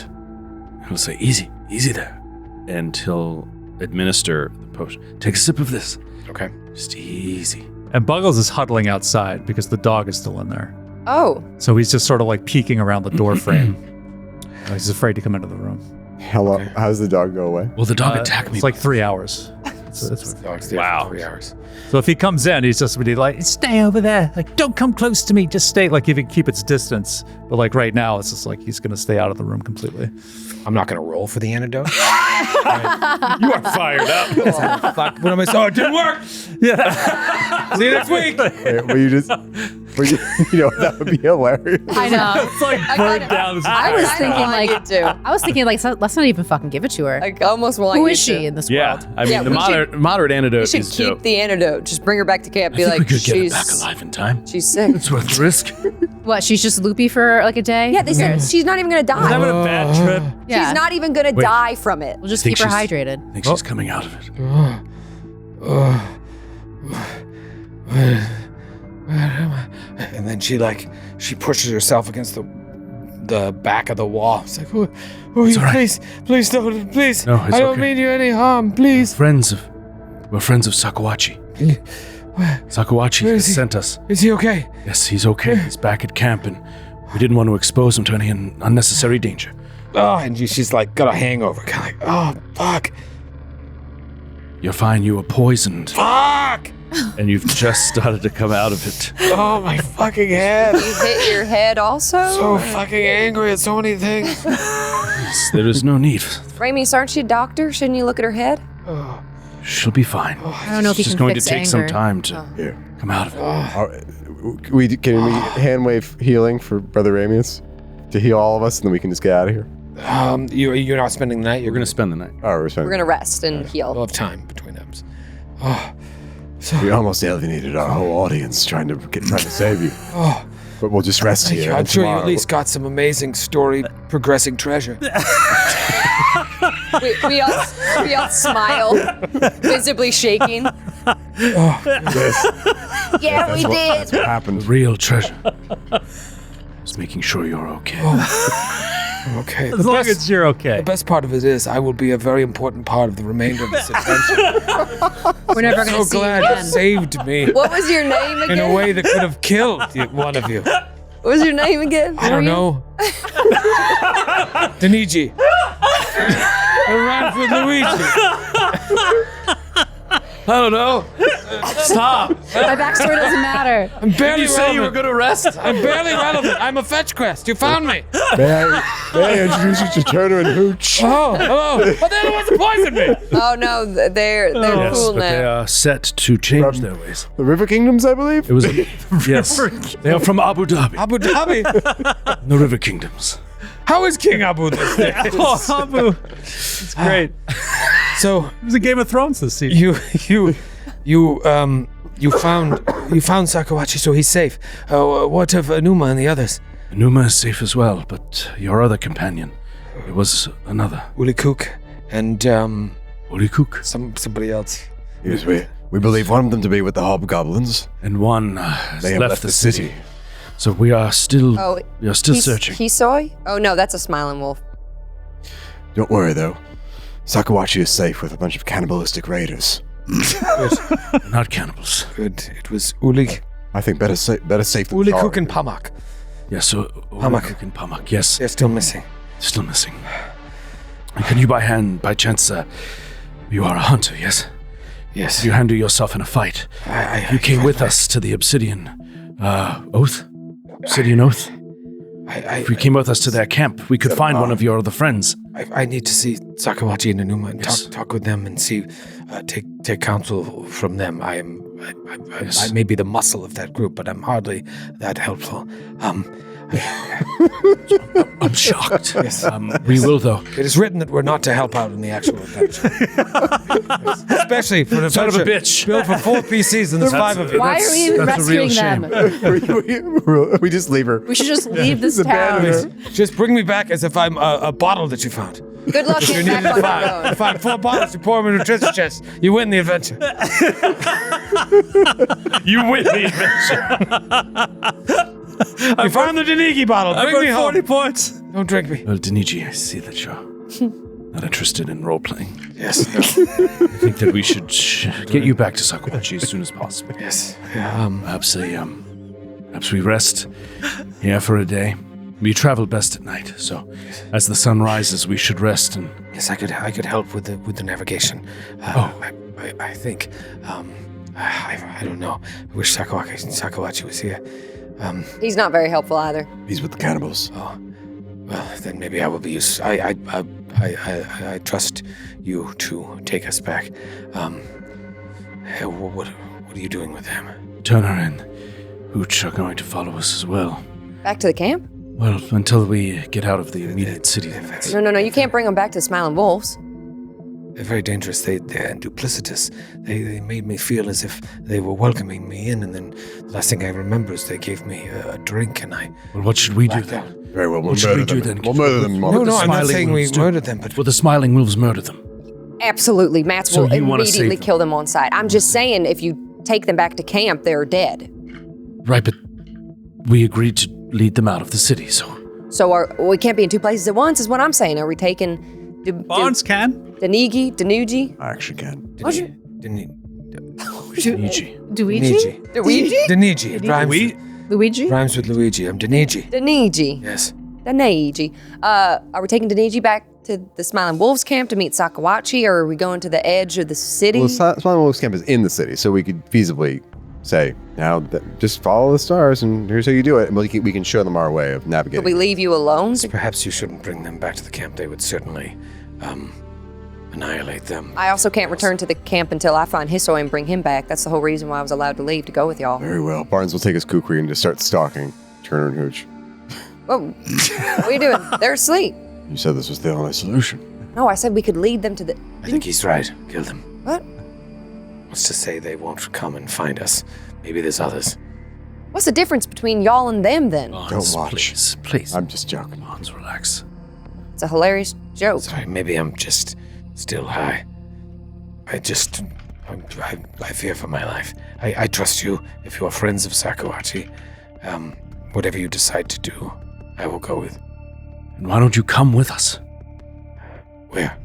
he'll say, "Easy, easy there," and he'll administer the potion. Take a sip of this. Okay. Just easy. And Buggles is huddling outside because the dog is still in there. Oh. So he's just sort of like peeking around the door frame. He's afraid to come into the room. Hello. How does the dog go away? Will the dog attack me? It's like 3 hours. That's Dogs there Wow. for 3 hours. so if he comes in, he's just really like, stay over there. Like, don't come close to me. Just stay. Like, if he can keep its distance. But like right now, it's just like he's going to stay out of the room completely. I'm not going to roll for the antidote. You are fired up. Fuck. What am I saying? Oh, it didn't work. Yeah. See you next week. Wait, will you just? That would be hilarious. I know. It's like burnt down. I was thinking like, it too. let's not even fucking give it to her. I almost want Who you is she to. in this Yeah, world? I mean, Yeah, the we should- moderate antidote You should is keep dope. the antidote. Just bring her back to camp. Be I like, think we could get her she's back alive in time. she's sick. It's worth the risk. What? She's just loopy for like a day? Yeah, they said she's not even gonna die. Having a bad trip. Yeah. She's not even gonna die from it. We'll just think keep her she's- hydrated. I think she's coming out of it. And then she pushes herself against the back of the wall. It's like, oh, you, all right. please don't, please. No, it's I don't okay. mean you any harm, please. We're friends of Sakuachi. Sakuachi Where has is he? sent us. Is he okay? Yes, he's okay. He's back at camp, and we didn't want to expose him to any unnecessary danger. Oh, and she's like got a hangover, kind of like, oh, fuck. You're fine. You were poisoned, Fuck! and you've just started to come out of it. Oh, my fucking head. You hit your head also? So fucking angry at so many things. Yes, there is no need. Ramis, aren't you a doctor? Shouldn't you look at her head? She'll be fine. I don't know if It's you just can going to fix take some anger. time to come out of it. Can we hand wave healing for Brother Ramius to heal all of us, and then we can just get out of here? You're not spending the night. We're going to spend the night. Oh, we're spending. We're gonna rest and We'll heal. have time between eps. We almost alienated our whole audience trying to save you. But we'll just rest here. I'm and sure you tomorrow- at least got some amazing story progressing treasure. We all smile, visibly shaking. Yeah, we did. That's what happened. Real treasure. Just making sure you're okay. Okay. As long as you're okay. The best part of it is I will be a very important part of the remainder of this adventure. We're never going So to see you glad you again. saved me What was your name in again? a way that could have killed one of you. What was your name again? I don't know. Daniji. I ran for Luigi. I don't know. Stop. My backstory doesn't matter. I'm barely relevant. going to rest? I'm barely relevant. I'm a fetch quest. You found me. May I introduce you to Turner and Hooch? Oh, hello. But they're the ones who poisoned me. Oh no, they're Yes, cool but they now. are set to change their ways. The River Kingdoms, I believe? It was yes. They are from Abu Dhabi, Abu Dhabi. the River Kingdoms. How is King Abu this day? Oh, Abu. It's great. So It was a Game of Thrones this season. you found Sakuachi, so he's safe. What of Anuma and the others? Numa is safe as well, but your other companion, it was another. Ulikuk and Orikuk. somebody else. Yes, we believe one of them to be with the hobgoblins. And one They have left the city. So we are still searching. Hisoi? Oh no, that's a smiling wolf. Don't worry, though. Sakuachi is safe with a bunch of cannibalistic raiders. We're not cannibals. Good. It was Ulik, I think better safe than Ulikuk sorry. and Pamak. Yes, so Pamak. Orikuk and Pamak. Yes, They're still missing. still missing. And can you by chance, you are a hunter, yes? Yes. You handle yourself in a fight. You came with us to the Obsidian Oath? Obsidian Oath? If you came with us to their camp, we could find one of your other friends. I need to see Sakuachi and Anuma and Yes. talk with them and see, take counsel from them. I Yes. may be the muscle of that group, but I'm hardly that helpful. I'm shocked. Yes. We will, though. It is written that we're not to help out in the actual adventure. Especially for an Son of a adventure bitch. built for 4 PCs and there's 5 of you. Why are we even that's a real rescuing them? we just leave her. We should just leave this abandon town. her. Just bring me back as if I'm a bottle that you found. Good luck getting back on your own. If I find 4 bottles, you pour them in a treasure chest. You win the adventure. You win the adventure. You found the Danigi bottle. Bring me home. 40 points. Don't drink me. Well, Daniji, I see that you're not interested in role-playing. Yes. I think that we should get you back to Sakuachi as soon as possible. Yes. Yeah, Perhaps we rest here for a day. We travel best at night, so as the sun rises, we should rest and yes, I could help with the navigation. I think. I don't know. I wish Sakuachi was here. He's not very helpful either. He's with the cannibals. Well, then maybe I will be used. I trust you to take us back. What are you doing with him? Turner and Hooch are going to follow us as well. Back to the camp? Well, until we get out of the immediate city limits. No. You can't bring them back to Smiling Wolves. They're very dangerous. They're duplicitous. They made me feel as if they were welcoming me in, and then the last thing I remember is they gave me a drink, and I... Well, what should we do then? Very well, we'll What should we murder do them. then? We'll murder them. No, I'm not Smiling saying we Wolves do. murdered them, but... Will the Smiling Wolves murder them? Absolutely. Mats So will you wanna immediately save them? kill them on sight. I'm just saying, if you take them back to camp, they're dead. Right, but we agreed to lead them out of the city, so... So we can't be in two places at once, is what I'm saying. Are we taking Barnes can. Danuji? I actually can. Luigi. Luigi? Luigi? Daniji. Luigi? Rhymes with Luigi. I'm Daniji. Daniji. Yes. Daniji. Are we taking Daniji back to the Smiling Wolves camp to meet Sakuachi, or are we going to the edge of the city? Well, Smiling Wolves Camp is in the city, so we could feasibly say, now just follow the stars, and here's how you do it. And we can show them our way of navigating. Could we leave you alone? Perhaps you shouldn't bring them back to the camp. They would certainly annihilate them. I also can't return to the camp until I find Hisoy and bring him back. That's the whole reason why I was allowed to leave, to go with y'all. Very well. Barnes will take his kukri and just start stalking Turner and Hooch. Whoa. What are you doing? They're asleep. You said this was the only solution. No, I said we could lead them to the... I think he's right. Kill them. What? What's to say they won't come and find us? Maybe there's others. What's the difference between y'all and them, then? Barnes, watch. Please. I'm just joking. Barnes, relax. It's a hilarious joke. Sorry, maybe I'm just still high. I fear for my life. I trust you. If you are friends of Sakuachi, whatever you decide to do, I will go with. And why don't you come with us? Where?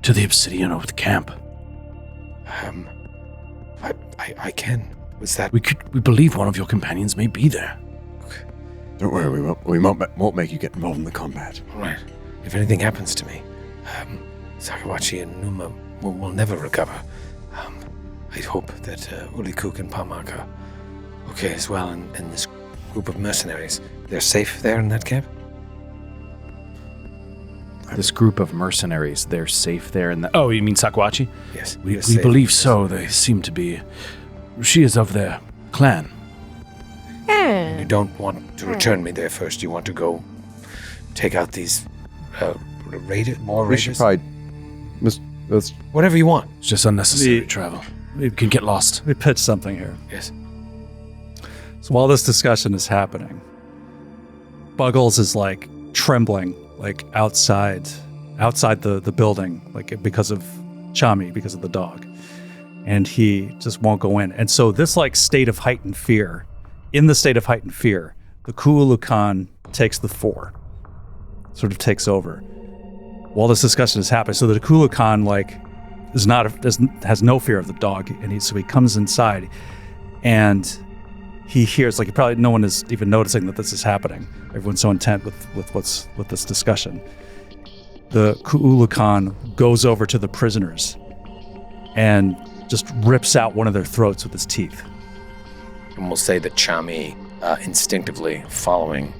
To the Obsidian over the camp. I can. Was that... We believe one of your companions may be there. Don't worry, we won't make you get involved in the combat. All right. If anything happens to me, Sakuachi and Numa will never recover. I hope that Ulikuk and Pamak are okay as well, and this group of mercenaries, they're safe there in that camp? This group of mercenaries, they're safe there in the... Oh, you mean Sakuachi? Yes. We believe so. They seem to be... She is of their clan. And you don't want to return me there first. You want to go take out these more We should raiders? probably... Let's Whatever you want. It's just unnecessary travel. We can get lost. Let me pitch something here. Yes. So while this discussion is happening, Buggles is like trembling, like outside the building, like because of Chami, because of the dog. And he just won't go in. And so this like state of heightened fear, in the state of heightened fear, the Ku'ulukan takes the fore, sort of takes over. While this discussion is happening, so the Ku'ulukan like has no fear of the dog, and so he comes inside, and he hears, like, probably no one is even noticing that this is happening. Everyone's so intent with this discussion. The Ku'ulukan goes over to the prisoners and just rips out one of their throats with his teeth. And we'll say that Chami, instinctively following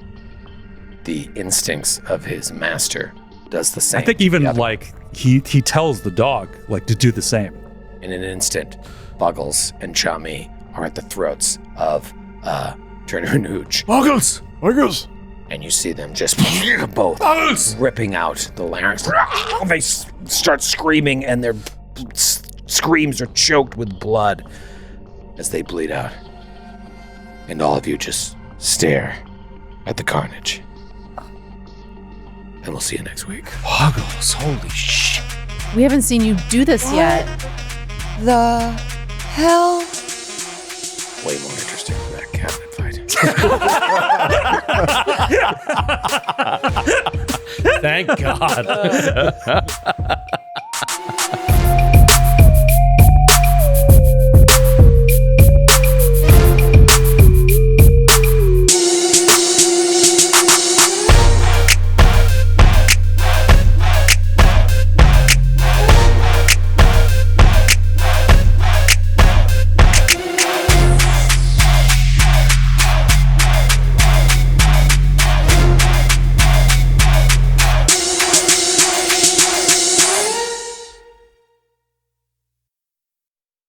the instincts of his master, does the same. I think even like he tells the dog like to do the same. In an instant, Buggles and Chami are at the throats of Turner and Hooch. Buggles! And you see them just both ripping out the larynx. They start screaming, and their screams are choked with blood as they bleed out. And all of you just stare at the carnage. And we'll see you next week. Buggles, holy shit. We haven't seen you do this yet. The hell? Way more interesting than that cabinet fight. Thank God.